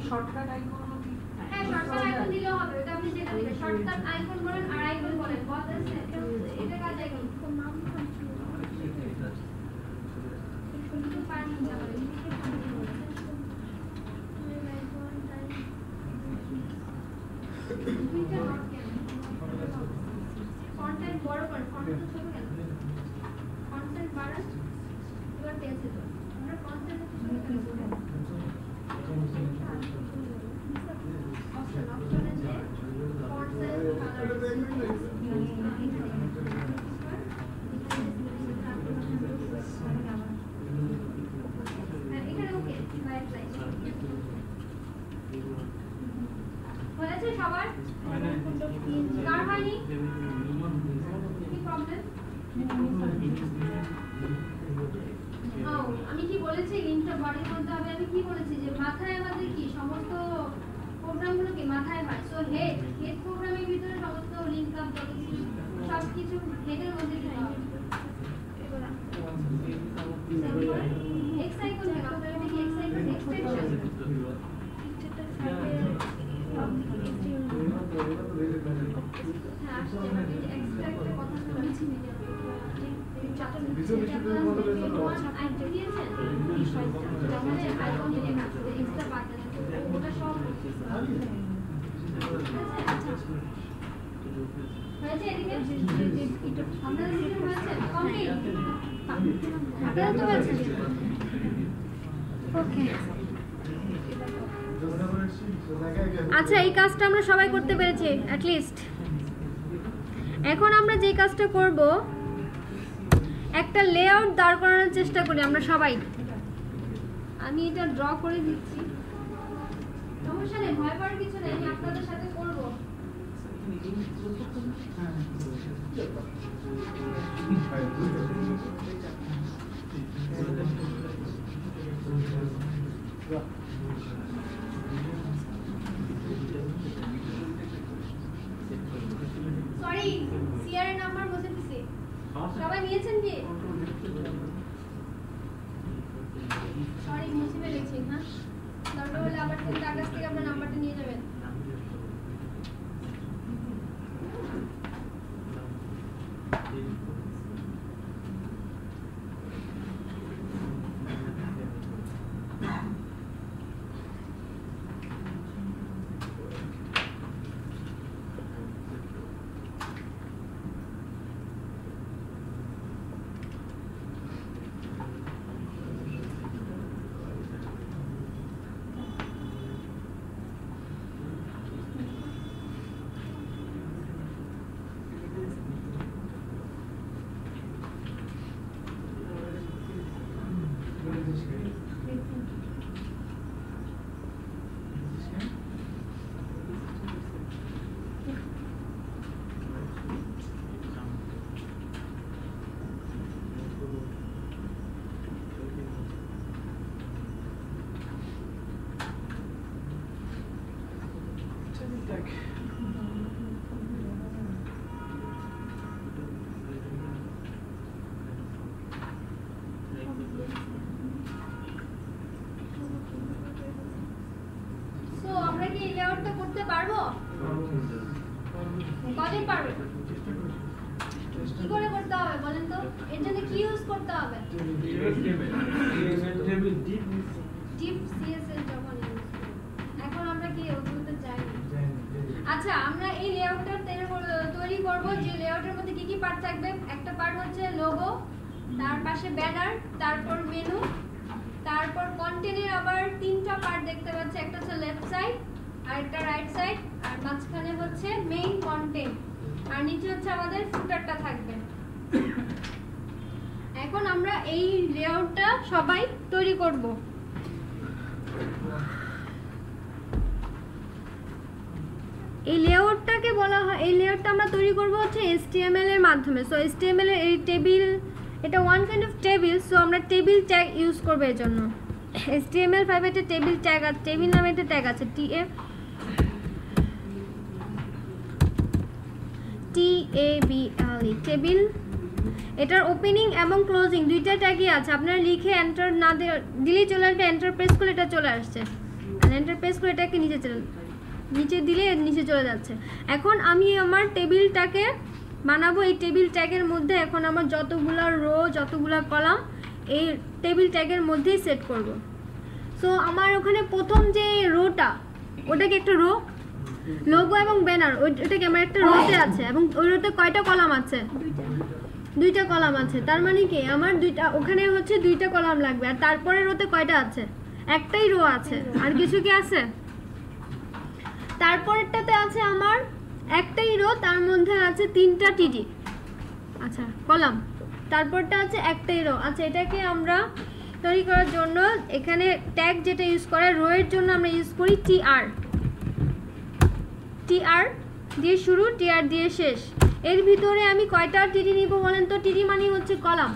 শর্টকাট আইকন হ্যাঁ শর্টকাট আইকন দিলেও হবে ওটা আপনি যেটা দিবেন শর্টকাট আইকন বলেন আর আইকন বলেন বস আছে এটা কাজ আইকন কোন নাম কিন্তু পানি যাবে কন্টেন্ট বড় করেন কন্টেন্ট ছোট কেন কন্টেন্ট বাড়ান এবার টেন্স দিন আমরা কন্টেন্ট ছোট কেন হয়েছে সবার কার হয়নি কি প্রবলেম আমি কি বলেছি লিঙ্কটা বডির মধ্যে হবে আমি কি বলেছি যে মাথায় আমাদের কি সমস্ত প্রোগ্রামগুলো কি মাথায় হয় সো হেড প্রোগ্রামের ভিতরে সমস্ত লিংক আপ সব কিছু হেডের মধ্যে দিতে হবে এক্স আইকন থেকে আপনারা কি এক্স আইকন এক্সটেনশন আচ্ছা এই কাজটা আমরা সবাই করতে পেরেছি অ্যাট লিস্ট এখন আমরা যে কাজটা করব একটা লেআউট দাঁড় করানোর চেষ্টা করি আমরা সবাই আমি এটা ড্র করে দিচ্ছি সমস্যা নেই ভয় পাওয়ার কিছু নেই আমি আপনাদের সাথে করব সরি সিআর এর নাম্বার বসে দিছি সবাই নিয়েছেন কি সরি মুছে ফেলেছি না দরকার হলে আবার তার কাছ থেকে আপনার নাম্বারটা নিয়ে যাবেন সো আমরা কি এই লেআউটটা করতে পারবো কদিন পারবে কি করে করতে হবে বলেন তো এর জন্য কি ইউজ করতে হবে ডিপ সিএসএস যখন ইউজ এখন আমরা কি ওগুলোতে যাই আচ্ছা আমরা এই লেআউটটা তৈরি করব যে লেআউটের মধ্যে কি কি পার্ট থাকবে একটা পার্ট হচ্ছে লোগো তার পাশে ব্যানার তারপর মেনু তারপর কন্টেন্টের আবার তিনটা পার্ট দেখতে পাচ্ছি একটা হচ্ছে লেফট সাইড আর একটা রাইট সাইড আর মাঝখানে হচ্ছে মেইন কন্টেন্ট আর নিচে হচ্ছে আমাদের ফুটারটা থাকবে এখন আমরা এই লেআউটটা সবাই তৈরি করব এই লেআউটটাকে বলা হয় এই লেআউটটা আমরা তৈরি করব হচ্ছে HTML এর মাধ্যমে সো HTML এর এই টেবিল এটা one kind of table so আমরা টেবিল ট্যাগ ইউজ করব এর জন্য HTML5 এর টেবিল ট্যাগ আছে টেবিল নামে একটা ট্যাগ আছে TABLE টেবিল এটার ওপেনিং এবং ক্লোজিং দুইটা ট্যাগই আছে আপনারা লিখে এন্টার না দিলেই চলে আসবে এন্টার প্রেস করলে এটা চলে আসছে আর এন্টার প্রেস করে এটাকে নিচে দিলে নিচে চলে যাচ্ছে এখন আমি আমার টেবিলটাকে বানাবো এই টেবিল ট্যাগের মধ্যে এখন আমার যতগুলা রো যতগুলা কলাম এই টেবিল ট্যাগের মধ্যেই সেট করব সো আমার ওখানে প্রথম যে রোটা ওটাকে একটা রো লোগো এবং ব্যানার ওটাকে আমার একটা রোতে আছে এবং ওই রোতে কয়টা কলাম আছে দুইটা কলাম আছে তার মানে কি আমার দুইটা ওখানে হচ্ছে দুইটা কলাম লাগবে আর তারপরে রোতে কয়টা আছে একটাই রো আছে আর কিছু কি আছে তারপরেরটাতে আছে আমার একটাই রো তার মধ্যে আছে তিনটা টিটি আচ্ছা কলাম তারপরটা আছে একটাই রো আচ্ছা এটাকে আমরা তৈরি করার জন্য এখানে ট্যাগ যেটা ইউজ করে রো এর জন্য আমরা ইউজ করি TR দিয়ে শুরু TR দিয়ে শেষ এর ভিতরে আমি কয়টা টিটি নিব বলেন তো টিটি মানে হচ্ছে column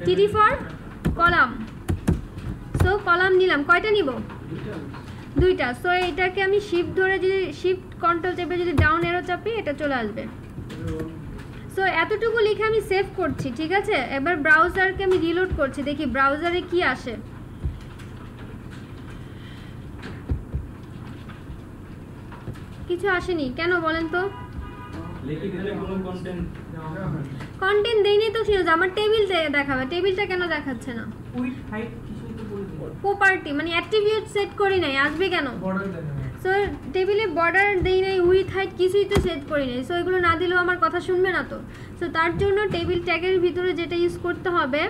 TT for column so column নিলাম কয়টা নিব দুইটা সো এটাকে আমি শিফট ধরে যদি শিফট কন্ট্রোল চেপে যদি ডাউন অ্যারো চাপি এটা চলে আসবে সো এতটুকু লিখে আমি সেভ করছি ঠিক আছে এবার ব্রাউজারকে আমি রিলোড করছি দেখি ব্রাউজারে কি আসে কিছু আসেনি কেন বলেন তো লিখে দিলে কোনো কন্টেন্ট দেইনি তো ফিউজ আমার টেবিল দেখাবে টেবিলটা কেন দেখাচ্ছে না উইথ হাইট কিছুই তো বলে দিই প্রপার্টি মানে অ্যাট্রিবিউট সেট করি নাই আসবে কেন বর্ডার দেখেন সো টেবিলে বর্ডার দেই নাই উইথ হাইট কিছুই তো সেট করি নাই সো এগুলো না দিলেও আমার কথা শুনবে না তো সো তার জন্য টেবিল ট্যাগের ভিতরে যেটা ইউজ করতে হবে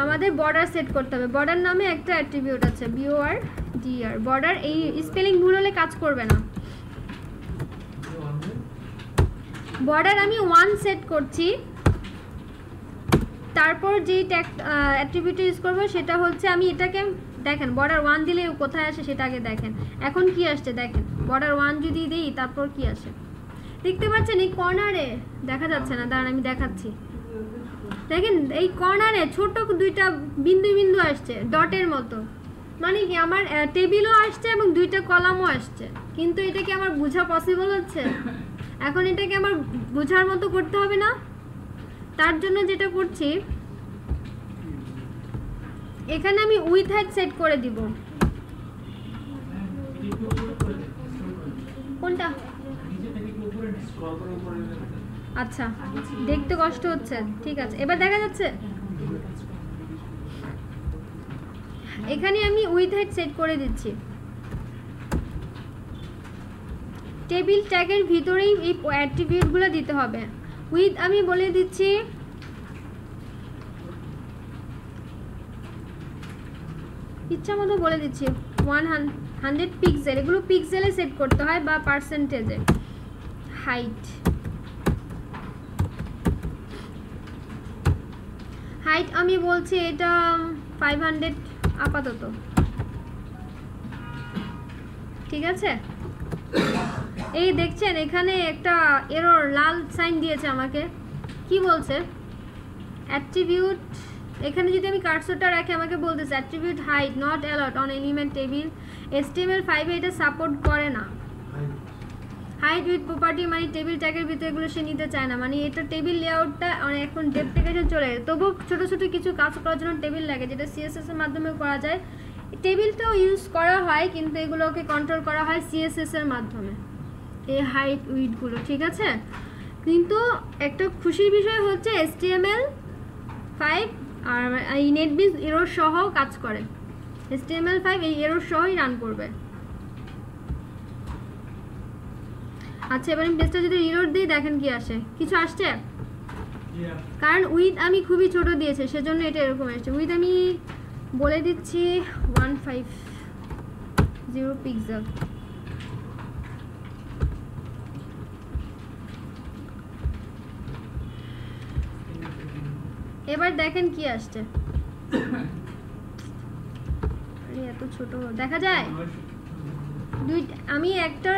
আমাদের বর্ডার সেট করতে হবে বর্ডার নামে একটা অ্যাট্রিবিউট আছে BORDR বর্ডার এই স্পেলিং ভুল হলে কাজ করবে না বর্ডার আমি 1 সেট করছি তারপর যে ট্যাগ অ্যাট্রিবিউট ইউজ করব সেটা হচ্ছে আমি এটাকে দেখেন বর্ডার 1 দিলে কোথায় আসে সেটা আগে দেখেন এখন কি আসছে দেখেন বর্ডার 1 যদি দেই তারপর কি আসে দেখতে পাচ্ছেন এই কর্নারে দেখা যাচ্ছে না দাঁড়ান আমি দেখাচ্ছি দেখেন এই কর্নারে ছোট দুইটা বিন্দু বিন্দু আসছে ডটের মতো মানে কি আমার টেবিলও আসছে এবং দুইটা কলামও আসছে কিন্তু এটা কি আমার বোঝা পসিবল হচ্ছে এখন এটাকে আমার বোঝার মতো করতে হবে না, তার জন্য যেটা করছি এখানে আমি উইথ হাইট সেট করে দিব। কোনটা? আচ্ছা দেখতে কষ্ট হচ্ছে, ঠিক আছে এবার দেখা যাচ্ছে। এখানে আমি উইথ হাইট সেট করে দিচ্ছি। টেবিল ট্যাগের ভিতরেই এই অ্যাট্রিবিউটগুলো দিতে হবে। উইথ আমি বলে দিচ্ছি ইচ্ছা মতো বলে দিচ্ছি 100 পিক্সেল, এগুলো পিক্সেলে সেট করতে হয় বা পার্সেন্টেজে। হাইট হাইট আমি বলছি এটা 500 আপাতত, ঠিক আছে। এই দেখছেন এখানে একটা এরর লাল সাইন দিয়েছে আমাকে, কি বলছে অ্যাট্রিবিউট, এখানে যদি আমি কার্সরটা রাখি আমাকে বলতেছে attribute height not allowed on element table, HTML5 এ এটা সাপোর্ট করে না। হাইট উইথ প্রপার্টি মানে টেবিল ট্যাগের ভিতরে এগুলো সে নিতে চায় না, মানে এটা টেবিল লেআউটটা এখন ডেপ্রিকেশন চলে গেছে। তবুও ছোটো ছোটো কিছু কাজ করার জন্য টেবিল লাগে, যেটা CSS এর মাধ্যমে করা যায়। টেবিলটাও ইউজ করা হয় কিন্তু এগুলোকে কন্ট্রোল করা হয় CSS এর মাধ্যমে, এই হাইট উইথগুলো, ঠিক আছে। কিন্তু একটা খুশির বিষয় হচ্ছে HTML5 আর এই নেটবিনস এরর সহ কাজ করে। HTML5 এই এরর সহই রান করবে। আচ্ছা এবার আমি পেজটা যদি রিলোড দিই দেখেন কি আসে, কিছু আসছে? কারণ উইথ আমি খুবই ছোট দিয়েছে সেজন্য এটা এরকম আসছে। উইথ আমি বলে দিচ্ছি 150 পিক্সেল। এবার দেখেন কি আসছে, এত ছোট দেখা যায়। আমি একটা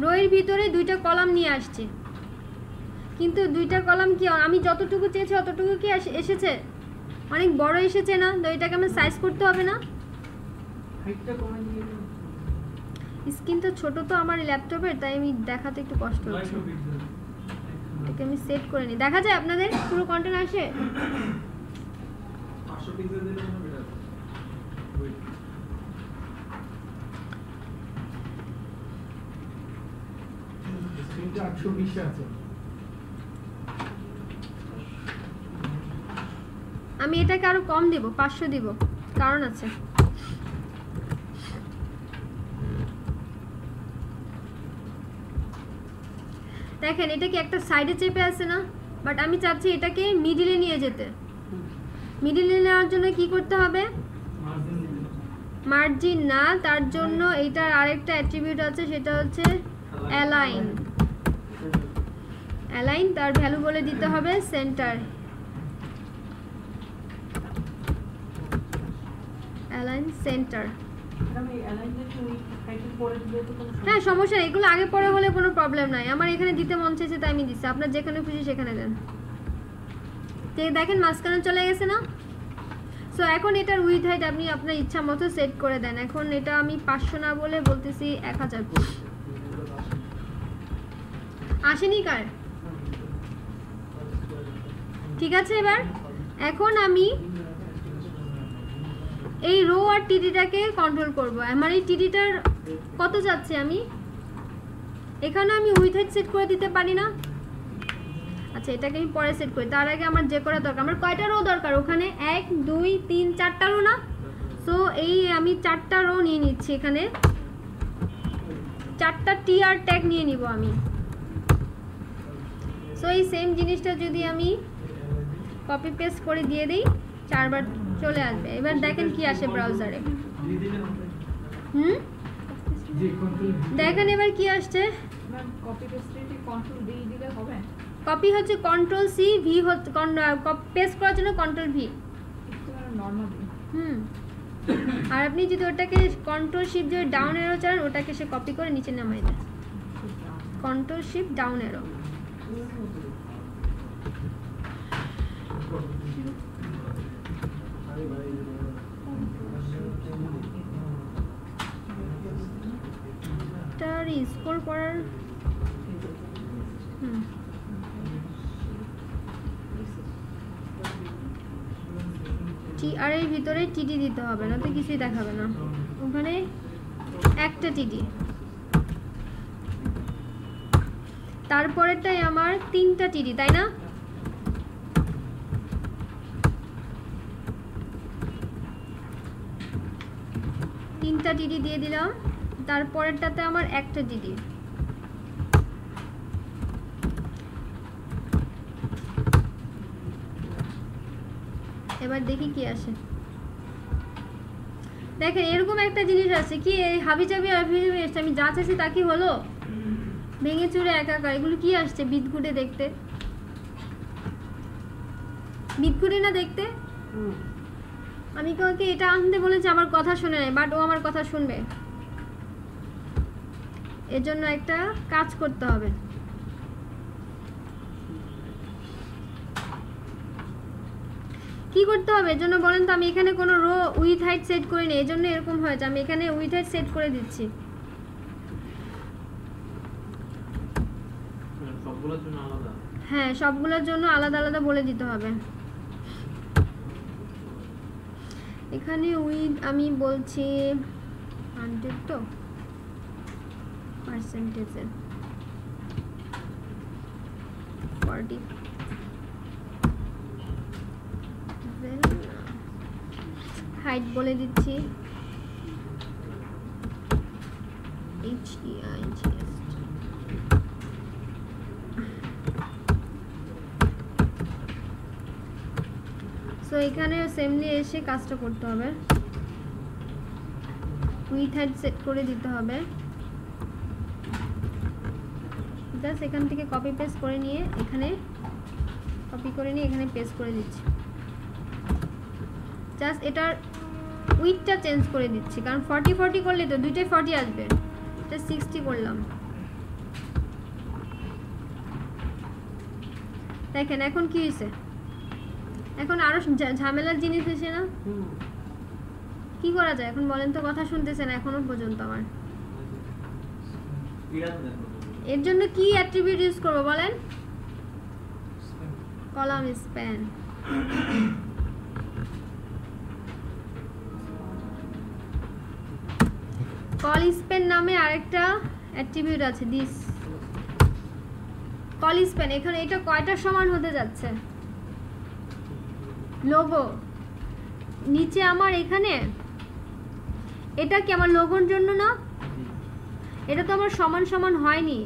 রোয়ের ভিতরে দুইটা কলাম নিয়ে আসছি, কিন্তু দুইটা কলাম কি আমি যতটুকু চেয়েছি অতটুকু কি এসেছে? অনেক বড় এসেছে না? তো এটাকে আমার সাইজ করতে হবে না? স্ক্রিন তো ছোট তো আমার ল্যাপটপের, তাই আমি দেখাতে একটু কষ্ট হচ্ছে। এটাকে আমি সেট করে নিই, দেখা যায় আপনাদের পুরো কন্টেন্ট আসে। 500 পিক্সেল দিলে হবে এটা। স্ক্রিনটা 820 আছে। আমি এটাকে আরো কম দিব, 500 দিব, কারণ আছে। দেখেন এটা কি একটা সাইডে চেপে আছে না, বাট আমি চাচ্ছি এটাকে মিডিলে নিয়ে যেতে। মিডিলে নেওয়ার জন্য কি করতে হবে? মার্জিন না, তার জন্য এইটার আরেকটা অ্যাট্রিবিউট আছে, সেটা হচ্ছে অ্যালাইন। অ্যালাইন তার ভ্যালু বলে দিতে হবে সেন্টার। Align centre. হ্যাঁ সমস্যা নেই, এগুলো আগে পরে হলে কোনো প্রবলেম নাই। আমার এখানে দিতে মন চাইছে তাই আমি দিচ্ছি, আপনার যেখানে খুশি সেখানে দেন। দেখেন মাঝখানে চলে গেছে না? সো এখন এটার উইথ হাইট আপনি আপনার ইচ্ছা মতো সেট করে দেন। এখন এটা আমি 500 না বলে বলতেছি 1000 করে। আসেনি কার? ঠিক আছে। এবার এখন আমি এই রো আর টিডিটাকে কন্ট্রোল করব। আমার এই টিডিটার কত যাচ্ছে আমি এখানে আমি উইথ হাইট সেট করে দিতে পারি না? আচ্ছা এটাকে আমি পরে সেট করি, তার আগে আমার যে করা দরকার, আমার কয়টা রো দরকার ওখানে? 1 2 3 4টা রো না? সো এই আমি 4টা রো নিয়ে নিচ্ছি, এখানে 4টা টিআর ট্যাগ নিয়ে নিব আমি। সো এই সেম জিনিসটা যদি আমি কপি পেস্ট করে দিয়ে দিই 4 বার চলে আসবে। এবার দেখেন কি আসে ব্রাউজারে। দেখেন এবার কি আসছে। কপি পেস্টে কন্ট্রোল ডি দিলে হবে? কপি হচ্ছে কন্ট্রোল সি, ভি হচ্ছে পেস্ট করার জন্য কন্ট্রোল ভি। নরমাল আর আপনি যদি ওটাকে কন্ট্রোল শিফট দিয়ে ডাউন অ্যারো চালান ওটাকে সে কপি করে নিচে নামাই দেয়। Control shift down arrow. Score করার টি আর এর ভিতরে টিডি দিতে হবে, না তো কিছুই দেখাবে না। ওখানে একটা টিডি, তারপরেরটাই আমার 3টা টিডি, তাই না? তিনটা টিডি দিয়ে দিলাম, তারপরেরটাতে আমার একটা টিডি। এবার দেখি কি আসে। দেখেন এরকম একটা জিনিস আছে কি, এই হাবিজাবি আসছে, আমি যা চাইছি তা কি হলো? ভেঙে চুরে একাকার। এগুলো কি আসছে? বিদঘুটে দেখতে, বিদঘুটে না দেখতে? আমি কাউকে এটা আনতে বলেছি, আমার কথা শুনে নাই, বাট ও আমার কথা শুনবে। এর জন্য একটা কাজ করতে হবে। কি করতে হবে এর জন্য বলেন তো? আমি এখানে কোনো রো উইথ হাইট সেট করে নিই, এই জন্য এরকম হয়েছে। আমি এখানে উইথ হাইট সেট করে দিচ্ছি। সবগুলোর জন্য আলাদা? হ্যাঁ, সবগুলোর জন্য আলাদা আলাদা বলে দিতে হবে। এখানে উইথ আমি বলছি 100 তো পার্সেন্টেজে 40, হাইট বলে দিচ্ছি HEIGS। সো এখানে সেমলি এসে কাজটা করতে হবে, উইথ হাইট সেট করে দিতে হবে। জাস্ট এখান থেকে কপি পেস্ট করে নিয়ে এখানে কপি করে নিয়ে এখানে পেস্ট করে দিচ্ছি। জাস্ট এটার উইথটা চেঞ্জ করে দিচ্ছি, কারণ 40 করলে তো দুইটাই 40 আসবে। এটা 60 করলাম। দেখেন এখন কি হয়েছে, এখন আরো ঝামেলার জিনিস এসে না? কি করা যায় এখন বলেন তো? কথা শুনতেছেন এখনো পর্যন্ত আমার। এর জন্য কি অ্যাট্রিবিউট ইউজ করব বলেন? Column span. কল স্প্যান নামে আরেকটা অ্যাট্রিবিউট আছে, দিস কল স্প্যান। এখানে এটা কয়টা সমান হতে যাচ্ছে? লোগো নিচে আমার এখানে, এটা কি আমার লোগোর জন্য না? এটা তো আমার সমান সমান হয়নি।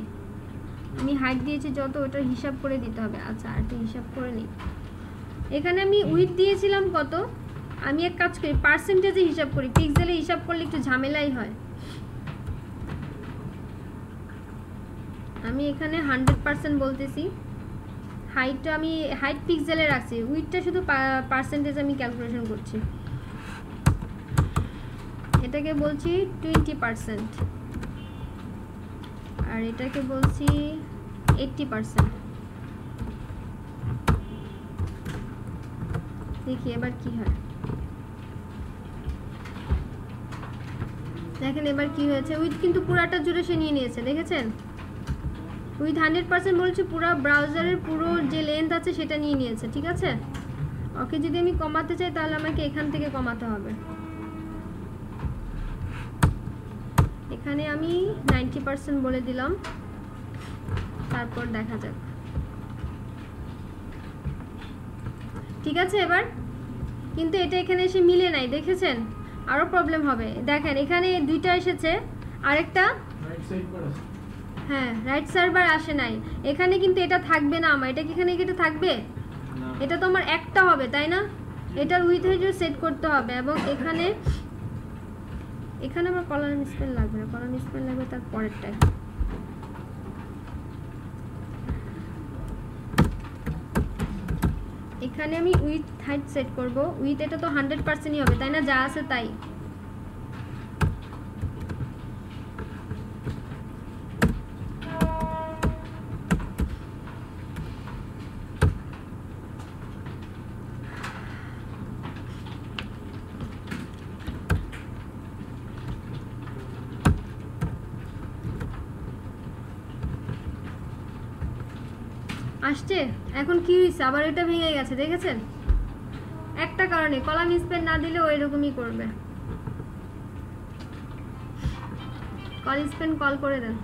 আমি হাইট দিয়েছি যত, ওটা হিসাব করে দিতে হবে। আচ্ছা, আর একটা হিসাব করে নিই। এখানে আমি উইথ দিয়েছিলাম কত? আমি এক কাজ করি, পার্সেন্টেজে হিসাব করি, পিক্সেলে হিসাব করলে একটু ঝামেলাই হয়। আমি এখানে 100% বলতেছি। হাইটটা আমি হাইট পিক্সেলে রাখছি, উইথটা শুধু পার্সেন্টেজ আমি ক্যালকুলেশন করছি। এটাকে বলছি 20%, আর এটাকে বলছি 80%। দেখি এবার কি হয়। দেখেন এবার কি হয়েছে, উইথ কিন্তু পুরাটা জুড়ে সে নিয়ে নিয়েছে, দেখেছেন? উইথ 100% বলছি, পুরো ব্রাউজারের পুরো যে লেন্থ আছে সেটা নিয়ে নিয়েছে, ঠিক আছে? ওকে যদি আমি কমাতে চাই তাহলে আমাকে এখান থেকে কমাতে হবে। এখানে আমি 90% বলে দিলাম, তারপর দেখা যাক। ঠিক আছে এবার? কিন্তু এটা এখানে এসে মিলে নাই, দেখেছেন? আরো প্রবলেম হবে। দেখেন এখানে দুইটা এসেছে, আরেকটা হ্যাঁ রাইট সার্ভার আসে নাই। এখানে কিন্তু এটা থাকবে না আমার, এটা কি এখানে এটা থাকবে? এটা তো আমার একটা হবে, তাই না? এটার উইথ হাইট সেট করতে হবে। এবং এখানে আমার কলাম স্পেন লাগবে না, কলাম স্পেন লাগবে তার পরেরটায়। এখানে আমি উইথ হাইট সেট করব। উইথ এটা তো 100%ই হবে, তাই না? যা আছে তাই। আসছে। এখন কি হয়েছে, আবার এটা ভেঙে গেছে, দেখেছেন? একটা কারণে কলাম স্পেস না দিলে ওই রকমই করবে। কল স্পেন কল করে দেন।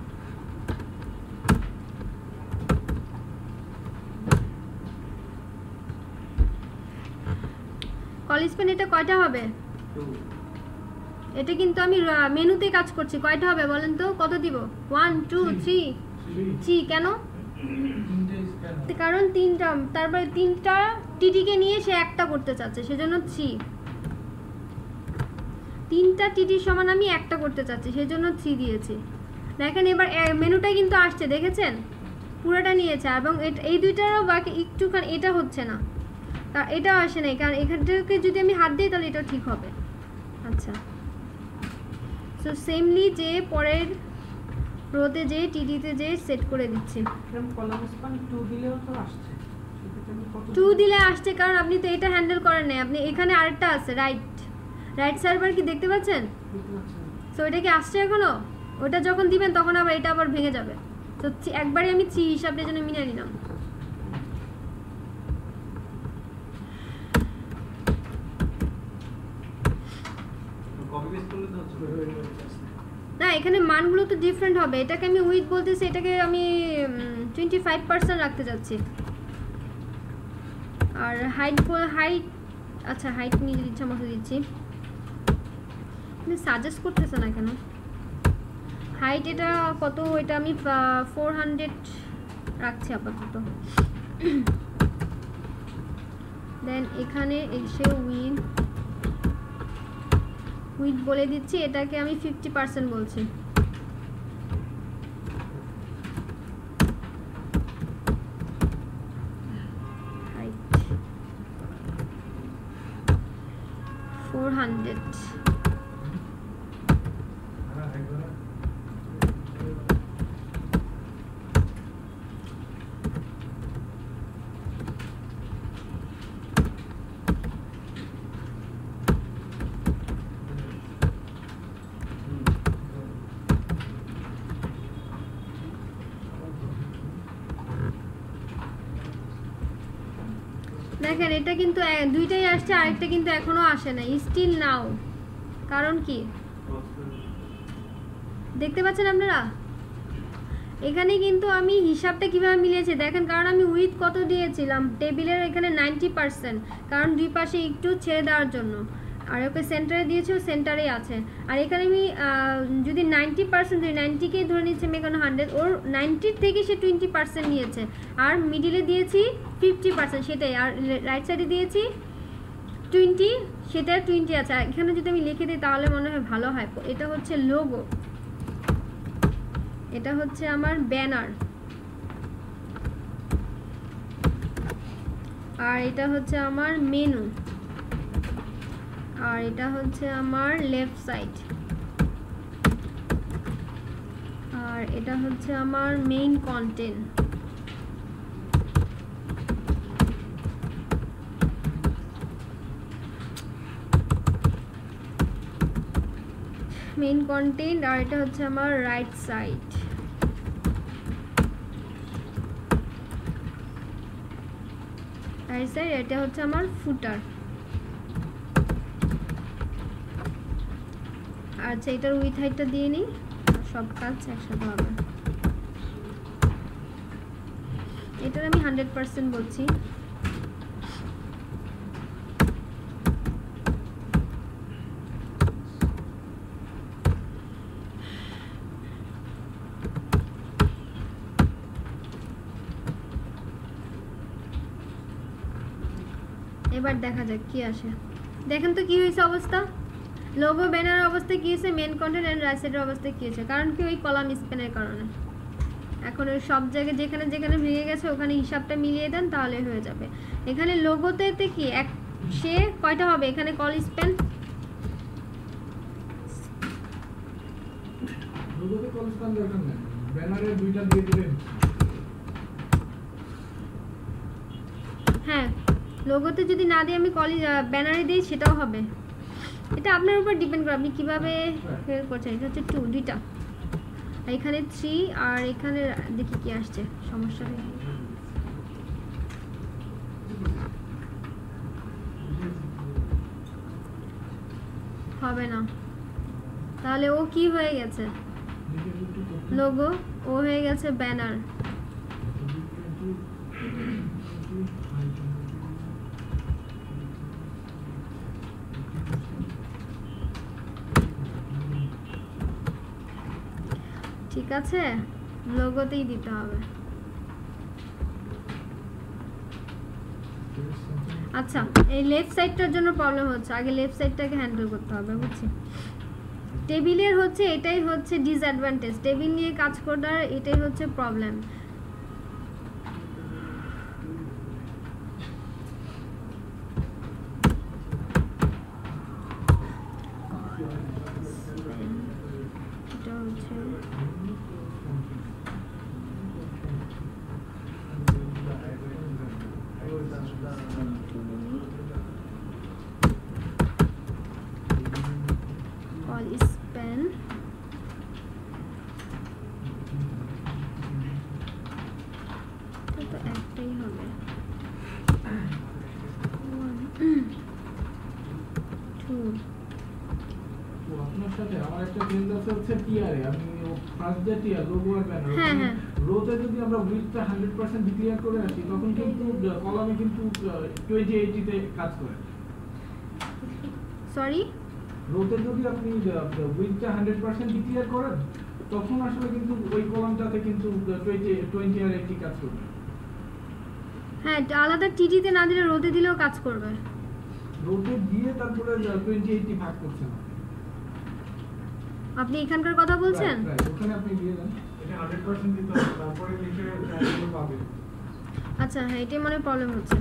কল স্পেন এটা কয়টা হবে? এটা কিন্তু আমি মেনুতে কাজ করছি, কয়টা হবে বলেন তো? কত দিব? 1 2 3 3 কেন? কারণ তিনটা, তারপরে তিনটা টিটিকে নিয়ে সে একটা করতে চাচ্ছে, সেজন্য 3। তিনটা টিটির সমান আমি একটা করতে চাচ্ছি, সেজন্য 3 দিয়েছি। দেখেন এবার মেনুটা কিন্তু আসছে, দেখেছেন? পুরোটা নিয়েছে, এবং এই দুইটারও বাকি একটুখানি এটা হচ্ছে না, এটাও আসে নাই, কারণ এখানটাকে যদি আমি হাত দিই তাহলে এটাও ঠিক হবে। আচ্ছা, সো সেমলি যে পরের রোতে যে টিটিতে যে সেট করে দিচ্ছি। কলাম স্প্যান 2 দিলেও তো আসছে, 2 দিলে আসছে কারণ আপনি তো এটা হ্যান্ডেল করেন না। আপনি এখানে আরেকটা আছে রাইট সার্ভার, কি দেখতে পাচ্ছেন? সো এটা কি আসছে এখনো? ওটা যখন দিবেন তখন আবার এটা আবার ভেঙে যাবে। তো একবারই আমি 3 হিসাবের জন্য মিলিয়ে নিলাম। না, এখানে মানগুলো তো ডিফারেন্ট হবে। এটাকে আমি উইথ বলতেছি, এটাকে আমি 25% রাখতে যাচ্ছি। আর হাইট, আচ্ছা হাইট নিজের ইচ্ছা মতো দিচ্ছি। সাজেস্ট করতেছে না কেন? হাইট এটা কত? এটা আমি 400 রাখছি আপাতত। দেন এখানে এসে উইথ বলে দিচ্ছি, এটাকে আমি 50% বলছি। হাইট 400। দেখেন এটা কিন্তু দুইটাই আসছে, আরেকটা কিন্তু এখনো আসে না, স্টিল নাও। কারণ কি দেখতে পাচ্ছেন আপনারা? এখানে কিন্তু আমি হিসাবটা কিভাবে মিলিয়েছি দেখেন, কারণ আমি উইথ কত দিয়েছিলাম টেবিলের এখানে 90%, কারণ দুই পাশে একটু ছেড়ে দেওয়ার জন্য। আর ওকে সেন্টারে দিয়েছি, ও সেন্টারেই আছে। আর এখানে আমি যদি 90% ধরি, 90কে ধরে নিচ্ছি আমি এখানে 100, ওর 90 থেকে সে 20% নিয়েছে। আর মিডিলে দিয়েছি 50%, সেটাই। আর রাইট সাইডে দিয়েছি 20, সেটা 20 আছে। আর এখানে যদি আমি লিখে দিই তাহলে মনে হয় ভালো হয়। এটা হচ্ছে লোগো, এটা হচ্ছে আমার ব্যানার, আর এটা হচ্ছে আমার মেনু, আর এটা হচ্ছে আমার লেফট সাইড, আর এটা হচ্ছে আমার মেইন কন্টেন্ট। মেইন কন্টেন্ট, আর এটা হচ্ছে আমার রাইট সাইড। রাইট সাইড, এটা হচ্ছে আমার ফুটার। আচ্ছা, এটার উইথ হাইটটা দিয়ে নিই, সব কাজ একসাথে হবে। এটার আমি 100% বলছি। এবার দেখা যাক কি আসে। দেখেন তো কি হয়েছে অবস্থা। লোগো ব্যানারের অবস্থা কি হয়েছে, মেন কন্টেন্ট এন্ড রাইট সাইডের অবস্থা কি হয়েছে, কারণ কি ওই কলাম স্প্যানের কারণে। এখন ওই সব জায়গায় যেখানে যেখানে ভেঙে গেছে ওখানে হিসাবটা মিলিয়ে দেন, তাহলে হয়ে যাবে। এখানে লোগোতে কি সে কয়টা হবে? এখানে কল স্প্যান, লোগোতে কল স্প্যান দরকার নেই, ব্যানারে দুইটা দিয়ে দিবেন। হ্যাঁ, লোগোতে যদি না দিই আমি ব্যানারে দিই সেটাও হবে। এটা আপনার উপর ডিপেন্ড করে আপনি কিভাবে হেল্প করছেন। এটা হচ্ছে 2, দুইটা, এখানে 3, আর এখানে দেখি কি আসছে সমস্যা নেই। হবে না। তাহলে ও কি হয়ে গেছে? লোগো। ও হয়ে গেছে ব্যানার। ঠিক আছে, লোগোতেই দিতে হবে। আচ্ছা, এই লেফট সাইডটার জন্য প্রবলেম হচ্ছে, আগে লেফট সাইডটাকে হ্যান্ডেল করতে হবে, বুঝছি। টেবিলের হচ্ছে এটাই হচ্ছে ডিসঅ্যাডভান্টেজ, টেবিল নিয়ে কাজ করার এটাই হচ্ছে প্রবলেম। এটা হচ্ছে call span তো একটাই হবে 1 2 আপনার সাথে আমার একটা চেঞ্জ আছে হচ্ছে টিআরে, আমি ফার্স্ট যে টিআর লোগো আর ব্যানার, হ্যাঁ হ্যাঁ রোতে যদি আমরা উইথটা 100% ডিক্লেয়ার করে আসি তখন কিন্তু কলামে কিন্তু 2080 তে কাজ করে। সরি, রোতে যদি আপনি উইথটা 100% ডিক্লেয়ার করেন তখন আসলে কিন্তু ওই কলামটাতে কিন্তু 20 আর 80 কাজ করবে। হ্যাঁ আলাদা টিটিতে না দিলে রোদে দিলেও কাজ করবে। রোতে দিয়ে তারপরে 2080 ভাগ করছেন আপনি এখানকার কথা বলছেন? ওখানে আপনি দিয়ে দেন, এটা 100% দিতে হবে, তারপরে লিখে ভ্যালু পাবে। আচ্ছা হ্যাঁ, এটাই মানে প্রবলেম হচ্ছে।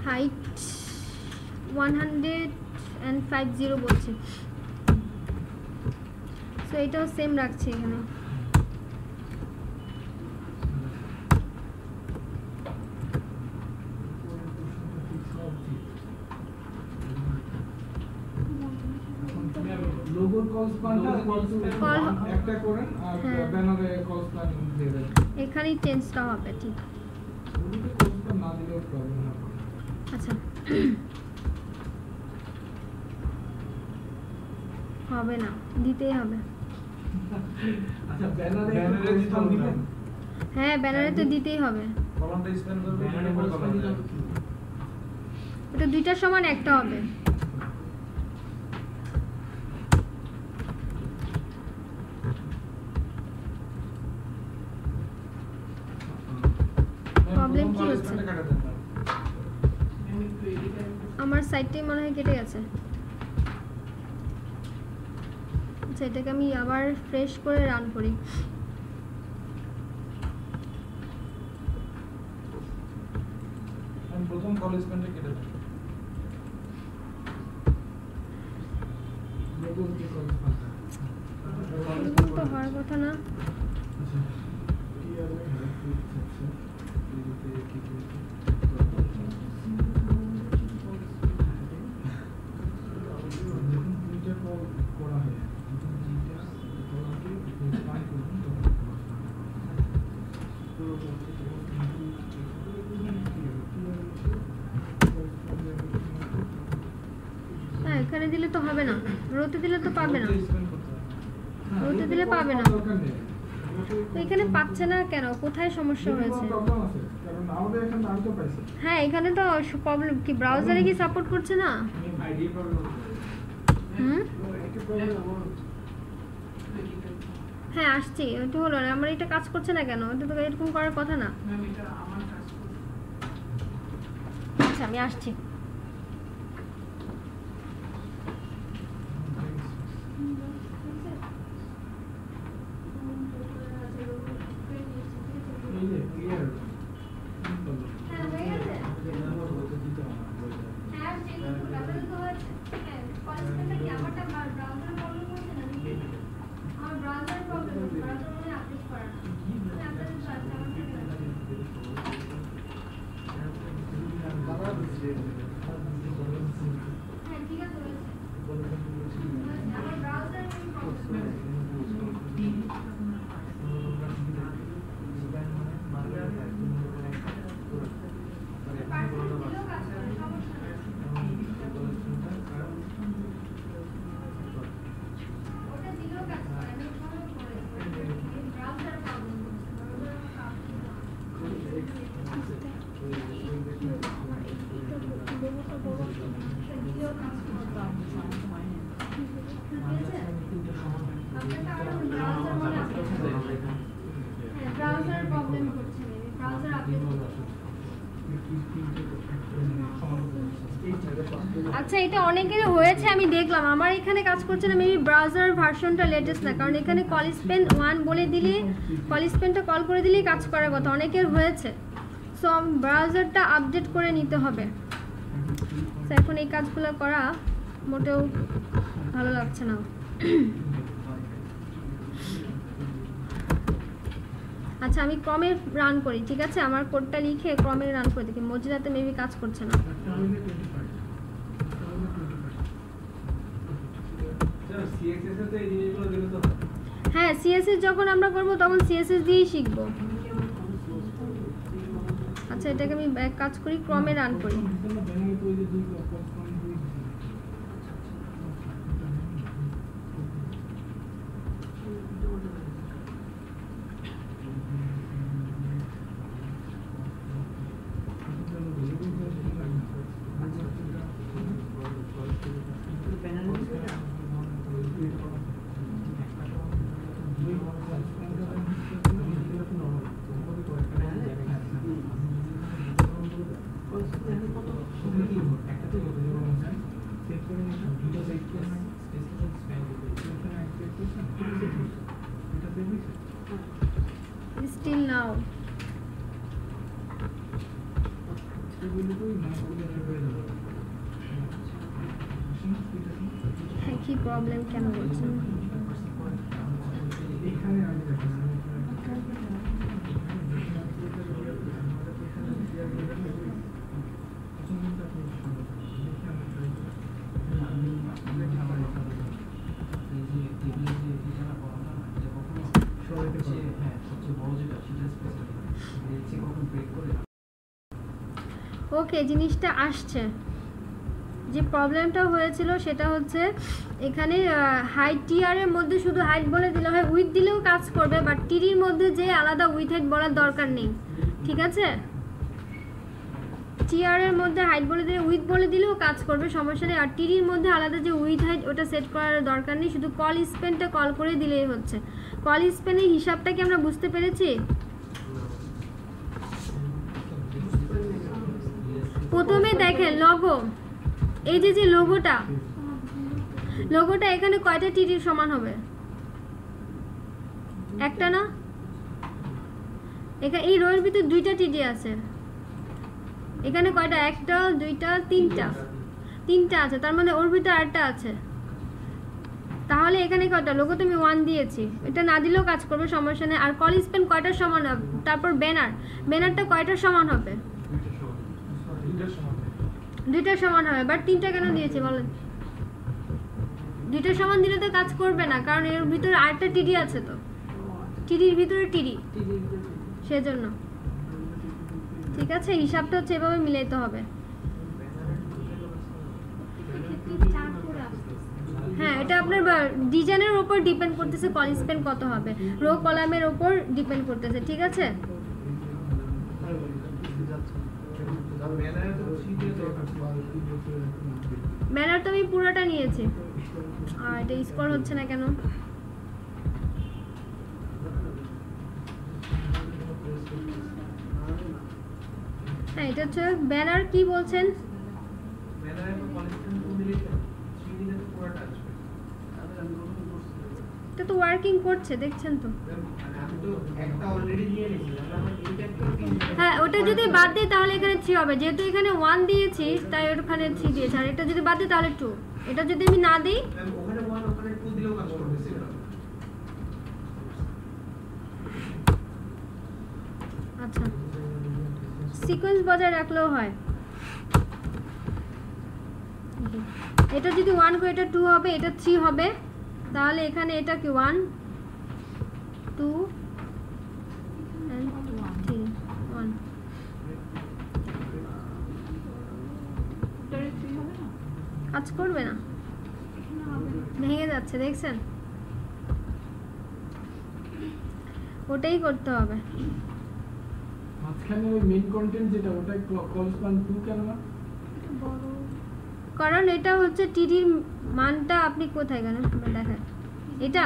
হাইট 150 বলছে, সো এটাও সেম রাখছি এখানে। লোগোর কল স্প্যানটা একটা করেন আর ব্যানারে কল স্প্যান দিয়ে দেন, এখানেই চেঞ্জটা হবে। ঠিক, ওদিকে কল স্প্যান না দিলেও প্রবলেম হবে। আচ্ছা হবে না, দিতেই হবে। আচ্ছা ব্যানারে ব্যানারে দিতে হবে না। হ্যাঁ ব্যানারে তো দিতেই হবে। কলামটা স্ক্যান করবে, ব্যানারে এখানে কল কলাম স্প্যান যাবে। ওটা দুইটার সমান একটা হবে। প্রবলেম কি হচ্ছে? আমার সাইডটাই মনে হয় কেটে গেছে। আচ্ছা এটাকে আমি আবার ফ্রেশ করে রান করি। আমি প্রথম কল স্প্যানটা কেটে দেব। লোগোর কি কল স্প্যানটা এরকম তো হওয়ার কথা না। আচ্ছা টিআরে হেল্প করছে এদিকে কি করছে দুইটা কল করা হয়, যখন দুইটা কলাকে স্প্যান করবেন তখন পুরো হ্যাঁ এখানে দিলে তো হবে না, রোতে দিলে তো পাবে না। স্ক্যান করতে হবে। রোতে দিলে পাবে না। দরকার নেই। তো এখানে পাচ্ছে না কেন? কোথায় সমস্যা হয়েছে? প্রবলেম আছে কারণ আমাদের এখানে আমি তো পাইছি। হ্যাঁ এখানে তো প্রবলেম কি, ব্রাউজারে কি সাপোর্ট করছে না? আইডি প্রবলেম হুম হ্যাঁ আসছি, ওইটা হলো না। আমার এটা কাজ করছে না কেন? এটা তো এরকম করার কথা না। আচ্ছা আমি আসছি। এই যে ক্লিয়ার হ্যাঁ হয়ে গেছে। দিতে হবে হ্যাঁ চেঞ্জ করতে হবে তো হয়েছে। হ্যাঁ কনস্ট্যান্টটা কি আমারটা ব্রাউজারে প্রবলেম হচ্ছে না নাকি? আমার ব্রাউজারে প্রবলেম হচ্ছে, ব্রাউজার মনে আপডেট করা না। মানে আপনাদের তো আছে, আমার থেকে না। হ্যাঁ ঠিক আছে হয়েছে। আমার ব্রাউজারে প্রবলেম হচ্ছে। ব্রাউজার প্রবলেম করছে ব্রাউজার আপডেট আচ্ছা এটা অনেকের হয়েছে আমি দেখলাম আমার এখানে কাজ করছে না মেবি ব্রাউজার ভার্সনটা লেটেস্ট না কারণ এখানে কলিসপেন 1 বলে দিলে কলিসপেনটা কল করে দিলেই কাজ করার কথা অনেকের হয়েছে সো ব্রাউজারটা আপডেট করে নিতে হবে সো এখন এই কাজগুলো করা মোটেও ভালো লাগছে না আচ্ছা আমি ক্রমে রান করি ঠিক আছে আমার কোডটা লিখে ক্রমে রান করে দেখি মজিলাতে মেবি কাজ করছে না হ্যাঁ সিএসএস যখন আমরা করব তখন সিএসএস দিয়েই শিখব আচ্ছা এটাকে আমি ব্যাক কাজ করি ক্রমে রান করি Still now. কি প্রবলেম কেন হচ্ছে ওকে জিনিসটা আসছে যে প্রবলেমটা হয়েছিল সেটা হচ্ছে এখানে হাইট টিআর এর মধ্যে শুধু হাইট বলে দিলে হয় উইথ দিলেও কাজ করবে বাট টিডির মধ্যে যে আলাদা উইথ হাইট বলার দরকার নেই ঠিক আছে টিআর এর মধ্যে হাইট বলে দিলে উইথ বলে দিলেও কাজ করবে সমস্যা নেই আর টিডির মধ্যে আলাদা যে উইথ হাইট ওটা সেট করার দরকার নেই শুধু কল স্পেনটা কল করে দিলেই হচ্ছে কল স্পেনের হিসাবটা কি আমরা বুঝতে পেরেছি প্রথমে দেখেন লোগো এই যে লোগোটা এখানে কয়টা টিডির সমান হবে একটা না এখানে এই রোয়ের ভিতর দুইটা টিডি আছে এখানে কয়টা একটা দুইটা তিনটা আছে তার মানে ওর ভিতর আরেকটা আছে তাহলে এখানে কয়টা লোগো তুমি 1 দিয়েছি এটা না দিলেও কাজ করবে সমস্যা নেই আর কল স্পেন কয়টার সমান হবে তারপর ব্যানারটা কয়টার সমান হবে দুইটার সমান হবে বাট তিনটা কেন দিয়েছে বলেন দুইটার সমান দিলে তো কাজ করবে না কারণ এর ভিতরে আরেকটা টিডি আছে তো টিডির ভিতরে টিডি সেজন্য ঠিক আছে হিসাবটা হচ্ছে এভাবে মিলাইতে হবে হ্যাঁ এটা আপনার ডিজাইনের উপর ডিপেন্ড করতেছে কল স্পেন কত হবে রো কলামের উপর ডিপেন্ড করতেছে ঠিক আছে ব্যানার তো আমি পুরোটা নিয়েছি আর এটা স্কোর হচ্ছে না কেন হ্যাঁ এটা হচ্ছে ব্যানার কি বলছেন এটা তো ওয়ার্কিং করছে দেখছেন তো হ্যাঁ ওটা যদি বাদ দিই তাহলে এখানে 3 হবে যেহেতু এখানে 1 দিয়েছি তাই ওখানে 3 দিয়েছি আর এটা যদি বাদ দিই তাহলে 2 এটা যদি আমি না দিই ওখানে 1 ওখানে 2 দিলেও কাজ করবে আচ্ছা সিকোয়েন্স বজায় রাখলেও হয় এটা যদি 1 করে এটা 2 হবে এটা 3 হবে তাহলে এখানে এটা কি 1 2 and 3 1 কাজ করবে না ভেঙে যাচ্ছে দেখছেন ওটাই করতে হবে মাঝখানে ওই মেইন কন্টেন্ট যেটা ওটা কলসপান 2 কেন না কারণ এটা হচ্ছে টিডির মানটা আপনি কোথায় গেলেন দেখেন এটা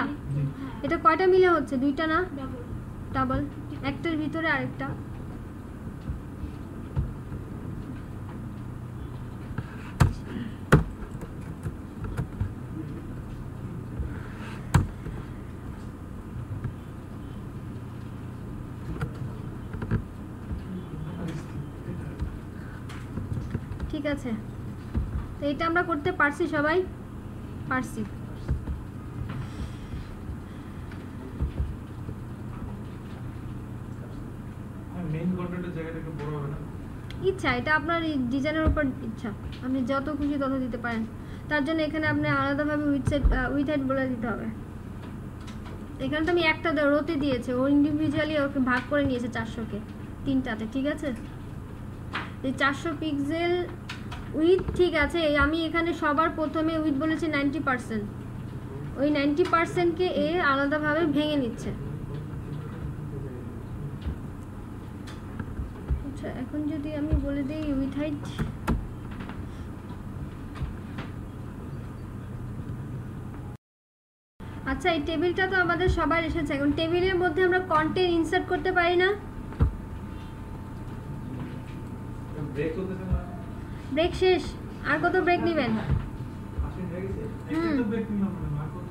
এটা কয়টা মিলে হচ্ছে দুইটা না ডাবল একটার ভিতরে আরেকটা ঠিক আছে তো এটা আমরা করতে পারছি সবাই পারছি মেইন কন্টেন্টের জায়গাটা একটু বড় হবে না ইচ্ছা এটা আপনার ডিজাইনের উপর ইচ্ছা আপনি যত খুশি তত দিতে পারেন তার জন্য এখানে আপনি আলাদাভাবে উইথ হাইট বলে দিতে হবে এখানে তো আমি একটা রোতে দিয়েছি ও ইন্ডিভিজুয়ালি ওকে ভাগ করে নিয়েছে 400-কে তিনটাতে ঠিক আছে এই 400 পিক্সেল উইথ ঠিক আছে আমি এখানে সবার প্রথমে উইথ বলেছি 90% ওই 90%-কে এ আলাদাভাবে ভেঙে নিচ্ছে আচ্ছা এখন যদি আমি বলে দিই উইথ হাইট আচ্ছা এই টেবিলটা তো আমাদের সবার এসেছে এখন টেবিলের মধ্যে আমরা কন্টেন্ট ইনসার্ট করতে পারি না ব্রেক চলতেছে না ব্রেক শেষ আর কত ব্রেক নেবেন একটু ব্রেক নিলাম না আর কত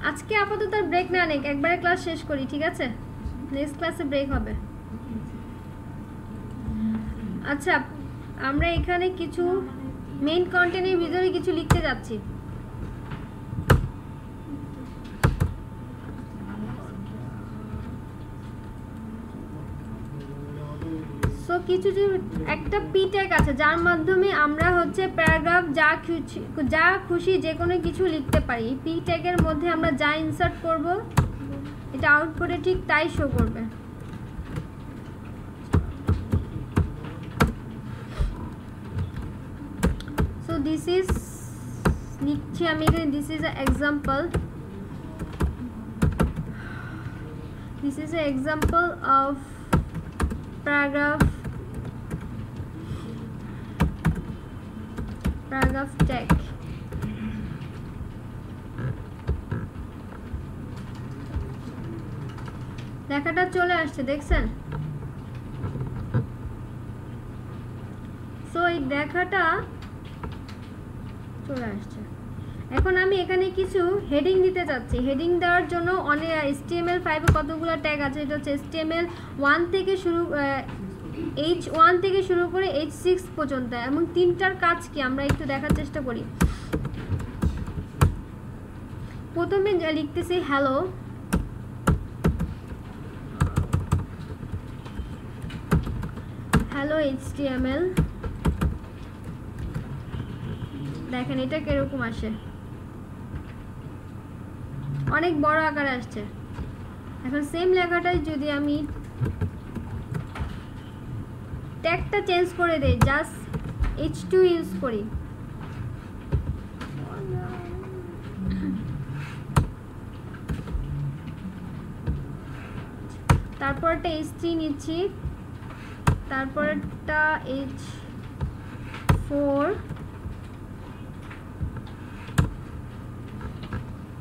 আজকে আপাতত আর ব্রেক না নেই একবারে ক্লাস শেষ করি ঠিক আছে নেক্সট ক্লাসে ব্রেক হবে আচ্ছা আমরা এখানে কিছু মেইন কন্টেন্টের ভিতরে কিছু লিখতে যাচ্ছি সো কিছু যে একটা পি ট্যাগ আছে যার মাধ্যমে আমরা হচ্ছে প্যারাগ্রাফ যা খুশি যে কোনো কিছু লিখতে পারি এই পি ট্যাগের মধ্যে আমরা যা ইনসার্ট করব এটা আউটপুটে ঠিক তাই শো করবে সো দিস ইজ লিখছি আমি এখানে this is a example this is a example of paragraph tag লেখাটা চলে আসছে দেখছেন সো এই লেখাটা চলে আসছে এখন আমি এখানে কিছু হেডিং দিতে চাচ্ছি হেডিং দেওয়ার জন্য অনেক HTML5 এ কতগুলো ট্যাগ আছে এটা হচ্ছে HTML1 থেকে শুরু H1 থেকে শুরু করে H6 পর্যন্ত এবং তিনটার কাজ কি আমরা একটু দেখার চেষ্টা করি প্রথমে লিখতেছি হ্যালো হ্যালো HTML দেখেন এটা কিরকম আসে অনেক বড় আকারে আসছে এখন সেম লেখাটাই যদি আমি ট্যাগটা চেঞ্জ করে দেই জাস্ট H2 ইউজ করি তারপরটা H3 নিচ্ছি তারপরটা H4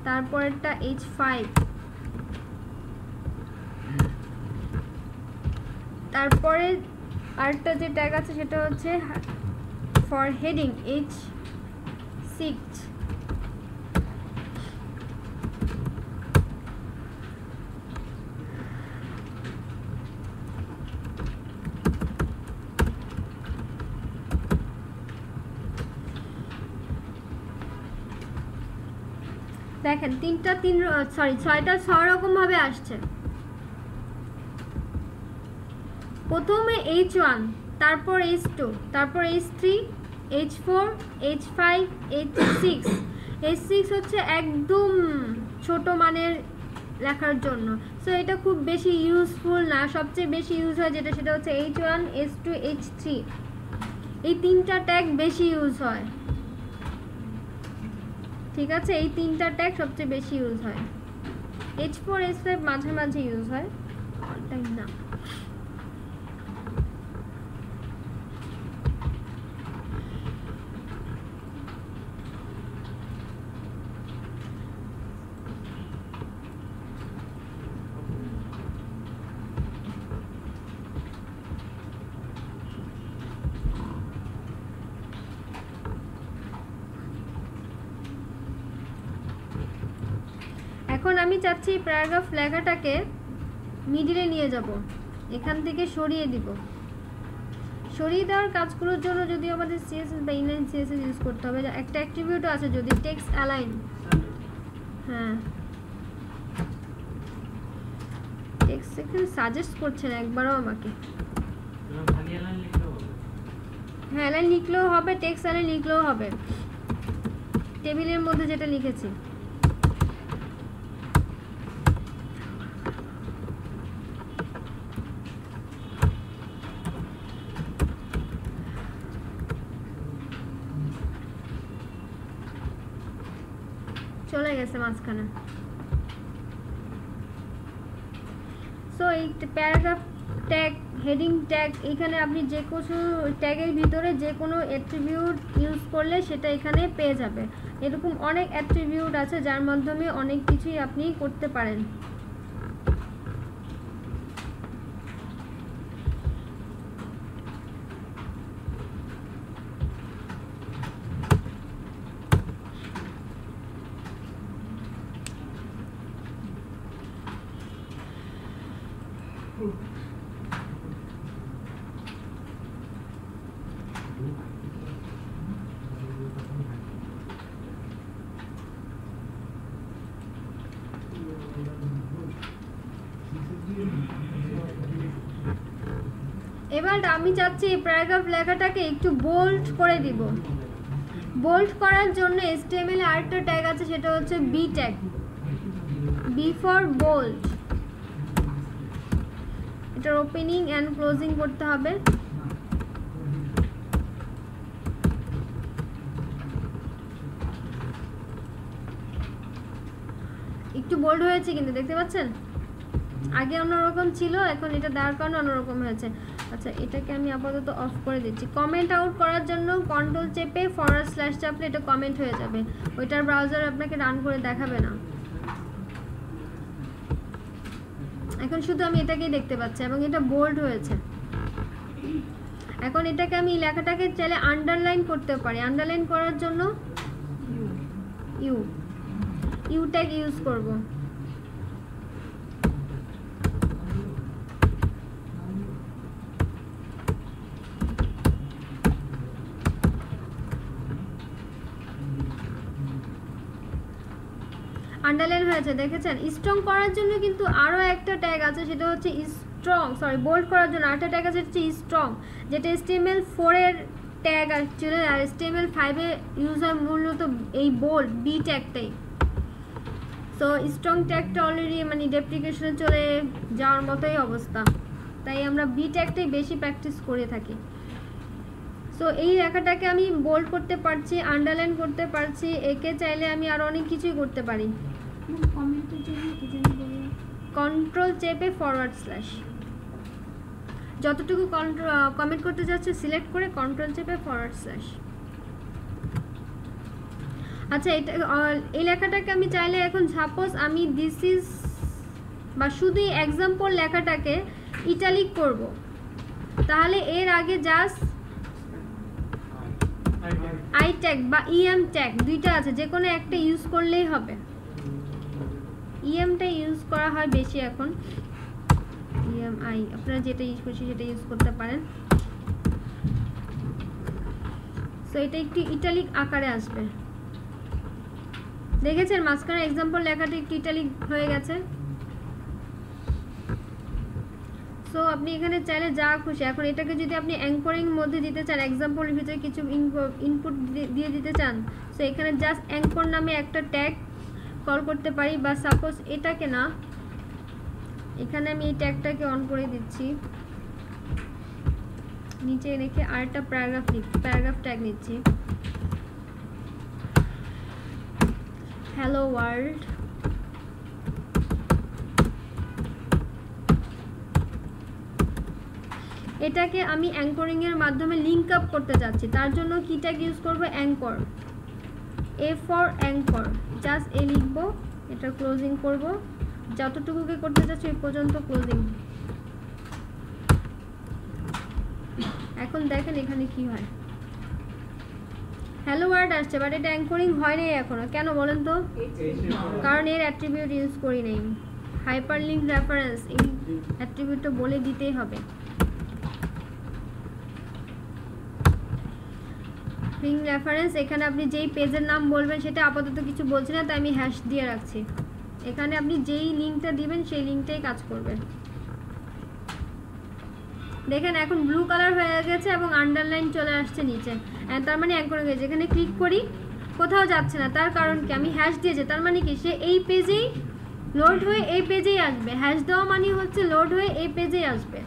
তারপরটা H5 তারপরে আরেকটা যে ট্যাগ আছে সেটা হচ্ছে ফর হেডিং H6 দেখেন ছয়টা 6 রকম ভাবে আসছে প্রথমে H1 তারপর H2 তারপর H3 H4 H5 H6 H6 হচ্ছে একদম ছোট মানের লেখার জন্য সো এটা খুব বেশি ইউজফুল না সবচেয়ে বেশি ইউজ হয় যেটা সেটা হচ্ছে H1 H2 H3 এই তিনটা ট্যাগ বেশি ইউজ হয় ঠিক আছে এই তিনটা ট্যাগ সবচেয়ে বেশি ইউজ হয় H4 H5 মাঝে মাঝে ইউজ হয় অল টাইম না এখন আমি চাচ্ছি প্যারাগ্রাফ লেখাটাকে মিডিলে নিয়ে যাব, এখান থেকে সরিয়ে দিব। সরিয়ে দেওয়ার কাজগুলোর জন্য যদি আমাদের সিএসএস বা ইনলাইন সিএসএস ইউজ করতে হবে। একটা অ্যাট্রিবিউটও আছে যদি টেক্সট অ্যালাইন, হ্যাঁ টেক্সট এখানে সাজেস্ট করছে না একবারও আমাকে। খালি অ্যালাইন লিখলেও হবে, হ্যাঁ অ্যালাইন লিখলেও হবে, টেক্সট অ্যালাইন লিখলেও হবে, টেবিলের মধ্যে যেটা লিখেছি। চলে গেছে মাঝখানে। সো এই প্যারাগ্রাফ ট্যাগ, হেডিং ট্যাগ, এখানে আপনি যে কোনো ট্যাগের ভিতরে যে কোনো অ্যাট্রিবিউট ইউজ করলে সেটা এখানে পেয়ে যাবে। এরকম অনেক অ্যাট্রিবিউট আছে যার মাধ্যমে অনেক কিছুই আপনি করতে পারেন। এবার আমি চাচ্ছি এই প্যারাগ্রাফ লেখাটাকে একটু বোল্ড করে দিব। বোল্ড করার জন্য HTML এ আরেকটা ট্যাগ আছে, সেটা হচ্ছে B tag, B for bold. এটার ওপেনিং এন্ড ক্লোজিং করতে হবে। একটু বোল্ড হয়েছে কিন্তু দেখতে পাচ্ছেন, আগে অন্যরকম ছিল, এখন এটা দেওয়ার কারণে অন্যরকম হয়েছে। আচ্ছা এটাকে আমি আপাতত অফ করে দিচ্ছি। কমেন্ট আউট করার জন্য কন্ট্রোল চেপে / চাপলে এটা কমেন্ট হয়ে যাবে, ওইটার ব্রাউজার আপনাকে রান করে দেখাবে না। এখন শুধু আমি এটাকেই দেখতে পাচ্ছি এবং এটা বোল্ড হয়েছে। এখন এটাকে আমি লেখাটাকে চাইলে আন্ডারলাইন করতে পারি। আন্ডারলাইন করার জন্য ইউ ট্যাগ ইউজ করব। আন্ডারলাইন হয়েছে দেখেছেন। স্ট্রং করার জন্য কিন্তু আরো একটা ট্যাগ আছে, সেটা হচ্ছে বোল্ড করার জন্য আরেকটা ট্যাগ আছে, হচ্ছে স্ট্রং, যেটা HTML4 এর ট্যাগ অ্যাকচুয়ালি, আর HTML5 এ ইউজ হয় মূলত এই বোল্ড বি ট্যাগটাই। সো স্ট্রং ট্যাগটা অলরেডি মানে ডেপ্রিকেশনে চলে যাওয়ার মতোই অবস্থা, তাই আমরা বি ট্যাগটাই বেশি প্র্যাকটিস করে থাকি। সো এই লেখাটাকে আমি বোল্ড করতে পারছি, আন্ডারলাইন করতে পারছি, একে চাইলে আমি আর অনেক কিছুই করতে পারি। কমেন্টের জন্য কি জানি বলি, কন্ট্রোল চেপে /, যতটুকু কমেন্ট করতে যাচ্ছে সিলেক্ট করে কন্ট্রোল চেপে /। আচ্ছা এটা এই লেখাটাকে আমি চাইলে এখন সাপোজ আমি দিস ইজ বা শুধু এক্সাম্পল লেখাটাকে ইটালিক করব, তাহলে এর আগে জাস্ট আই ট্যাগ বা ইএম ট্যাগ দুইটা আছে, যে কোনো একটা ইউজ করলেই হবে। ইএমটা ইউজ করা হয় বেশি এখন, ইএমআই, আপনারা যেটা ইউজ করছেন সেটা ইউজ করতে পারেন। সো এটা একটু ইটালিক আকারে আসবে, দেখেছেন মাঝখানে এক্সাম্পল লেখাটা একটু ইটালিক হয়ে গেছে। সো আপনি এখানে চাইলে যা খুশি, এখন এটাকে যদি আপনি অ্যাঙ্করিং মধ্যে দিতে চান, এক্সাম্পলের ভিতরে কিছু ইনপুট দিয়ে দিতে চান, সো এখানে জাস্ট অ্যাঙ্কর নামে একটা ট্যাগ কল করতে পারি, বা সাপোজ এটাকে না, এখানে আমি এই ট্যাগটাকে অন করে দিচ্ছি, নিচে রেখে আরেকটা প্যারাগ্রাফ ট্যাগ নিচ্ছি, হ্যালো ওয়ার্ল্ড। এটাকে আমি অ্যাঙ্করিং এর মাধ্যমে লিংক আপ করতে যাচ্ছি, তার জন্য কি ট্যাগ ইউজ করব, anchor, A for anchor, just A লিখব, এটা ক্লোজিং করব, যতটুকুকে করতে যাচ্ছি ওই পর্যন্ত ক্লোজিং। এখন দেখেন এখানে কি হয়, হ্যালো ওয়ার্ড আসছে, বাট এটা অ্যাঙ্করিং হয় নাই এখনো। কেন বলেন তো? কারণ এর অ্যাট্রিবিউট ইউজ করি নাই। হাইপারলিংক রেফারেন্স এই অ্যাট্রিবিউটটা বলে দিতেই হবে। লিঙ্ক রেফারেন্স, এখানে আপনি যেই পেজের নাম বলবেন সেটা আপাতত কিছু বলছি না, তাই আমি হ্যাশ দিয়ে রাখছি। এখানে আপনি যেই লিঙ্কটা দিবেন সেই লিঙ্কটাই কাজ করবে। দেখেন এখন ব্লু কালার হয়ে গেছে এবং আন্ডারলাইন চলে আসছে নিচে, তার মানে অ্যাঙ্কর হয়ে গেছে। এখানে ক্লিক করি, কোথাও যাচ্ছে না, তার কারণ কি? আমি হ্যাশ দিয়েছি, তার মানে কি সে এই পেজেই লোড হয়ে এই পেজেই আসবে। হ্যাশ দেওয়া মানে হচ্ছে লোড হয়ে এই পেজেই আসবে।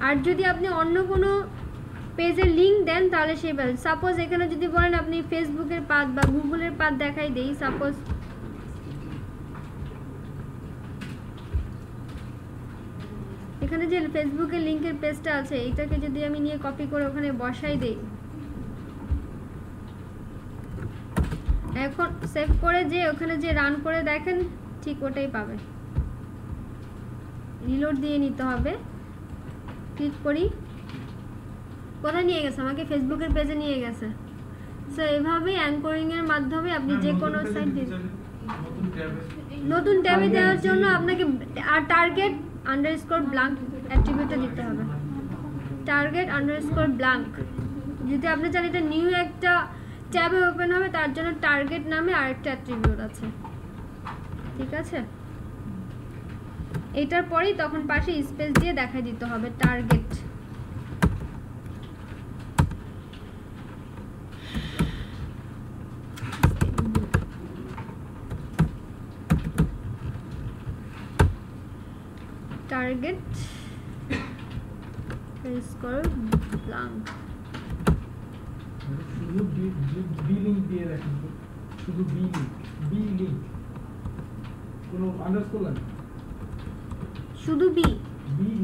আর যদি আপনি অন্য কোনো পেজের লিঙ্ক দেন তাহলে সেই পেজ, সাপোজ এখানে যদি বলেন আপনি ফেসবুকের পাথ বা গুগলের পাথ দেখাই দেই, সাপোজ এখানে যে ফেসবুকের লিংকের পেজটা আছে এইটাকে যদি আমি নিয়ে কপি করে ওখানে বসাই দেই, এখন সেভ করে যে ওখানে যে রান করে দেখেন ঠিক ওটাই পাবে। রিলোড দিয়ে নিতে হবে। ক্লিক করি, কোথায় নিয়ে গেছে? আমাকে ফেসবুকের পেজে নিয়ে গেছে। সো এভাবেই অ্যাঙ্করিং এর মাধ্যমে আপনি যে কোনো সাইট নতুন ট্যাবে দেওয়ার জন্য আপনাকে টার্গেট আন্ডারস্কোর ব্ল্যাঙ্ক অ্যাট্রিবিউটটা দিতে হবে। Target underscore blank. যদি আপনি চান এটা নিউ একটা ট্যাবে ওপেন হবে, তার জন্য টার্গেট নামে আরেকটা অ্যাট্রিবিউট আছে, ঠিক আছে? এটার পরেই তখন পাশে স্পেস দিয়ে দেখাই দিতে হবে টার্গেট। Target score blank. শুধু বি লিংক দিয়ে রাখেন, শুধু বি লিংক, কোনো আন্ডারস্কোর লাগে, শুধু বি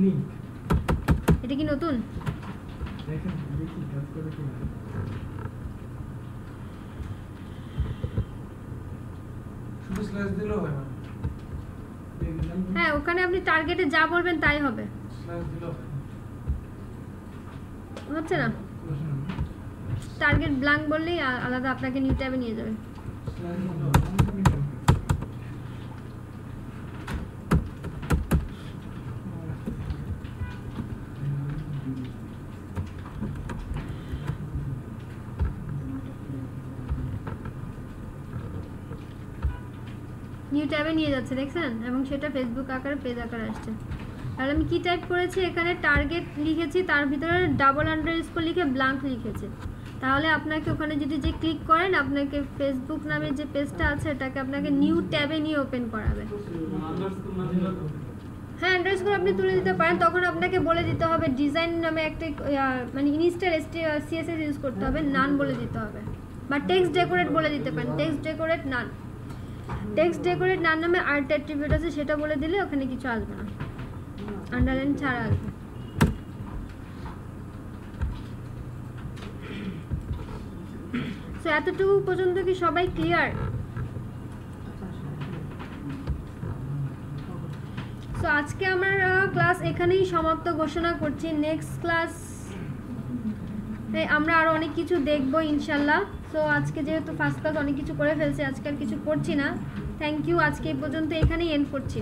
লিংক। এটা কি নতুন? দেখেন দেখি কাজ করে কি না। শুধু স্ল্যাশ দিলেও হয় না? হ্যাঁ, ওখানে আপনি টার্গেটে যা বলবেন তাই হবে। স্ল্যাশ দিলেও হয় হচ্ছে না? টার্গেট ব্ল্যাঙ্ক বললেই আলাদা আপনাকে নিউ ট্যাবে নিয়ে যাবে। নিউ ট্যাবে নিয়ে যাচ্ছে, দেখছেন? এবং সেটা ফেসবুক আকারে পেজ আকারে আসছে। আর আমি কি টাইপ করেছি? এখানে টার্গেট লিখেছি, তার ভিতরে ডাবল আন্ডারস্কোর লিখে ব্ল্যাঙ্ক লিখেছি। তাহলে আপনাকে ওখানে যদি যে ক্লিক করেন, আপনাকে ফেসবুক নামে যে পেজটা আছে এটাকে আপনাকে নিউ ট্যাবে নিয়ে ওপেন করাবে। হ্যাঁ, আন্ডারস্কোর আপনি তুলে দিতে পারেন। তখন আপনাকে বলে দিতে হবে ডিজাইন নামে একটা মানে ইনস্টল সিএসএস ইউজ করতে হবে, নান বলে দিতে হবে, বা টেক্সট ডেকোরেট বলে দিতে পারেন। টেক্সট ডেকোরেট নান, টেক্সট ডেকোরেট নান নামে আর্ট অ্যাট্রিবিউট আছে, সেটা বলে দিলে ওখানে কিছু আসবে না, আন্ডারলাইন ছাড়া আসবে। সো এতটুকু পর্যন্ত কি সবাই ক্লিয়ার? সো আজকে আমার ক্লাস এখানেই সমাপ্ত ঘোষণা করছি। নেক্সট ক্লাস আমরা আরো অনেক কিছু দেখব ইনশাল্লাহ। সো আজকে যেহেতু ফার্স্ট ক্লাস অনেক কিছু করে ফেলছি, আজকে আর কিছু করছি না। Thank you. আজকে এই পর্যন্ত এখানেই এন্ড করছি।